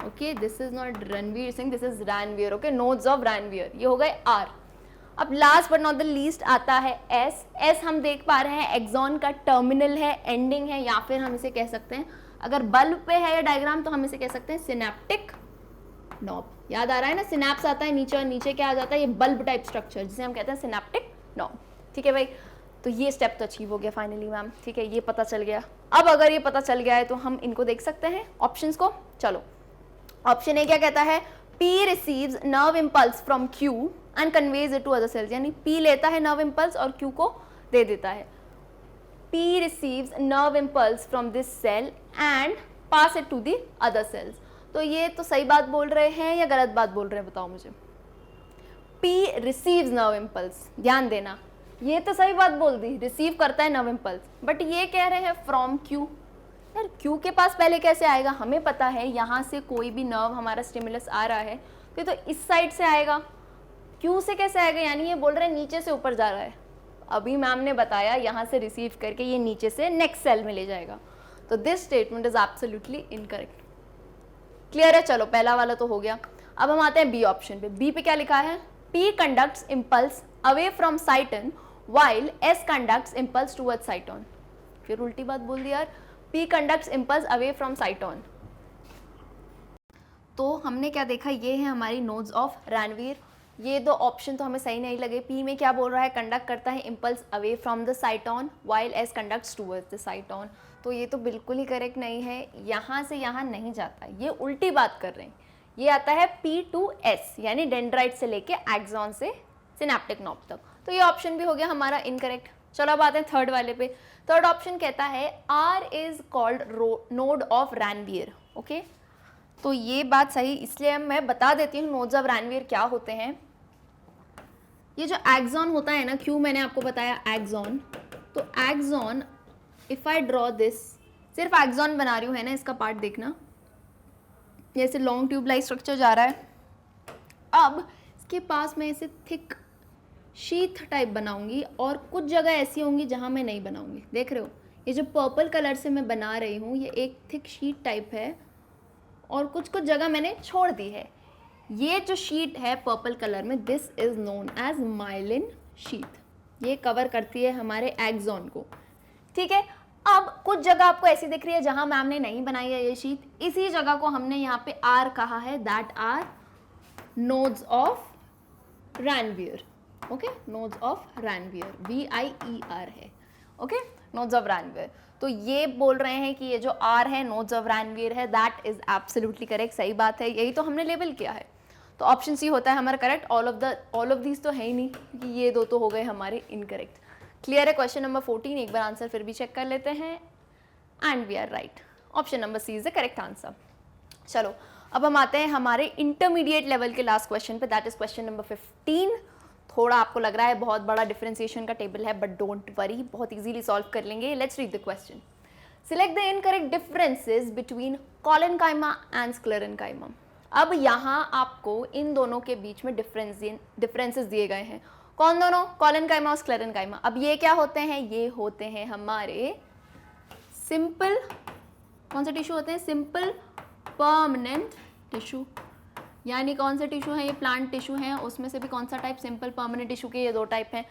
Okay, this is not Ranveer Singh, this is Ranvier. Okay, nodes of Ranvier, ये हो गए R। अब last but not the least आता है S हम देख पा रहे हैं एक्सॉन का टर्मिनल है, एंडिंग है, या फिर हम इसे कह सकते हैं, अगर बल्ब पे है ये डायग्राम तो हम इसे कह सकते हैं सिनेप्टिक नॉब। याद आ रहा है ना, सिनेप्स आता है नीचे और नीचे क्या आ जाता है? ये बल्ब टाइप स्ट्रक्चर, जिसे हम कहते हैं सिनेप्टिक नॉब। ठीक है भाई, तो ये स्टेप तो अचीव हो गया फाइनली मैम। ठीक है, ये पता चल गया। अब अगर ये पता चल गया है तो हम इनको देख सकते हैं ऑप्शंस को। चलो, ऑप्शन ए क्या कहता है? P receives nerve impulse from Q and conveys it to other cells, यानी P लेता है नर्व इम्पल्स और Q को दे देता है। P receives nerve impulse from this cell and pass it to the other cells। तो ये तो सही बात बोल रहे हैं या गलत बात बोल रहे हैं? बताओ मुझे। P receives nerve impulse, ध्यान देना, ये तो सही बात बोल दी, रिसीव करता है नर्व इम्पल्स, बट ये कह रहे हैं फ्रॉम क्यू। यार क्यू के पास पहले कैसे आएगा? हमें पता है यहाँ से कोई भी नर्व हमारा स्टिमुलस आ रहा है तो इस साइड से आएगा, क्यू से कैसे आएगा? यानी ये बोल रहे हैं नीचे से ऊपर जा रहा है। अभी मैम ने बताया यहाँ से रिसीव करके ये नीचे से नेक्स्ट सेल में ले जाएगा, तो this statement is absolutely incorrect. Clear है? चलो पहला वाला तो हो गया। अब हम आते हैं बी ऑप्शन पे। बी पे क्या लिखा है? P conducts impulse away from cyton while S conducts impulse towards cyton। फिर उल्टी बात बोल दी यार, P conducts impulse away from cyton। तो हमने क्या देखा, ये है हमारी नोड्स ऑफ रैनवीर। ये दो ऑप्शन तो हमें सही नहीं लगे। P में क्या बोल रहा है? कंडक्ट करता है impulse away from the साइटोन while S conducts towards the cyton। तो ये तो बिल्कुल ही करेक्ट नहीं है, यहाँ से यहाँ नहीं जाता, ये उल्टी बात कर रहे हैं। ये आता है P to S यानी डेंड्राइट से लेके एक्सॉन से सिनेप्टिक नॉब तक। तो ये ऑप्शन भी हो गया हमारा इनकरेक्ट। चलो अब आते हैं थर्ड वाले पे। थर्ड ऑप्शन कहता है R is called node of Ranvier. Okay, तो ये बात सही, इसलिए मैं बता देती हूँ नोड्स ऑफ रैनवीर क्या होते हैं। ये जो एक्सॉन होता है ना, क्यों मैंने आपको बताया एक्सॉन, तो axon if I draw this, सिर्फ एक्सॉन बना रही हूँ है ना, इसका पार्ट देखना, जैसे लॉन्ग ट्यूब लाइक स्ट्रक्चर जा रहा है। अब इसके पास मैं इसे थिक शीथ टाइप बनाऊंगी और कुछ जगह ऐसी होंगी जहां मैं नहीं बनाऊंगी। देख रहे हो, ये जो पर्पल कलर से मैं बना रही हूँ ये एक थिक शीट टाइप है और कुछ कुछ जगह मैंने छोड़ दी है। ये जो शीट है पर्पल कलर में, this is known as myelin sheath. ये कवर करती है हमारे एक्सॉन को, ठीक है। अब कुछ जगह आपको ऐसी दिख रही है जहां मैम ने नहीं बनाई है ये शीट, इसी जगह को हमने यहाँ पे आर कहा है, that are nodes of Ranvier. Okay, nodes of Ranvier, VIER है। Okay, nodes of Ranvier. तो ये बोल रहे हैं कि ये जो R है नोड्स ऑफ रैनवीर है, दैट इज एब्सोल्युटली करेक्ट, सही बात है, यही तो हमने लेबल किया है। तो ऑप्शन सी होता है हमारा करेक्ट। ऑल ऑफ दीज तो है ही नहीं, क्योंकि ये दो तो हो गए हमारे इनकरेक्ट। क्लियर है? क्वेश्चन नंबर 14 एक बार आंसर फिर भी चेक कर लेते हैं, and we are right. Option number C is the correct answer. चलो अब हम आते हैं हमारे इंटरमीडिएट लेवल के लास्ट क्वेश्चन पे, दैट इज क्वेश्चन नंबर 15। थोड़ा आपको लग रहा है बहुत बड़ा डिफरेंशिएशन का टेबल है, बट डोंट वरी, बहुत इजीली सॉल्व कर लेंगे। Let's read the question. Select the incorrect differences between collenchyma and sclerenchyma. अब यहाँ आपको इन दोनों के बीच में डिफरेंसेस दिए गए हैं। कौन दोनों? कोलेनकाइमा और स्क्लेरेनकाइमा। अब ये क्या होते हैं? ये होते हैं हमारे सिंपल, कौन से टिश्यू होते हैं? Simple permanent tissue. यानी कौन से टिश्यू हैं? ये प्लांट टिश्यू हैं, उसमें से भी कौन सा टाइप? सिंपल परमानेंट टिश्यू के ये दो टाइप हैं।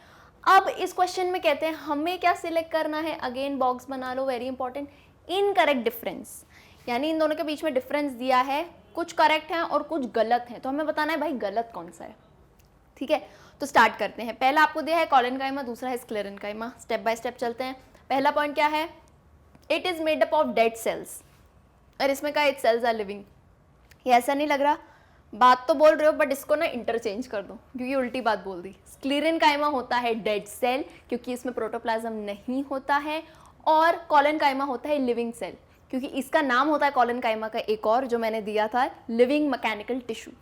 अब इस क्वेश्चन में कहते हैं हमें क्या सिलेक्ट करना है? अगेन बॉक्स बना लो, वेरी इंपॉर्टेंट, इनकरेक्ट डिफरेंस। यानी इन दोनों के बीच में डिफरेंस दिया है, कुछ करेक्ट है और कुछ गलत है, तो हमें बताना है भाई गलत कौन सा है। ठीक है, तो स्टार्ट करते हैं। पहला आपको दिया है कोलेनकाइमा, दूसरा है स्क्लेरेनकाइमा। स्टेप बाय स्टेप चलते हैं। पहला पॉइंट क्या है? It is made up of dead sales. और इसमें कहा इट सेल्स आर लिविंग। ये ऐसा नहीं लग रहा, बात तो बोल रहे हो बट इसको ना इंटरचेंज कर दो, क्योंकि उल्टी बात बोल दी। स्क्लेरेनकाइमा होता है डेड सेल, क्योंकि इसमें प्रोटोप्लाज्म नहीं होता है, और कोलेनकाइमा होता है लिविंग सेल, क्योंकि इसका नाम होता है कोलेनकाइमा का एक और जो मैंने दिया था, लिविंग मैकेनिकल टिश्यू।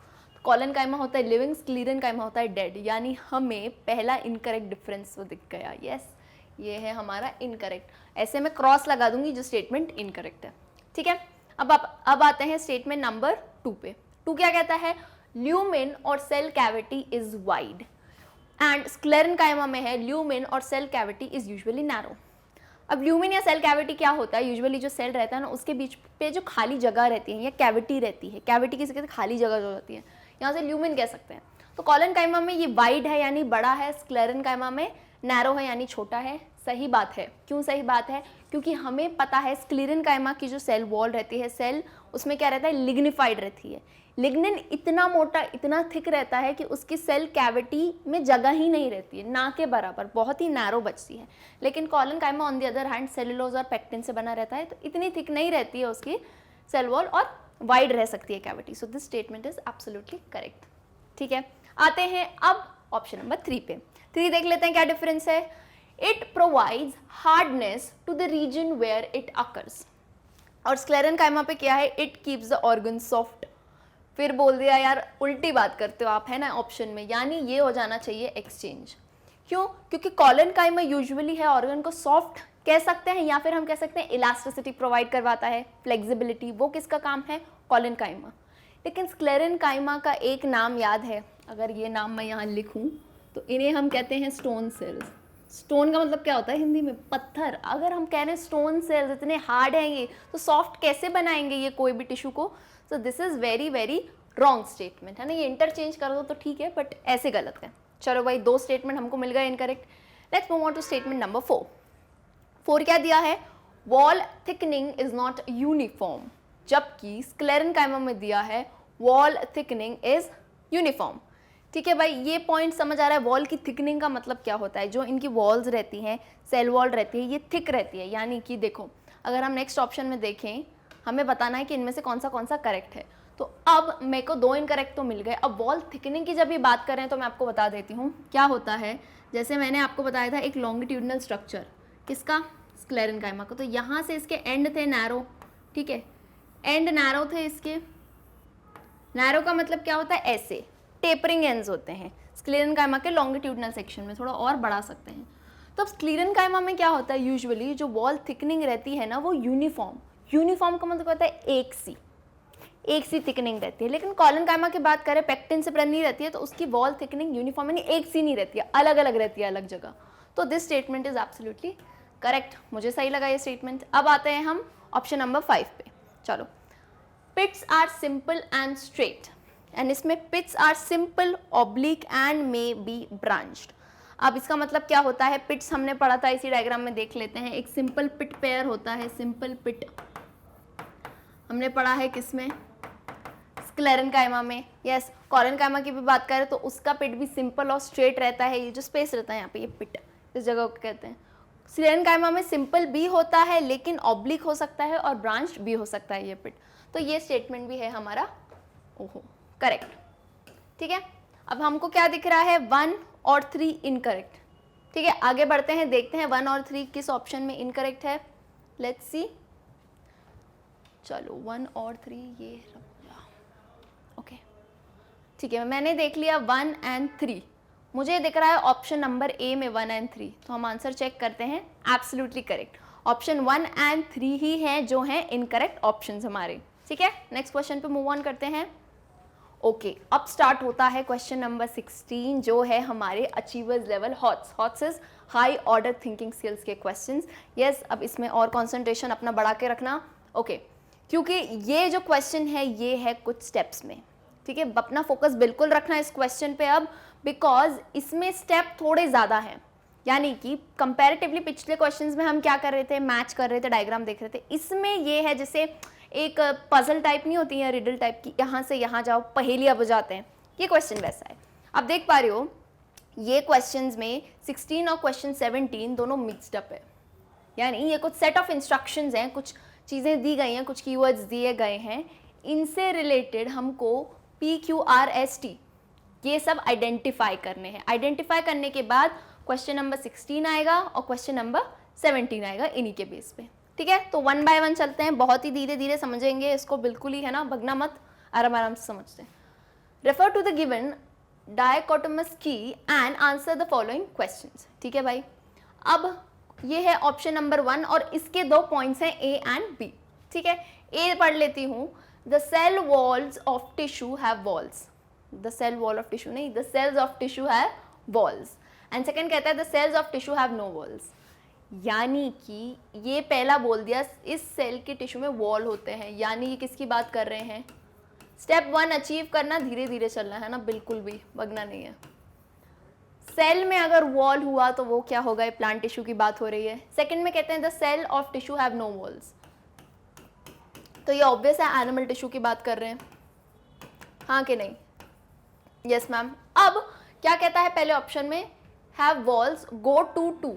कोलेनकाइमा होता है लिविंग, स्क्लेरेनकाइमा होता है डेड। यानी हमें पहला इनकरेक्ट डिफरेंस वो दिख गया। यस, ये है हमारा इनकरेक्ट। ऐसे मैं क्रॉस लगा दूंगी जो स्टेटमेंट इनकरेक्ट है। ठीक है, अब आते हैं स्टेटमेंट नंबर 2 पे। 2 क्या कहता है? ल्यूमेन और cell cavity is wide, and sclerenchyma में है ल्यूमेन और cell cavity is usually narrow. अब ल्यूमेन या सेल कैविटी क्या होता है? यूजुअली जो सेल रहता है ना, उसके बीच पे जो खाली जगह रहती है या कैविटी रहती है, कैविटी किसे कहते हैं? खाली जगह जो होती है, यहाँ से ल्यूमेन कह सकते हैं। तो कोलेनकाइमा में ये वाइड है यानी बड़ा है, स्क्लेरेनकाइमा में नैरो है यानी छोटा है। सही बात है। क्यों सही बात है? क्योंकि हमें पता है स्क्लेरेनकाइमा की जो सेल वॉल रहती है, सेल उसमें क्या रहता है? लिग्निफाइड रहती है। लिग्निन इतना मोटा, इतना थिक रहता है कि उसकी सेल कैविटी में जगह ही नहीं रहती है, ना के बराबर, बहुत ही नैरो बचती है। लेकिन collenchyma on the other hand cellulose और पेक्टिन से बना रहता है, तो इतनी थिक नहीं रहती है उसकी सेल वॉल और वाइड रह सकती है cavity. So this statement is absolutely correct. ठीक है, आते हैं अब ऑप्शन नंबर 3 पे। 3 देख लेते हैं क्या डिफरेंस है। It provides hardness to the region where it occurs. और स्क्लेरेनकाइमा पे क्या है? It keeps the organ soft. फिर बोल दिया यार, उल्टी बात करते हो आप, है ना ऑप्शन में, यानी ये हो जाना चाहिए एक्सचेंज, क्यों? क्योंकि कॉलेनकाइमा यूजुअली है ऑर्गन को सॉफ्ट कह सकते हैं या फिर हम कह सकते हैं इलास्टिसिटी प्रोवाइड करवाता है, फ्लेक्सिबिलिटी, वो किसका काम है? कॉलेनकाइमा। लेकिन स्क्लेरेनकाइमा का एक नाम याद है, अगर ये नाम मैं यहाँ लिखूँ तो इन्हें हम कहते हैं स्टोन सेल्स। स्टोन का मतलब क्या होता है हिंदी में? पत्थर। अगर हम कह रहे हैं स्टोन सेल्स इतने हार्ड हैं ये, तो सॉफ्ट कैसे बनाएंगे ये कोई भी टिश्यू को? सो this is very very wrong statement है ना। ये इंटरचेंज कर दो तो ठीक है, बट ऐसे गलत है। चलो भाई, 2 स्टेटमेंट हमको मिल गए incorrect. Let's move on to statement number 4। 4 क्या दिया है? Wall thickening is not uniform, जबकि स्क्लेरेनकाइमा में दिया है वॉल थिकनिंग इज यूनिफॉर्म। ठीक है भाई, ये पॉइंट समझ आ रहा है? वॉल की थिकनिंग का मतलब क्या होता है? जो इनकी वॉल्स रहती हैं, सेल वॉल रहती है, ये थिक रहती है। यानी कि देखो, अगर हम नेक्स्ट ऑप्शन में देखें, हमें बताना है कि इनमें से कौन सा करेक्ट है। तो अब मेरे को 2 इनकरेक्ट तो मिल गए। अब वॉल थिकनिंग की जब भी बात करें तो मैं आपको बता देती हूँ क्या होता है। जैसे मैंने आपको बताया था एक लॉन्गिट्यूडनल स्ट्रक्चर, किसका? स्क्लेरेनकाइमा का। तो यहाँ से इसके एंड थे नैरो, ठीक है, एंड नैरो थे इसके। नैरो का मतलब क्या होता है? ऐसे टेपरिंग एंड्स होते हैं। स्क्लेरेनकाइमा के लॉन्गिट्यूडनल सेक्शन में थोड़ा और बढ़ा सकते हैं। तो अब स्क्लेरेनकाइमा में क्या होता है? यूजुअली जो वॉल थिकनिंग रहती है ना, वो यूनिफॉर्म का मतलब होता है एक सी थिकनिंग रहती है। लेकिन कॉलेनकाइमा की बात करें, पेक्टिन से बनी रहती है, तो उसकी वॉल थिकनिंग यूनिफॉर्म यानी एक सी नहीं रहती है, अलग अलग रहती है, अलग जगह। तो this statement is absolutely correct, मुझे सही लगा ये स्टेटमेंट। अब आते हैं हम ऑप्शन नंबर 5 पे। चलो, pits are simple and straight, and इसमें pits are simple, oblique and may be branched. अब इसका मतलब क्या होता है? पिट्स हमने पढ़ा था, इसी डायग्राम में देख लेते हैं। एक सिंपल पिट पेयर होता है, सिंपल पिट हमने पढ़ा है किसमें? स्क्लेरेनकाइमा में। यस, कॉलेनकाइमा की भी बात करें तो उसका पिट भी सिंपल और स्ट्रेट रहता है। ये जो स्पेस रहता है यहाँ पे, ये पिट, इस जगह को कहते हैं। स्क्लेरेनकाइमा में सिंपल भी होता है लेकिन ऑब्लिक हो सकता है और ब्रांच्ड भी हो सकता है ये पिट। तो ये स्टेटमेंट भी है हमारा ओहो करेक्ट। ठीक है, अब हमको क्या दिख रहा है? 1 और 3 इनकरेक्ट। ठीक है, आगे बढ़ते हैं, देखते हैं 1 और 3 किस ऑप्शन में इनकरेक्ट है। लेट्स सी। चलो, 1 और 3 ये ओके, ठीक है, मैंने देख लिया 1 एंड 3। मुझे दिख रहा है ऑप्शन नंबर ए में 1 एंड 3, तो हम आंसर चेक करते हैं। एब्सोल्युटली करेक्ट, ऑप्शन 1 एंड 3 ही हैं जो हैं इनकरेक्ट ऑप्शंस हमारे। ठीक है, नेक्स्ट क्वेश्चन पे मूव ऑन करते हैं। ओके, अब स्टार्ट होता है क्वेश्चन नंबर 16, जो है हमारे achievers level hots. Hots is high order thinking skills के क्वेश्चंस। यस, अब इसमें और कंसंट्रेशन अपना बढ़ा के रखना। ओके, क्योंकि ये जो क्वेश्चन है ये है कुछ स्टेप्स में। ठीक है, अपना फोकस बिल्कुल रखना इस क्वेश्चन पे अब, बिकॉज इसमें स्टेप थोड़े ज़्यादा हैं। यानी कि कंपैरेटिवली पिछले क्वेश्चंस में हम क्या कर रहे थे? मैच कर रहे थे, डायग्राम देख रहे थे। इसमें ये है जैसे एक पजल टाइप नहीं होती है, रिडल टाइप की, यहाँ से यहाँ जाओ, पहेलियाँ बुझाते हैं। ये क्वेश्चन वैसा है। आप देख पा रहे हो ये क्वेश्चंस में 16 और क्वेश्चन 17 दोनों मिक्सड अप है। यानी ये कुछ सेट ऑफ इंस्ट्रक्शंस हैं, कुछ चीज़ें दी गई हैं, कुछ कीवर्ड्स दिए गए हैं, इनसे रिलेटेड हमको PQRST ये सब आइडेंटिफाई करने हैं। आइडेंटिफाई करने के बाद क्वेश्चन नंबर 16 आएगा और क्वेश्चन नंबर 17 आएगा इन्हीं के बेस पे। ठीक है, तो 1 बाय 1 चलते हैं, बहुत ही धीरे धीरे समझेंगे इसको, बिल्कुल ही है ना, भगना मत, आराम आराम से समझते हैं। Refer to the given dichotomous key and answer the following questions. ठीक है भाई, अब ये है ऑप्शन नंबर 1 और इसके 2 पॉइंट्स हैं ए एंड बी। ठीक है, ए पढ़ लेती हूँ। The cell walls of tissue have walls. The cell wall of tissue नहीं, the cells of tissue have walls. And second कहता है the cells of tissue have no walls. यानी कि ये पहला बोल दिया इस सेल के टिश्यू में वॉल होते हैं, यानी ये किसकी बात कर रहे हैं? स्टेप 1 अचीव करना, धीरे धीरे चलना है ना, बिल्कुल भी भगना नहीं है। सेल में अगर वॉल हुआ तो वो क्या होगा? ये प्लांट टिश्यू की बात हो रही है। सेकंड में कहते हैं the cell of tissue have no walls, तो ये ऑब्वियस है एनिमल टिश्यू की बात कर रहे हैं, हाँ कि नहीं? Yes ma'am. अब क्या कहता है पहले ऑप्शन में? हैव वॉल्स, गो टू 2,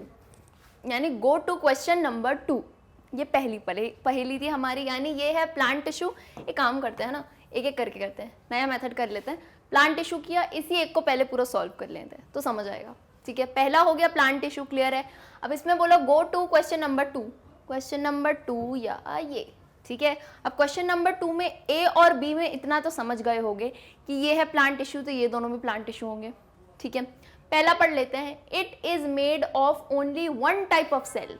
यानी गो टू क्वेश्चन नंबर 2। ये पहली पहेली थी हमारी, यानी ये है प्लांट टिश्यू। एक काम करते हैं ना, एक एक करके करते हैं, नया मेथड कर लेते हैं। प्लांट टिश्यू किया, इसी एक को पहले पूरा सॉल्व कर लेते हैं तो समझ आएगा। ठीक है, पहला हो गया प्लांट टिश्यू, क्लियर है। अब इसमें बोलो go to question number 2, question number 2 या ये। ठीक है, अब क्वेश्चन नंबर 2 में ए और बी में इतना तो समझ गए होंगे कि ये है प्लांट टिश्यू, तो ये दोनों भी प्लांट टिश्यू होंगे। ठीक है, पहला पढ़ लेते हैं, it is made of only one type of cell.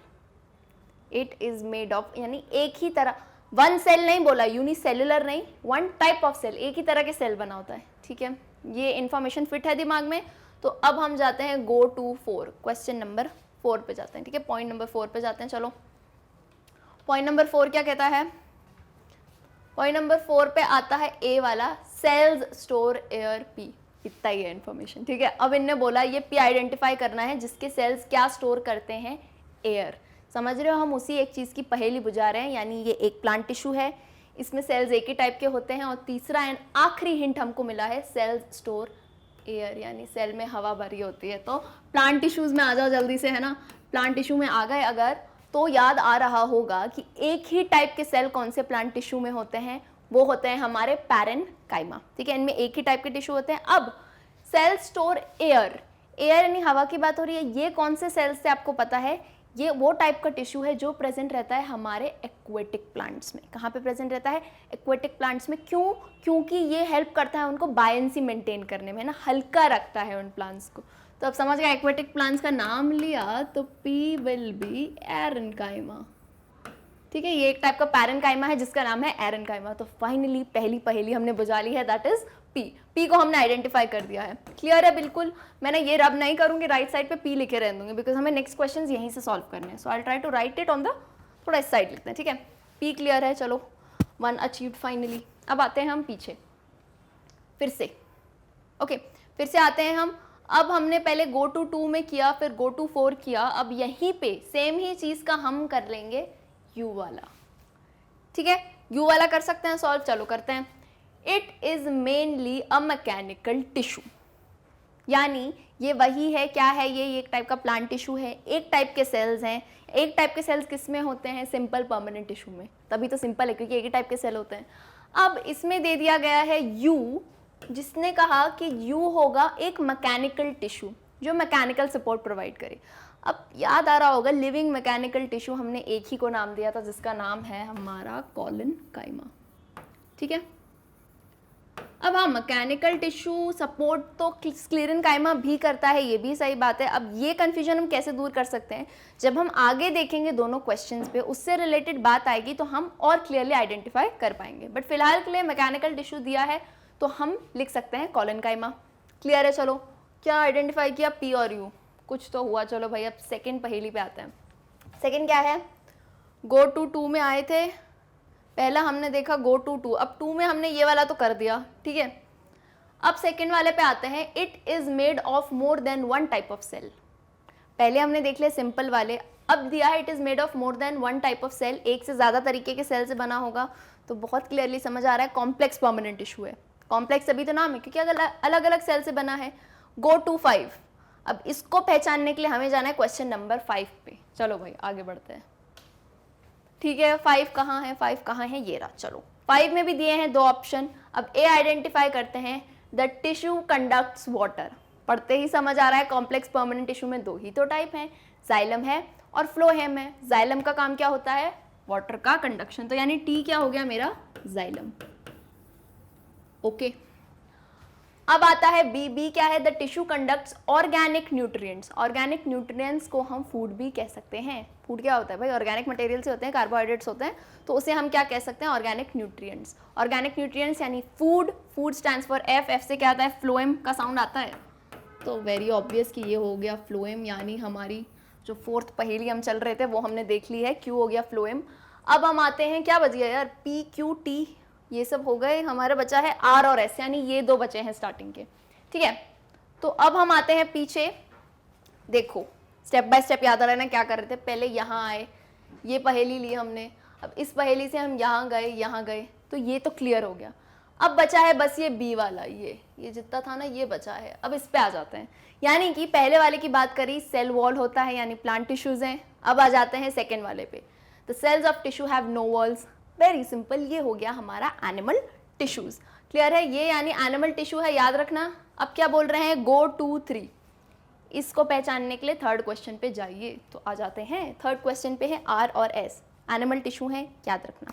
It is made of यानी एक ही तरह, वन सेल नहीं बोला, यूनिसेल्युलर नहीं, वन टाइप ऑफ सेल, एक ही तरह के सेल बना होता है, ठीक है। ये इंफॉर्मेशन फिट है दिमाग में। तो अब हम जाते हैं गो टू 4, क्वेश्चन नंबर 4 पे जाते हैं, ठीक है, पॉइंट नंबर 4 पे जाते हैं। चलो पॉइंट नंबर 4 क्या कहता है? पॉइंट नंबर 4 पे आता है ए वाला, सेल्स स्टोर एयर पी, इतना ही है इन्फॉर्मेशन, ठीक है। अब इनने बोला ये पी आइडेंटिफाई करना है जिसके सेल्स क्या स्टोर करते हैं, एयर। समझ रहे हो, हम उसी एक चीज़ की पहेली बुझा रहे हैं, यानी ये एक प्लांट टिश्यू है, इसमें सेल्स एक ही टाइप के होते हैं, और तीसरा एंड आखिरी हिंट हमको मिला है, सेल्स स्टोर एयर, यानी सेल में हवा भरी होती है। तो प्लांट टिश्यूज में आ जाओ जल्दी से, है ना। प्लांट टिश्यू में आ गए अगर, तो याद आ रहा होगा कि एक ही टाइप के सेल कौन से प्लांट टिश्यू में होते हैं, वो होते हैं हमारे पैरेनकाइमा, ठीक है। इनमें एक ही टाइप के टिश्यू होते हैं। अब सेल स्टोर एयर, एयर यानी हवा की बात हो रही है, ये कौन से सेल्स से आपको पता है, ये वो टाइप का टिश्यू है जो प्रेजेंट रहता है हमारे एक्वेटिक प्लांट्स में। कहाँ पे प्रेजेंट रहता है? एक्वेटिक प्लांट्स में। क्यों? क्योंकि ये हेल्प करता है उनको बायंसी मेंटेन करने में, ना, हल्का रखता है उन प्लांट्स को। तो अब समझ गए, एक्वेटिक प्लांट्स का नाम लिया तो पी विल बी एरेनकाइमा, ठीक है। ये एक टाइप का पैरेनकाइमा है जिसका नाम है एरेनकाइमा। तो फाइनली पहली पहेली हमने बुझा ली है, दैट इज पी। पी को हमने आइडेंटिफाई कर दिया है, क्लियर है बिल्कुल। मैंने ये रब नहीं करूंगी, राइट साइड पे पी लिखे रहने दूंगी, बिकॉज हमें नेक्स्ट क्वेश्चंस यहीं से सॉल्व करने हैं। So I try to write it on the, थोड़ा इस साइड लिखते हैं, ठीक है। पी क्लियर है, चलो 1 अचीव्ड फाइनली। अब आते हैं हम पीछे फिर से, ओके, फिर से आते हैं हम। अब हमने पहले गो टू 2 में किया, फिर गो टू 4 किया, अब यहीं पे सेम ही चीज का हम कर लेंगे यू वाला, ठीक है। यू वाला कर सकते हैं सॉल्व, चलो करते हैं। It is mainly a mechanical tissue, यानी ये वही है, क्या है ये एक टाइप का प्लांट टिश्यू है, एक टाइप के सेल्स हैं। एक टाइप के सेल्स किस में होते हैं? सिंपल परमानेंट टिश्यू में, तभी तो सिंपल है क्योंकि एक ही टाइप के सेल होते हैं। अब इसमें दे दिया गया है यू, जिसने कहा कि यू होगा एक मैकेनिकल टिश्यू जो मैकेनिकल सपोर्ट प्रोवाइड करे। अब याद आ रहा होगा, लिविंग मैकेनिकल टिश्यू हमने एक ही को नाम दिया था जिसका नाम है हमारा कोलेनकाइमा, ठीक है। अब हाँ, मैकेनिकल टिश्यू सपोर्ट तो स्क्लेरेनकाइमा भी करता है, ये भी सही बात है। अब ये कंफ्यूजन हम कैसे दूर कर सकते हैं? जब हम आगे देखेंगे दोनों क्वेश्चंस पे, उससे रिलेटेड बात आएगी तो हम और क्लियरली आइडेंटिफाई कर पाएंगे। बट फिलहाल के लिए मैकेनिकल टिश्यू दिया है तो हम लिख सकते हैं कोलेनकाइमा, क्लियर है। चलो क्या आइडेंटिफाई किया? पी और यू, कुछ तो हुआ। चलो भाई अब सेकेंड पहेली पे आते हैं। सेकेंड क्या है? गो टू 2 में आए थे, पहला हमने देखा गो टू 2, अब 2 में हमने ये वाला तो कर दिया, ठीक है। अब सेकेंड वाले पे आते हैं, it is made of more than one type of cell. पहले हमने देख लिया सिंपल वाले, अब दिया है it is made of more than one type of cell, एक से ज्यादा तरीके के सेल से बना होगा। तो बहुत क्लियरली समझ आ रहा है कॉम्प्लेक्स परमानेंट टिश्यू है। कॉम्प्लेक्स अभी तो नाम है क्योंकि अलग अलग सेल से बना है। गो टू 5, अब इसको पहचानने के लिए हमें जाना है क्वेश्चन नंबर 5 पे। चलो भाई आगे बढ़ते हैं, ठीक है। 5 कहाँ है? 5 कहाँ है? ये रहा। चलो 5 में भी दिए हैं 2 ऑप्शन। अब ए आइडेंटिफाई करते हैं, द टिश्यू कंडक्ट्स वाटर। पढ़ते ही समझ आ रहा है कॉम्प्लेक्स परमानेंट टिश्यू में 2 ही तो टाइप हैं, जाइलम है और फ्लोएम है। जाइलम का काम क्या होता है? वाटर का कंडक्शन। तो यानी टी क्या हो गया मेरा? Xylem, okay. अब आता है बी। बी क्या है? The tissue conducts organic nutrients. Organic nutrients को हम फूड भी कह सकते हैं। फूड क्या होता है भाई? ऑर्गेनिक मटेरियल से होते हैं, कार्बोहाइड्रेट्स होते हैं, तो उसे हम क्या कह सकते हैं? Organic nutrients. ऑर्गेनिक न्यूट्रिएंट्स यानी food. Food stands for F. F से क्या आता है? फ्लोएम का साउंड आता है, तो वेरी ऑब्वियस कि ये हो गया फ्लोएम। यानी हमारी जो 4th पहेली हम चल रहे थे वो हमने देख ली है, क्यू हो गया फ्लोएम। अब हम आते हैं, क्या बच गया यार? पी क्यू टी, ये सब हो गए। हमारा बचा है आर और एस, यानी ये 2 बचे हैं स्टार्टिंग के, ठीक है। तो अब हम आते हैं पीछे, देखो स्टेप बाय स्टेप याद आ रहा है ना क्या कर रहे थे। पहले यहाँ आए, ये पहेली ली हमने, अब इस पहेली से हम यहाँ गए, तो ये तो क्लियर हो गया। अब बचा है बस ये बी वाला, ये जितना था ना ये बचा है। अब इस पे आ जाते हैं, यानी कि पहले वाले की बात करी, सेल वॉल होता है यानी प्लांट टिश्यूज हैं। अब आ जाते हैं सेकेंड वाले पे, the cells of tissue have no walls. Very simple, ये हो गया हमारा एनिमल टिश्यूज, क्लियर है। ये यानी एनिमल टिश्यू है, याद रखना। अब क्या बोल रहे हैं? Go to 3। इसको पहचानने के लिए 3rd क्वेश्चन पे जाइए, तो आ जाते हैं 3rd क्वेश्चन पे है आर और एस, एनिमल टिश्यू है, याद रखना।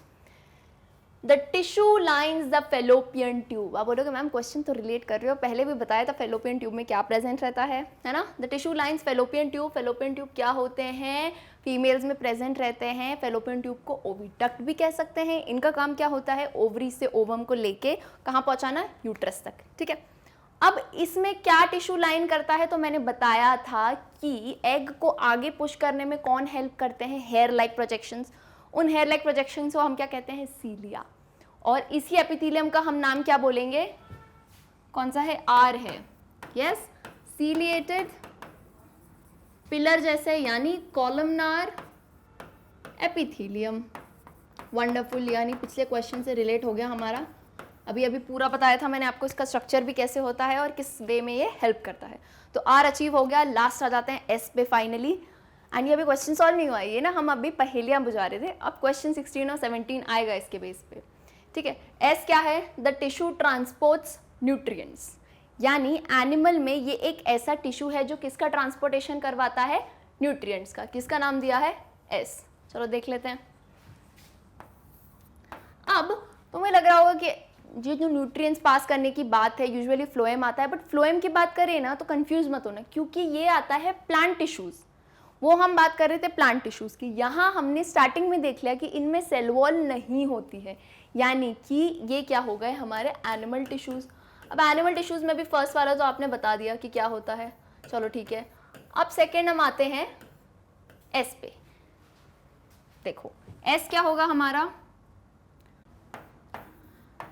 The tissue lines the fallopian tube. आप बोलोगे मैम क्वेश्चन तो रिलेट कर रहे हो, पहले भी बताया था फेलोपियन ट्यूब में क्या प्रेजेंट रहता है ना। The tissue lines fallopian tube. Fallopian tube क्या होते हैं, फीमेल्स में प्रेजेंट रहते हैं। फेलोपियन ट्यूब को ओविडक्ट भी कह सकते हैं। इनका काम क्या होता है, ओवरी से ओवम को लेके कहाँ पहुँचाना, यूट्रस तक, ठीक है। अब इसमें क्या टिश्यू लाइन करता है, तो मैंने बताया था कि एग को आगे पुश करने में कौन हेल्प करते हैं, हेयर लाइक प्रोजेक्शंस। उन हेयर लाइक प्रोजेक्शंस को हम क्या कहते हैं, सीलिया। और इसी एपिथेलियम का हम नाम क्या बोलेंगे, कौन सा है, आर है, यस, सीलिएटेड पिलर जैसे, यानी कॉलमनार एपिथेलियम। वंडरफुल, यानी पिछले क्वेश्चन से रिलेट हो गया हमारा। अभी अभी पूरा बताया था मैंने आपको इसका स्ट्रक्चर भी कैसे होता है और किस वे में ये हेल्प करता है। तो आर अचीव हो गया। लास्ट आ जाते हैं एस पे फाइनली। एंड ये अभी क्वेश्चन सॉल्व नहीं हुआ, ये ना हम अभी पहेलियां बुझा रहे थे। अब क्वेश्चन 16 और 17 आएगा इसके बेस पे, ठीक है। एस क्या है, द टिश्यू ट्रांसपोर्ट्स न्यूट्रिएंट्स, यानी एनिमल में ये एक ऐसा टिश्यू है जो किसका ट्रांसपोर्टेशन करवाता है, न्यूट्रिएंट्स का। किसका नाम दिया है, एस। चलो देख लेते हैं। अब तुम्हें लग रहा होगा कि ये जो न्यूट्रिएंट्स पास करने की बात है यूजुअली फ्लोएम आता है, बट फ्लोएम की बात करें ना तो कंफ्यूज मत होना, क्योंकि ये आता है प्लांट टिश्यूज। वो हम बात कर रहे थे प्लांट टिश्यूज की। यहाँ हमने स्टार्टिंग में देख लिया कि इनमें सेल वॉल नहीं होती है, यानी कि ये क्या हो गए हमारे एनिमल टिश्यूज। अब एनिमल टिश्यूज में भी फर्स्ट वाला तो आपने बता दिया कि क्या होता है, चलो ठीक है। अब सेकेंड हम आते हैं एस पे। देखो एस क्या होगा हमारा,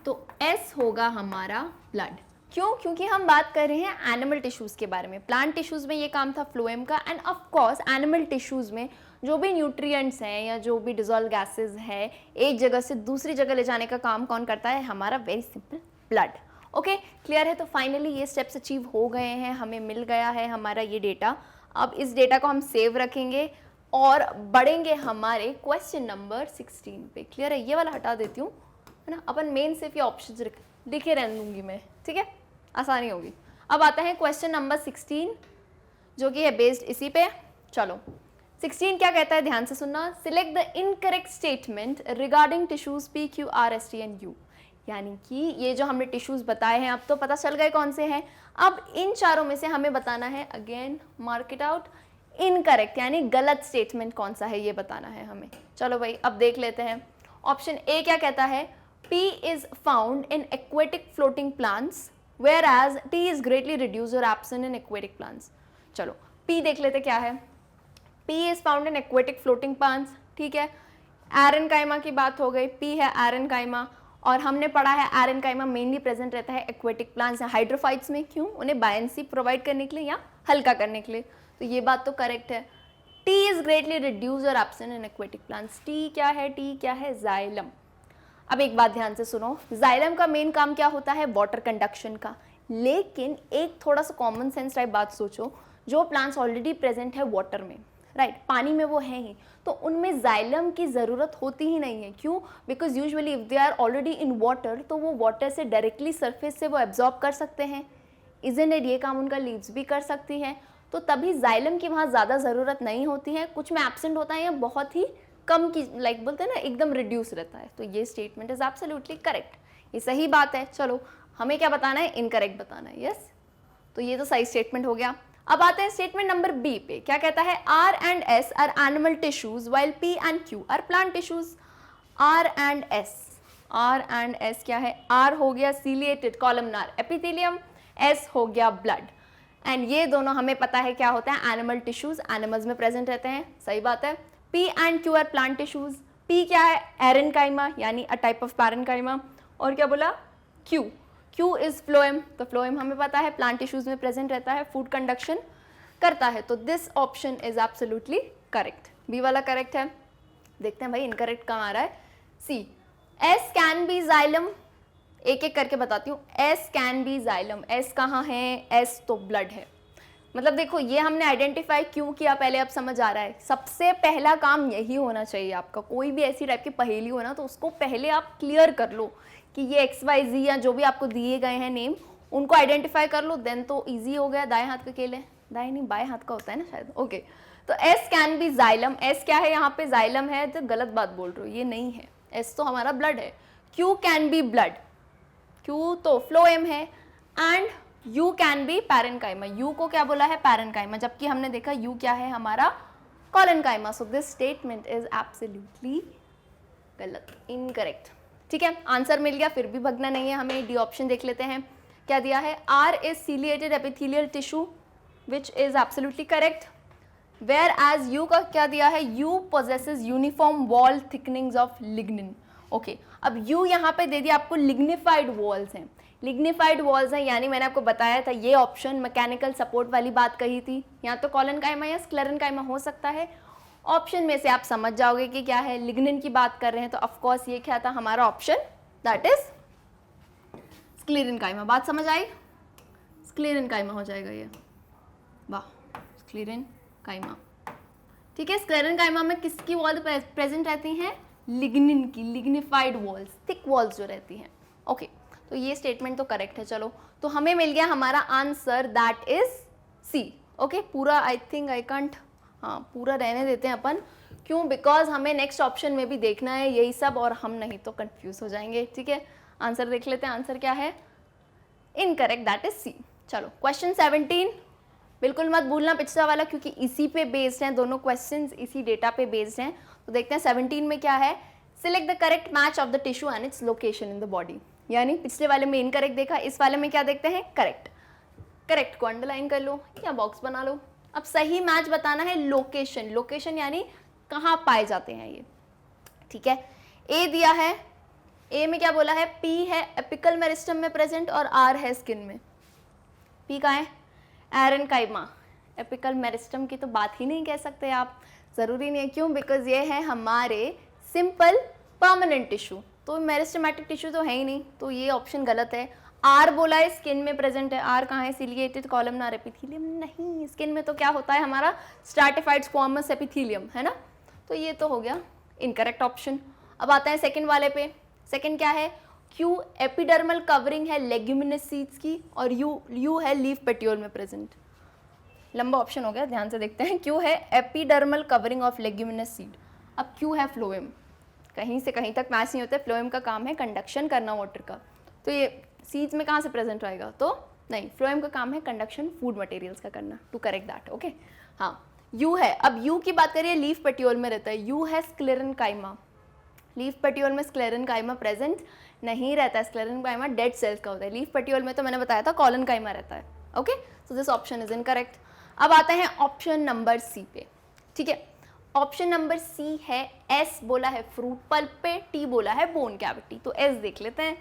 तो एस होगा हमारा ब्लड। क्यों, क्योंकि हम बात कर रहे हैं एनिमल टिश्यूज के बारे में। प्लांट टिश्यूज में ये काम था फ्लोएम का, end of course animal tissues में जो भी न्यूट्रिएंट्स हैं या जो भी डिजॉल्व गैसेस है एक जगह से दूसरी जगह ले जाने का काम कौन करता है, हमारा very simple blood. Okay, clear है। तो फाइनली ये स्टेप्स अचीव हो गए हैं, हमें मिल गया है हमारा ये डेटा। अब इस डेटा को हम सेव रखेंगे और बढ़ेंगे हमारे क्वेश्चन नंबर 16 पे। क्लियर है, ये वाला हटा देती हूँ, है ना। अपन मेन सिर्फ ये ऑप्शन लिखे रहने दूंगी मैं, ठीक है, आसानी होगी। अब आता है क्वेश्चन नंबर 16 जो कि है बेस्ड इसी पे। चलो 16 क्या कहता है, ध्यान से सुनना। Select the incorrect statement regarding tissues P Q R S T and you. यानी कि ये जो हमने टिश्यूज बताए हैं अब तो पता चल गए कौन से हैं। अब इन चारों में से हमें बताना है, again mark it out, incorrect यानी गलत स्टेटमेंट कौन सा है ये बताना है हमें। चलो भाई अब देख लेते हैं। ऑप्शन ए क्या कहता है, P is found in aquatic floating plants, whereas T is greatly reduced or absent in aquatic plants. चलो P देख लेते क्या है। P is found in aquatic floating plants, ठीक है। एरेनकाइमा की बात हो गई, P है एरेनकाइमा, और हमने पढ़ा है एरेनकाइमा मेनली प्रेजेंट रहता है एक्वेटिक प्लांट्स या हाइड्रोफाइट्स में। क्यों, उन्हें बायंसी प्रोवाइड करने के लिए या हल्का करने के लिए। तो ये बात तो करेक्ट है। T is greatly reduced or absent in aquatic plants. T क्या है, T क्या है, जाइलम। अब एक बात ध्यान से सुनो, जाइलम का मेन काम क्या होता है, वाटर कंडक्शन का। लेकिन एक थोड़ा सा कॉमन सेंस टाइप बात सोचो, जो प्लांट्स ऑलरेडी प्रेजेंट है वाटर में, राइट, पानी में वो है ही, तो उनमें जाइलम की ज़रूरत होती ही नहीं है। क्यों, because usually if they are already in water तो वो वाटर से डायरेक्टली सरफेस से वो एब्जॉर्ब कर सकते हैं। इजंट इट, ये काम उनका लीव्स भी कर सकती हैं, तो तभी जाइलम की वहाँ ज़्यादा ज़रूरत नहीं होती है। कुछ में एब्सेंट होता है या बहुत ही कम की, लाइक बोलते हैं ना, एकदम रिड्यूस रहता है। तो ये स्टेटमेंट इज एब्सोल्युटली करेक्ट, ये सही बात है। चलो हमें क्या बताना है, इनकरेक्ट बताना है, यस। तो ये तो सही स्टेटमेंट हो गया। अब आते हैं स्टेटमेंट नंबर बी पे। क्या कहता है, R and S are animal tissues while P and Q are plant tissues. R and S, R and S क्या है, आर हो गया सीलिएटेड कॉलमनार एपिथेलियम, एस हो गया ब्लड। एंड ये दोनों हमें पता है क्या होता है, एनिमल टिश्यूज, एनिमल्स में प्रेजेंट रहते हैं, सही बात है। P and Q are plant tissues. P क्या है, एरेनकाइमा यानी अ टाइप ऑफ पैरेनकाइमा, और क्या बोला, Q, Q is phloem। तो phloem हमें पता है प्लांट टिश्यूज में प्रेजेंट रहता है, फूड कंडक्शन करता है। तो this option is absolutely correct, B वाला करेक्ट है। देखते हैं भाई इनकरेक्ट कहाँ आ रहा है। C, S can be xylem, एक एक करके बताती हूँ। S can be xylem, S कहाँ है, S तो ब्लड है। मतलब देखो ये हमने आइडेंटिफाई क्यों किया पहले, अब समझ आ रहा है। सबसे पहला काम यही होना चाहिए आपका, कोई भी ऐसी टाइप की पहेली हो ना तो उसको पहले आप क्लियर कर लो कि ये XYZ या जो भी आपको दिए गए हैं नेम, उनको आइडेंटिफाई कर लो, देन तो इजी हो गया। दाएं हाथ का केले, दाएं नहीं बाएं हाथ का होता है ना शायद, ओके। तो S can be xylem, S क्या है यहाँ पे, जाइलम है, तो गलत बात बोल रहे हो, ये नहीं है। S तो हमारा ब्लड है, Q can be blood, Q तो फ्लोएम है, and U can be parenchyma, U को क्या बोला है पैरेन्काइमा, जबकि हमने देखा U क्या है हमारा collenchyma. So this statement is absolutely गलत, इनकरेक्ट. ठीक है, आंसर मिल गया, फिर भी भगना नहीं है हमें. डी ऑप्शन देख लेते हैं क्या दिया है. R is ciliated epithelial tissue which is absolutely correct. Whereas U का क्या दिया है, U possesses uniform wall thickenings of lignin. Okay, अब U यहाँ पे दे दिया आपको लिग्निफाइड वॉल्स हैं. लिग्निफाइड वॉल्स हैं यानी मैंने आपको बताया था ये ऑप्शन मैकेनिकल सपोर्ट वाली बात कही थी, यहाँ तो कॉलेनकाइमा या स्क्लेरेनकाइमा हो सकता है. ऑप्शन में से आप समझ जाओगे कि क्या है, लिग्निन की बात कर रहे हैं, तो ऑफ कोर्स ये क्या था हमारा ऑप्शन, दैट इज स्क्लेरेनकाइमा. बात समझ आई, स्क्लेरेनकाइमा हो जाएगा ये. वाह, स्क्लेरेनकाइमा. ठीक है, स्क्लेरेनकाइमा में किसकी वॉल प्रेजेंट रहती हैं, लिग्निन की, लिग्निफाइड वॉल्स, थिक वॉल्स जो रहती हैं. ओके, तो ये स्टेटमेंट तो करेक्ट है. चलो, तो हमें मिल गया हमारा answer, that is C. Okay, पूरा आई थिंक आई कांट, हाँ पूरा रहने देते हैं अपन. क्यों, बिकॉज हमें नेक्स्ट ऑप्शन में भी देखना है यही सब, और हम नहीं तो कंफ्यूज हो जाएंगे. ठीक है, आंसर देख लेते हैं. आंसर क्या है, इनकरेक्ट, दैट इज सी. चलो, क्वेश्चन 17 बिल्कुल मत भूलना पिछला वाला, क्योंकि इसी पे बेस्ड हैं दोनों क्वेश्चंस, इसी डेटा पे बेस्ड हैं. तो देखते हैं 17 में क्या है. Select the correct match of the tissue and its location in the body. यानी पिछले वाले में इनकरेक्ट देखा, इस वाले में क्या देखते हैं, करेक्ट. करेक्ट को अंडरलाइन कर लो या बॉक्स बना लो. अब सही मैच बताना है लोकेशन. लोकेशन यानी कहाँ पाए जाते हैं ये. ठीक है, ए दिया है, ए में क्या बोला है, पी है एपिकल मेरिस्टम में प्रेजेंट और आर है स्किन में. पी कहाँ है, एरेनकाइमा. एपिकल मेरिस्टम की तो बात ही नहीं कह सकते आप, ज़रूरी नहीं है. क्यों, बिकॉज ये है हमारे सिंपल परमानेंट टिश्यू, तो मेरिस्टमेटिक टिश्यू तो है ही नहीं, तो ये ऑप्शन गलत है. आर बोला है स्किन में प्रेजेंट है, आर कहाँ है, सिलिएटेड कॉलमनार एपिथेलियम, नहीं, स्किन में तो क्या होता है हमारा स्ट्रैटिफाइड स्क्वामस एपिथेलियम, है ना. तो ये तो हो गया इनकरेक्ट ऑप्शन. अब आता है सेकंड वाले पे. सेकंड क्या है, क्यू एपिडर्मल कवरिंग है लेग्यूमिनस सीड्स की, और यू है लीफ पेट्यूल में प्रेजेंट. लंबा ऑप्शन हो गया, ध्यान से देखते हैं. क्यू है epidermal covering of leguminous seed. अब क्यू है फ्लोएम. कहीं से कहीं तक मैच नहीं होता है, फ्लोएम का काम है कंडक्शन करना वाटर का, तो ये सीड्स में कहाँ से प्रेजेंट रहेगा, तो नहीं, फ्लोएम का काम है कंडक्शन फूड मटेरियल्स का करना, टू करेक्ट दैट. ओके, हाँ, यू है. अब यू की बात करिए, लीफ पेट्यूल में रहता है, यू है स्क्लेरेनकाइमा. लीफ पेट्यूल में स्क्लेरेनकाइमा प्रेजेंट नहीं रहता है, स्क्लेरेनकाइमा डेड सेल्स का होता है. लीफ पेट्यूल में तो मैंने बताया था कॉलेनकाइमा रहता है. Okay, so this option is incorrect. अब आते हैं ऑप्शन नंबर सी पे. ठीक है, ऑप्शन नंबर सी है, एस बोला है फ्रूट पल्प पे, टी बोला है बोन कैविटी. तो एस देख लेते हैं,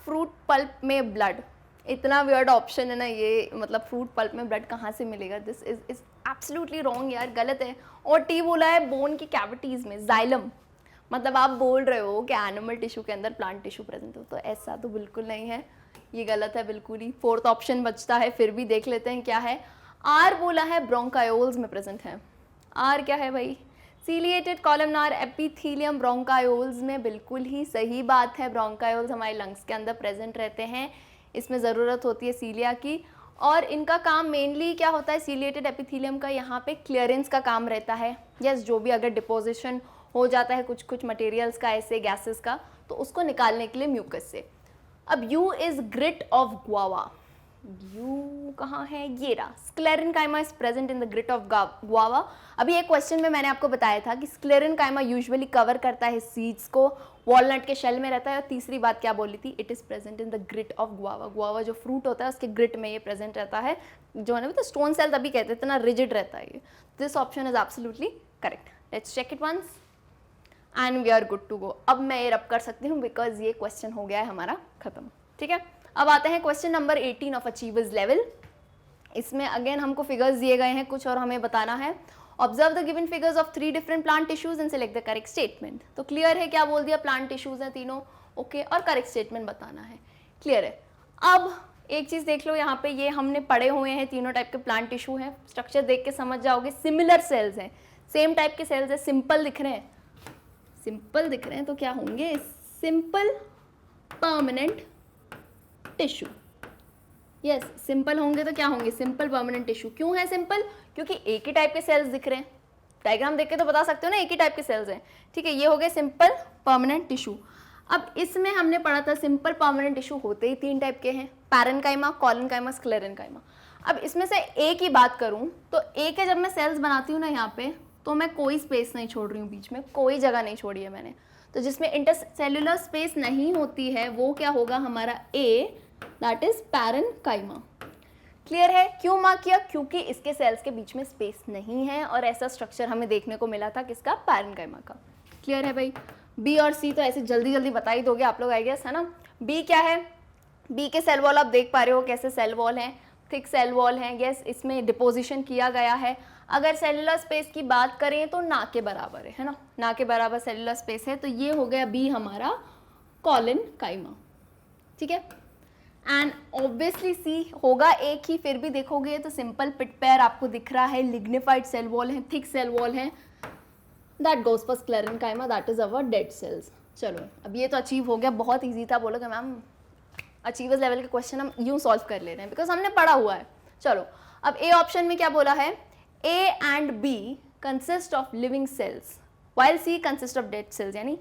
फ्रूट पल्प में ब्लड. इतना वियर्ड ऑप्शन है ना ये, मतलब फ्रूट पल्प में ब्लड कहाँ से मिलेगा, दिस इज एब्सोल्युटली रॉन्ग यार, गलत है. और टी बोला है बोन की कैविटीज में, जाइलम, मतलब आप बोल रहे हो कि एनिमल टिश्यू के अंदर प्लांट टिश्यू प्रेजेंट हो, तो ऐसा तो बिल्कुल नहीं है, ये गलत है बिल्कुल ही. फोर्थ ऑप्शन बचता है, फिर भी देख लेते हैं क्या है. आर बोला है ब्रोंकायोल्स में प्रेजेंट है. आर क्या है भाई, सीलिएटेड कॉलमनार एपिथेलियम ब्रोंकायोल्स में, बिल्कुल ही सही बात है. ब्रोंकायोल्स हमारे लंग्स के अंदर प्रेजेंट रहते हैं, इसमें ज़रूरत होती है सीलिया की, और इनका काम मेनली क्या होता है, सीलिएटेड एपिथेलियम का यहाँ पे क्लियरेंस का काम रहता है. यस, जो भी अगर डिपोजिशन हो जाता है कुछ कुछ मटेरियल्स का, ऐसे गैसेस का, तो उसको निकालने के लिए म्यूकस से. अब U is grit of guava. U कहाँ है, ये रहा, sclerenchyma is present in the grit of guava. अभी एक क्वेश्चन में मैंने आपको बताया था कि स्क्लेरेनकाइमा यूजुअली कवर करता है सीड्स को, वॉलनट के शेल में रहता है, और तीसरी बात क्या बोली थी, it is present in the grit of guava. Guava जो फ्रूट होता है उसके ग्रिट में ये प्रेजेंट रहता है, जो है ना तो स्टोन सेल तभी कहते हैं, इतना रिजिड रहता है ये. This option is absolutely correct. Let's check it once and we are good to go. अब मैं ये रब कर सकती हूँ बिकॉज ये क्वेश्चन हो गया है हमारा खत्म. ठीक है, अब आते हैं question number 18 of achievers level. इसमें अगेन हमको फिगर्स दिए गए हैं कुछ और हमें बताना है. Observe the given figures of 3 different plant tissues and select the correct statement. तो क्लियर है, क्या बोल दिया, प्लांट टिश्यूज हैं तीनों. ओके, और करेक्ट स्टेटमेंट बताना है. क्लियर है. अब एक चीज़ देख लो, यहाँ पे ये हमने पढ़े हुए हैं, तीनों टाइप के प्लांट टिश्यू हैं. स्ट्रक्चर देख के समझ जाओगे, सिमिलर सेल्स हैं, सेम टाइप के सेल्स हैं, सिंपल दिख रहे हैं. सिंपल दिख रहे हैं तो क्या होंगे, simple permanent tissue. Yes, simple होंगे तो क्या होंगे, सिंपल परमानेंट टिश्यू. क्यों है सिंपल, क्योंकि एक ही टाइप के सेल्स दिख रहे हैं. डायग्राम देख के तो बता सकते हो ना, एक ही टाइप के सेल्स हैं. ठीक है, ये हो गए सिंपल परमानेंट टिश्यू. अब इसमें हमने पढ़ा था सिंपल परमानेंट टिश्यू होते ही 3 टाइप के हैं, पैरेन्काइमा, कोलेनकाइमा, स्क्लेरेन्काइमा। अब इसमें से ए की बात करूं तो ए के जब मैं सेल्स बनाती हूँ ना यहाँ पे, तो मैं कोई स्पेस नहीं छोड़ रही हूँ, बीच में कोई जगह नहीं छोड़ी है मैंने। तो जिसमें इंटरसेल्युलर स्पेस नहीं होती है वो क्या होगा हमारा ए, दैट इज पैरेन्काइमा। क्लियर है? क्यों मार्क किया? क्योंकि इसके सेल्स के बीच में स्पेस नहीं है और ऐसा स्ट्रक्चर हमें देखने को मिला था किसका, पैरेन्काइमा का। क्लियर है भाई? बी और सी तो ऐसे जल्दी जल्दी बता ही दोगे आप लोग आई गेस, है ना। बी क्या है? बी के सेल वॉल आप देख पा रहे हो कैसे सेल वॉल हैं, थिक सेल वॉल हैं। यस, इसमें डिपोजिशन किया गया है। अगर सेलुलर स्पेस की बात करें तो ना के बराबर है ना, ना के बराबर सेलुलर स्पेस है। तो ये हो गया बी हमारा कोलेनकाइमा। ठीक है, एंड ऑब्वियसली सी होगा एक ही, फिर भी देखोगे तो सिंपल पिट पेयर आपको दिख रहा है, लिग्निफाइड सेल वॉल है, थिक सेल वॉल है, that goes for sclerenchyma, that is our dead cells. चलो अब ये तो अचीव हो गया, बहुत ईजी था। बोलोगे मैम अचीवर्स लेवल के क्वेश्चन हम यूं सॉल्व कर ले रहे हैं बिकॉज हमने पढ़ा हुआ है। चलो अब ए ऑप्शन में क्या बोला है, A and B consist of living cells while C consist of dead cells, यानी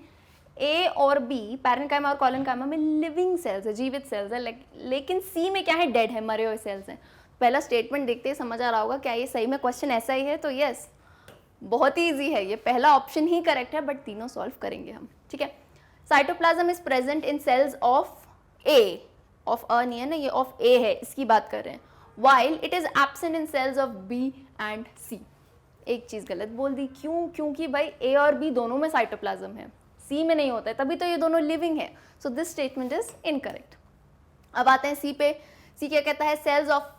ए और बी पैरेन्काइमा और कोलेनकाइमा में लिविंग सेल्स है, जीवित सेल्स है, लेकिन सी में क्या है, डेड है, मरे हुए सेल्स हैं। पहला स्टेटमेंट देखते ही समझ आ रहा होगा क्या ये सही में क्वेश्चन ऐसा ही है। तो यस, बहुत ही ईजी है ये, पहला ऑप्शन ही करेक्ट है, बट तीनों सॉल्व करेंगे हम। ठीक है, cytoplasm is present in cells of A, of a नहीं है ना, ये ऑफ ए है, इसकी बात कर रहे हैं। While it is absent in cells of B and C. एक चीज गलत बोल दी, क्यों? क्योंकि भाई ए और बी दोनों में साइटोप्लाज्म है, सी में नहीं होता है, तभी तो ये दोनों लिविंग है। So this statement is incorrect. अब आते हैं सी पे। सी क्या कहता है, cells of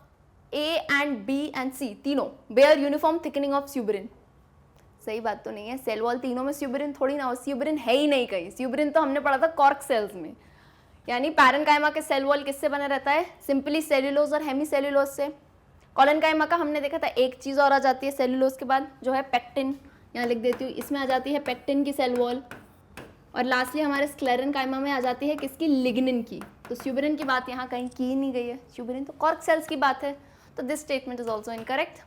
A and B and C तीनों bear uniform thickening of suberin. सही बात तो नहीं है, सेल वॉल तीनों में स्यूबरिन थोड़ी ना हो, स्यूबरिन है ही नहीं कहीं। स्यूबरिन तो हमने पढ़ा था कॉर्क सेल्स में, यानी पैरेन्काइमा के सेल वॉल किससे बना रहता है, सिंपली सेल्यूलोज और हेमीसेल्यूलोज से। कोलेनकाइमा का हमने देखा था एक चीज़ और आ जाती है सेल्यूलोज के बाद, जो है पेक्टिन, यहाँ लिख देती हूँ, इसमें आ जाती है पेक्टिन की सेल वॉल। और लास्टली हमारे स्क्लेरेन्काइमा में आ जाती है किसकी, लिग्निन की। तो स्यूबरिन की बात यहाँ कहीं की नहीं गई है, स्यूबरिन तो कॉर्क सेल्स की बात है। तो this statement is also incorrect.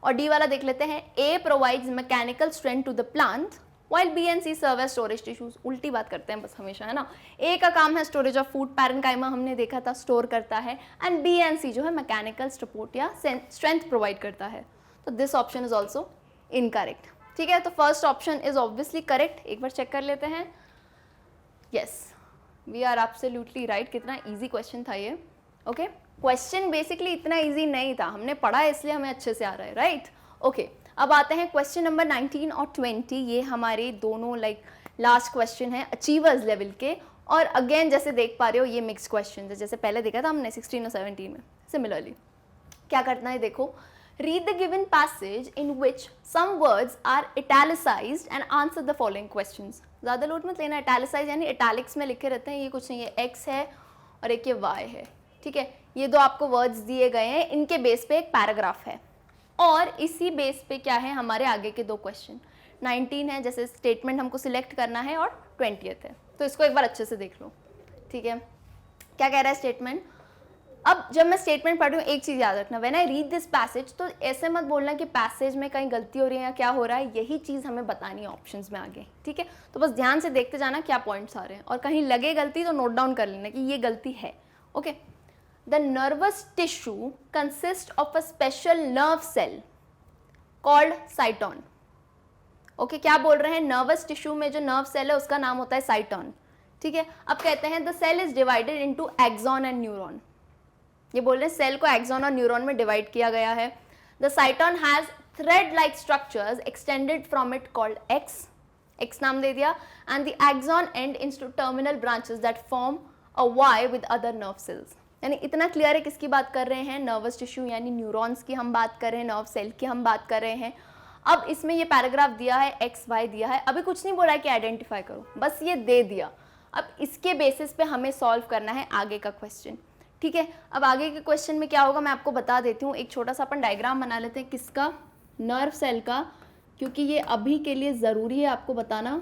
और डी वाला देख लेते हैं, A provides mechanical strength to the plant while B and C serve as storage tissues। उल्टी बात करते हैं बस हमेशा, है ना। A का काम है स्टोरेज ऑफ फूड, पैरेन्काइमा हमने देखा था स्टोर करता है, एंड B and C जो है मैकेनिकल सपोर्ट या स्ट्रेंथ प्रोवाइड करता है। तो this option is also incorrect. ठीक है, तो first option is obviously correct. एक बार चेक कर लेते हैं। Yes, we are absolutely right. कितना ईजी क्वेश्चन था ये। ओके, क्वेश्चन बेसिकली इतना ईजी नहीं था, हमने पढ़ा है इसलिए हमें अच्छे से आ रहा है, राइट। ओके, अब आते हैं क्वेश्चन नंबर 19 और 20। ये हमारे दोनों लास्ट क्वेश्चन है अचीवर्स लेवल के। और अगेन जैसे देख पा रहे हो ये मिक्स क्वेश्चन है, जैसे पहले देखा था हमने 16 और 17 में। सिमिलरली क्या करना है, देखो, read the given passage in which some words are italicised and answer the following questions. ज़्यादा लोड मत लेना, इटैलिसाइज यानी इटैलिक्स में लिखे रहते हैं, ये कुछ नहीं है, एक्स है और एक ये वाई है। ठीक है, ये दो आपको वर्ड्स दिए गए हैं, इनके बेस पे एक पैराग्राफ है और इसी बेस पे क्या है हमारे आगे के दो क्वेश्चन। 19 है, जैसे स्टेटमेंट हमको सिलेक्ट करना है, और 20th है। तो इसको एक बार अच्छे से देख लो। ठीक है, क्या कह रहा है स्टेटमेंट। अब जब मैं स्टेटमेंट पढ़ रही हूँ एक चीज़ याद रखना, when I read this passage, तो ऐसे मत बोलना कि पैसेज में कहीं गलती हो रही है या क्या हो रहा है, यही चीज़ हमें बतानी है ऑप्शंस में आगे। ठीक है, तो बस ध्यान से देखते जाना क्या पॉइंट्स आ रहे हैं, और कहीं लगे गलती तो नोट डाउन कर लेना कि ये गलती है। Okay, the nervous tissue consists of a special nerve cell called cyton। Okay, क्या बोल रहे हैं, नर्वस टिश्यू में जो नर्व सेल है उसका नाम होता है साइटॉन। ठीक है, अब कहते हैं the cell is divided into axon and neuron. ये बोल रहे हैं सेल को एक्सॉन और न्यूरॉन में डिवाइड किया गया है। The cyton has thread like structures extended from it called X नाम दे दिया, and the axon and into terminal branches that form a Y with other nerve cells. यानी इतना क्लियर है किसकी बात कर रहे हैं, नर्वस टिश्यू यानी न्यूरॉन्स की हम बात कर रहे हैं, नर्व सेल की हम बात कर रहे हैं। अब इसमें ये पैराग्राफ दिया है, एक्स वाई दिया है, अभी कुछ नहीं बोला है कि आइडेंटिफाई करो, बस ये दे दिया। अब इसके बेसिस पे हमें सॉल्व करना है आगे का क्वेश्चन। ठीक है, अब आगे के क्वेश्चन में क्या होगा मैं आपको बता देती हूँ। एक छोटा सा अपन डायग्राम बना लेते हैं, किसका, नर्व सेल का, क्योंकि ये अभी के लिए ज़रूरी है आपको बताना,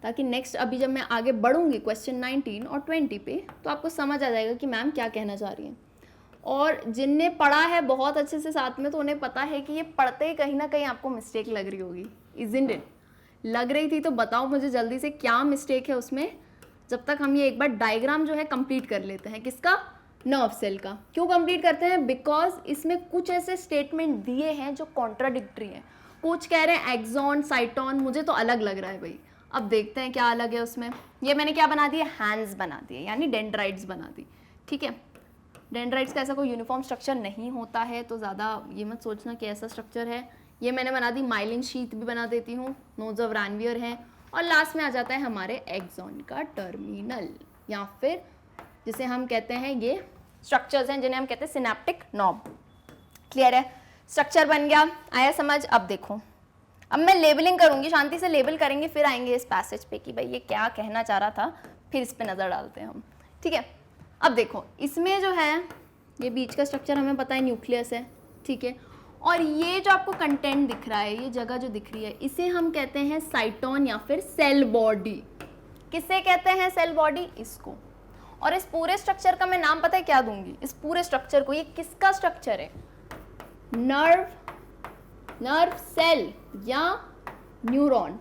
ताकि नेक्स्ट अभी जब मैं आगे बढ़ूंगी क्वेश्चन 19 और 20 पे, तो आपको समझ आ जाएगा कि मैम क्या कहना चाह रही हैं। और जिनने पढ़ा है बहुत अच्छे से साथ में, तो उन्हें पता है कि ये पढ़ते ही कहीं ना कहीं आपको मिस्टेक लग रही होगी। Isn't it? लग रही थी तो बताओ मुझे जल्दी से क्या मिस्टेक है उसमें, जब तक हम ये एक बार डायग्राम जो है कंप्लीट कर लेते हैं। किसका? नर्व सेल का। क्यों कंप्लीट करते हैं? बिकॉज इसमें कुछ ऐसे स्टेटमेंट दिए हैं जो कॉन्ट्राडिक्टरी हैं। कुछ कह रहे हैं एक्सॉन, साइटोन, मुझे तो अलग लग रहा है भाई। अब देखते हैं क्या अलग है उसमें। ये मैंने क्या बना दिया? हैंड्स बना दिए, यानी डेंड्राइट्स बना दी। ठीक है, डेंड्राइट्स का ऐसा कोई यूनिफॉर्म स्ट्रक्चर नहीं होता है, तो ज़्यादा ये मत सोचना कि ऐसा स्ट्रक्चर है। ये मैंने बना दी, माइलिन शीथ भी बना देती हूँ, नोड्स ऑफ रैनवियर है, और लास्ट में आ जाता है हमारे एक्सॉन का टर्मिनल, या फिर जिसे हम कहते हैं, ये स्ट्रक्चर्स हैं जिन्हें हम कहते हैं सिनेप्टिक नॉब। क्लियर है? स्ट्रक्चर बन गया, आया समझ? अब देखो, अब मैं लेबलिंग करूंगी, शांति से लेबल करेंगे, फिर आएंगे इस पैसेज पे कि भाई ये क्या कहना चाह रहा था, फिर इस पे नज़र डालते हैं हम। ठीक है, अब देखो इसमें जो है ये बीच का स्ट्रक्चर हमें पता है न्यूक्लियस है। ठीक है, और ये जो आपको कंटेंट दिख रहा है, ये जगह जो दिख रही है, इसे हम कहते हैं साइटोन या फिर सेल बॉडी। किसे कहते हैं सेल बॉडी? इसको। और इस पूरे स्ट्रक्चर का मैं नाम पता है क्या दूंगी? इस पूरे स्ट्रक्चर को, ये किसका स्ट्रक्चर है? नर्व सेल या न्यूरॉन,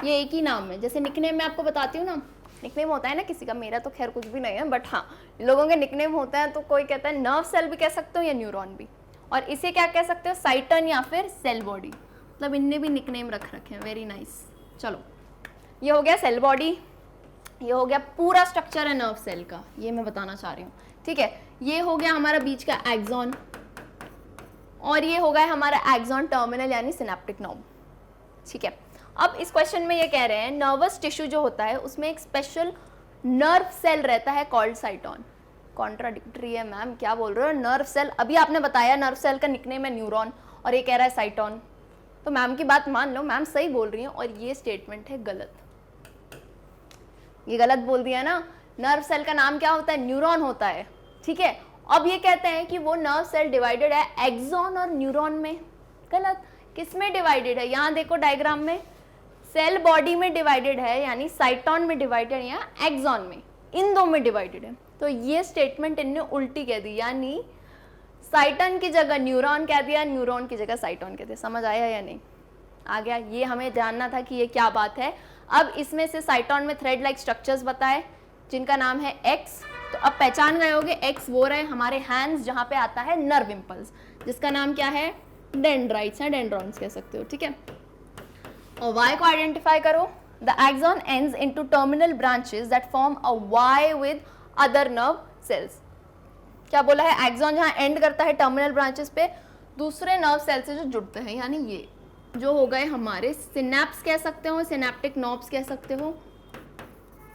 ये एक ही नाम है। जैसे निकनेम मैं आपको बताती हूँ ना, निकनेम होता है ना किसी का, मेरा तो खैर कुछ भी नहीं है, बट हाँ लोगों के निकनेम होता है, तो कोई कहता है नर्व सेल भी कह सकते हो या न्यूरॉन भी, और इसे क्या कह सकते हो? साइटन या फिर सेल बॉडी। मतलब इनने भी निकनेम रख रखे हैं। Very nice. चलो, ये हो गया सेल बॉडी, ये हो गया पूरा स्ट्रक्चर है नर्व सेल का, ये मैं बताना चाह रही हूँ। ठीक है, ये हो गया हमारा बीच का एक्सॉन, और ये हो गया हमारा एक्सॉन टर्मिनल यानी सिनेप्टिक नॉब। ठीक है, अब इस क्वेश्चन में ये कह रहे हैं नर्वस टिश्यू जो होता है उसमें एक स्पेशल नर्व सेल रहता है कॉल्ड साइटोन। कॉन्ट्राडिक्टरी है मैम, क्या बोल रहे हो? नर्व सेल, अभी आपने बताया नर्व सेल का निकनेम है न्यूरॉन, और ये कह रहा है साइटोन, तो मैम की बात मान लो, मैम सही बोल रही हैं, और ये स्टेटमेंट है गलत। ये गलत बोल दिया ना। नर्व सेल का नाम क्या होता है? न्यूरॉन होता है। ठीक है, अब ये कहते हैं कि वो नर्व सेल डिवाइडेड है एक्सॉन और न्यूरॉन में। गलत। किस में डिवाइडेड है? यहाँ देखो डायग्राम में, सेल बॉडी में डिवाइडेड है, यानी साइटोन में डिवाइडेड या एक्सॉन में, इन दो में डिवाइडेड है। तो ये स्टेटमेंट इनने उल्टी कह दी, यानी साइटन की जगह न्यूरॉन कह दिया, न्यूरॉन की जगह साइटोन कह दिया। समझ आया या नहीं? आ गया? ये हमें जानना था कि ये क्या बात है। अब इसमें से साइटोन में थ्रेड लाइक स्ट्रक्चर्स बताए जिनका नाम है एक्स, तो अब पहचान गए होगे एक्स वो रहे हमारे हैंड्स जहाँ पे आता है नर्व इम्पल्स, जिसका नाम क्या है? डेंड्राइट्स है, डेंड्रॉन्स कह सकते हो। ठीक है, और वाई को आइडेंटिफाई करो। The axon ends into terminal branches that form a Y with other nerve cells. क्या बोला है? एक्सॉन जहाँ एंड करता है टर्मिनल ब्रांचेस पे दूसरे नर्व सेल से जो जुड़ते हैं, यानी ये जो हो गए हमारे सिनेप्स कह सकते हो, सिनेप्टिक नॉब्स कह सकते हो।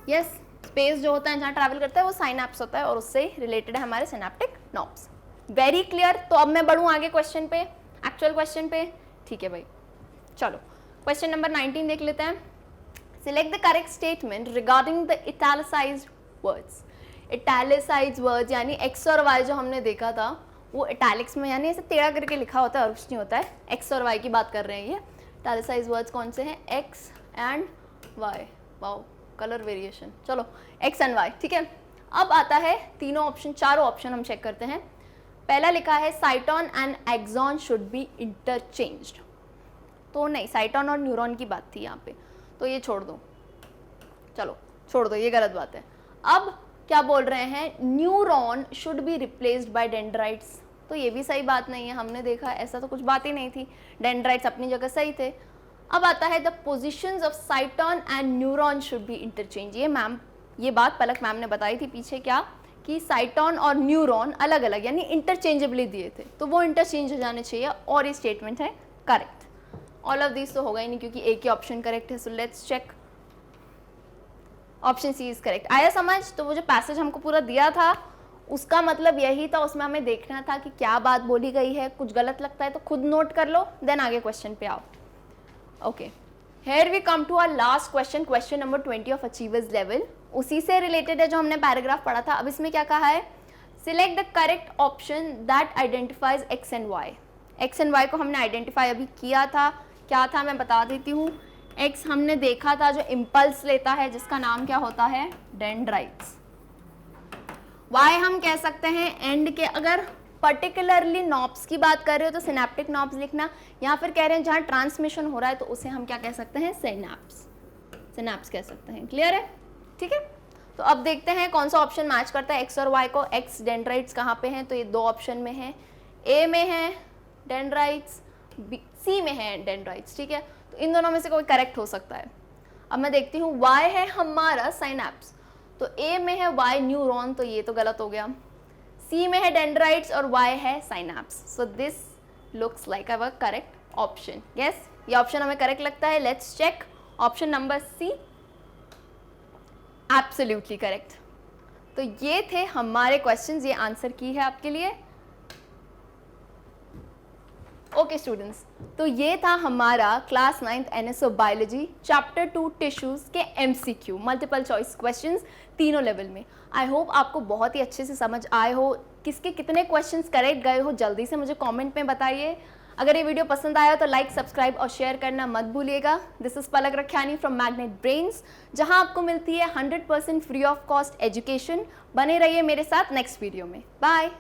यस, स्पेस जो होता है जहाँ ट्रैवल करता है वो साइनेप्स होता है, और उससे रिलेटेड है हमारे सिनेप्टिक नॉब्स। Very clear. तो अब मैं बढ़ूँ आगे क्वेश्चन पे, एक्चुअल क्वेश्चन पे। ठीक है भाई, चलो क्वेश्चन नंबर 19 देख लेते हैं। Select the correct statement regarding the italicised words. Italicised words यानी एक्स और वाई जो हमने देखा था वो इटैलिक्स में, यानी ऐसे टेढ़ा करके लिखा होता है और कुछ नहीं होता है। एक्स और वाई की बात कर रहे हैं ये। इटैलिसाइज्ड वर्ड्स कौन से हैं? X and Y. Wow, colour variation. चलो एक्स एंड वाई। ठीक है, अब आता है तीनों ऑप्शन, चारों ऑप्शन हम चेक करते हैं। पहला लिखा है cyton and axon should be interchanged, तो नहीं, साइटोन और न्यूरॉन की बात थी यहाँ पे, तो ये छोड़ दो, चलो छोड़ दो, ये गलत बात है। अब क्या बोल रहे हैं? Neuron should be replaced by dendrites, तो ये भी सही बात नहीं है। हमने देखा ऐसा तो कुछ बात ही नहीं थी, डेंड्राइट्स अपनी जगह सही थे। अब आता है the positions of साइटोन and neuron should be interchange. ये मैम, ये बात पलक मैम ने बताई थी पीछे, क्या कि साइटोन और न्यूरॉन अलग अलग यानी इंटरचेंजेबली दिए थे, तो वो इंटरचेंज हो जाने चाहिए, और ये स्टेटमेंट है करेक्ट। ऑल ऑफ दिस तो होगा ही नहीं क्योंकि एक ही ऑप्शन करेक्ट है, so let's check. Option C is correct. आया समझ? तो वो जो पैसेज हमको पूरा दिया था उसका मतलब यही था, उसमें हमें देखना था कि क्या बात बोली गई है। कुछ गलत लगता है तो खुद नोट कर लो, देन आगे क्वेश्चन पे आओ। Okay, here we come to our last question, question number 20 of achievers level. उसी से रिलेटेड है जो हमने पैराग्राफ पढ़ा था। अब इसमें क्या कहा है? Select the correct option that identifies X and Y. X and Y को हमने आइडेंटिफाई अभी किया था, क्या था मैं बता देती हूँ। एक्स हमने देखा था जो इम्पल्स लेता है जिसका नाम क्या होता है? डेंड्राइट्स। वाई हम कह सकते हैं एंड के, अगर पर्टिकुलरली नॉब्स की बात कर रहे हो तो सिनेप्टिक नॉब्स लिखना, या फिर कह रहे हैं जहाँ ट्रांसमिशन हो रहा है तो उसे हम क्या कह सकते हैं? सिनेप्स, सिनेप्स कह सकते हैं। क्लियर है? ठीक है। तो अब देखते हैं कौन सा ऑप्शन मैच करता है एक्स और वाई को। एक्स डेंड्राइट्स कहाँ पे हैं, तो ये 2 ऑप्शन में है, ए में है डेंड्राइट्स, सी में है डेंड्राइट्स, ठीक है। तो इन दोनों में से कोई करेक्ट हो सकता है। अब मैं देखती हूँ वाई है हमारा साइनैप्स, तो ए में है वाई न्यूरॉन, तो ये तो गलत हो गया। सी में है डेंड्राइट्स और वाई है synapse, so this looks like our correct option. Yes, ये ऑप्शन हमें करेक्ट लगता है। Let's check option number C, absolutely correct. तो ये थे हमारे क्वेश्चंस, ये आंसर की है आपके लिए। ओके स्टूडेंट्स, तो ये था हमारा class 9th NSO biology chapter 2 tissues के MCQ मल्टीपल चॉइस क्वेश्चंस तीनों लेवल में। आई होप आपको बहुत ही अच्छे से समझ आए हो। किसके कितने क्वेश्चंस करेक्ट गए हो जल्दी से मुझे कमेंट में बताइए। अगर ये वीडियो पसंद आया तो लाइक, सब्सक्राइब और शेयर करना मत भूलिएगा। This is Palak Rakhiyani from magnet brains, जहां आपको मिलती है 100% फ्री ऑफ कॉस्ट एजुकेशन। बने रहिए मेरे साथ नेक्स्ट वीडियो में। बाय।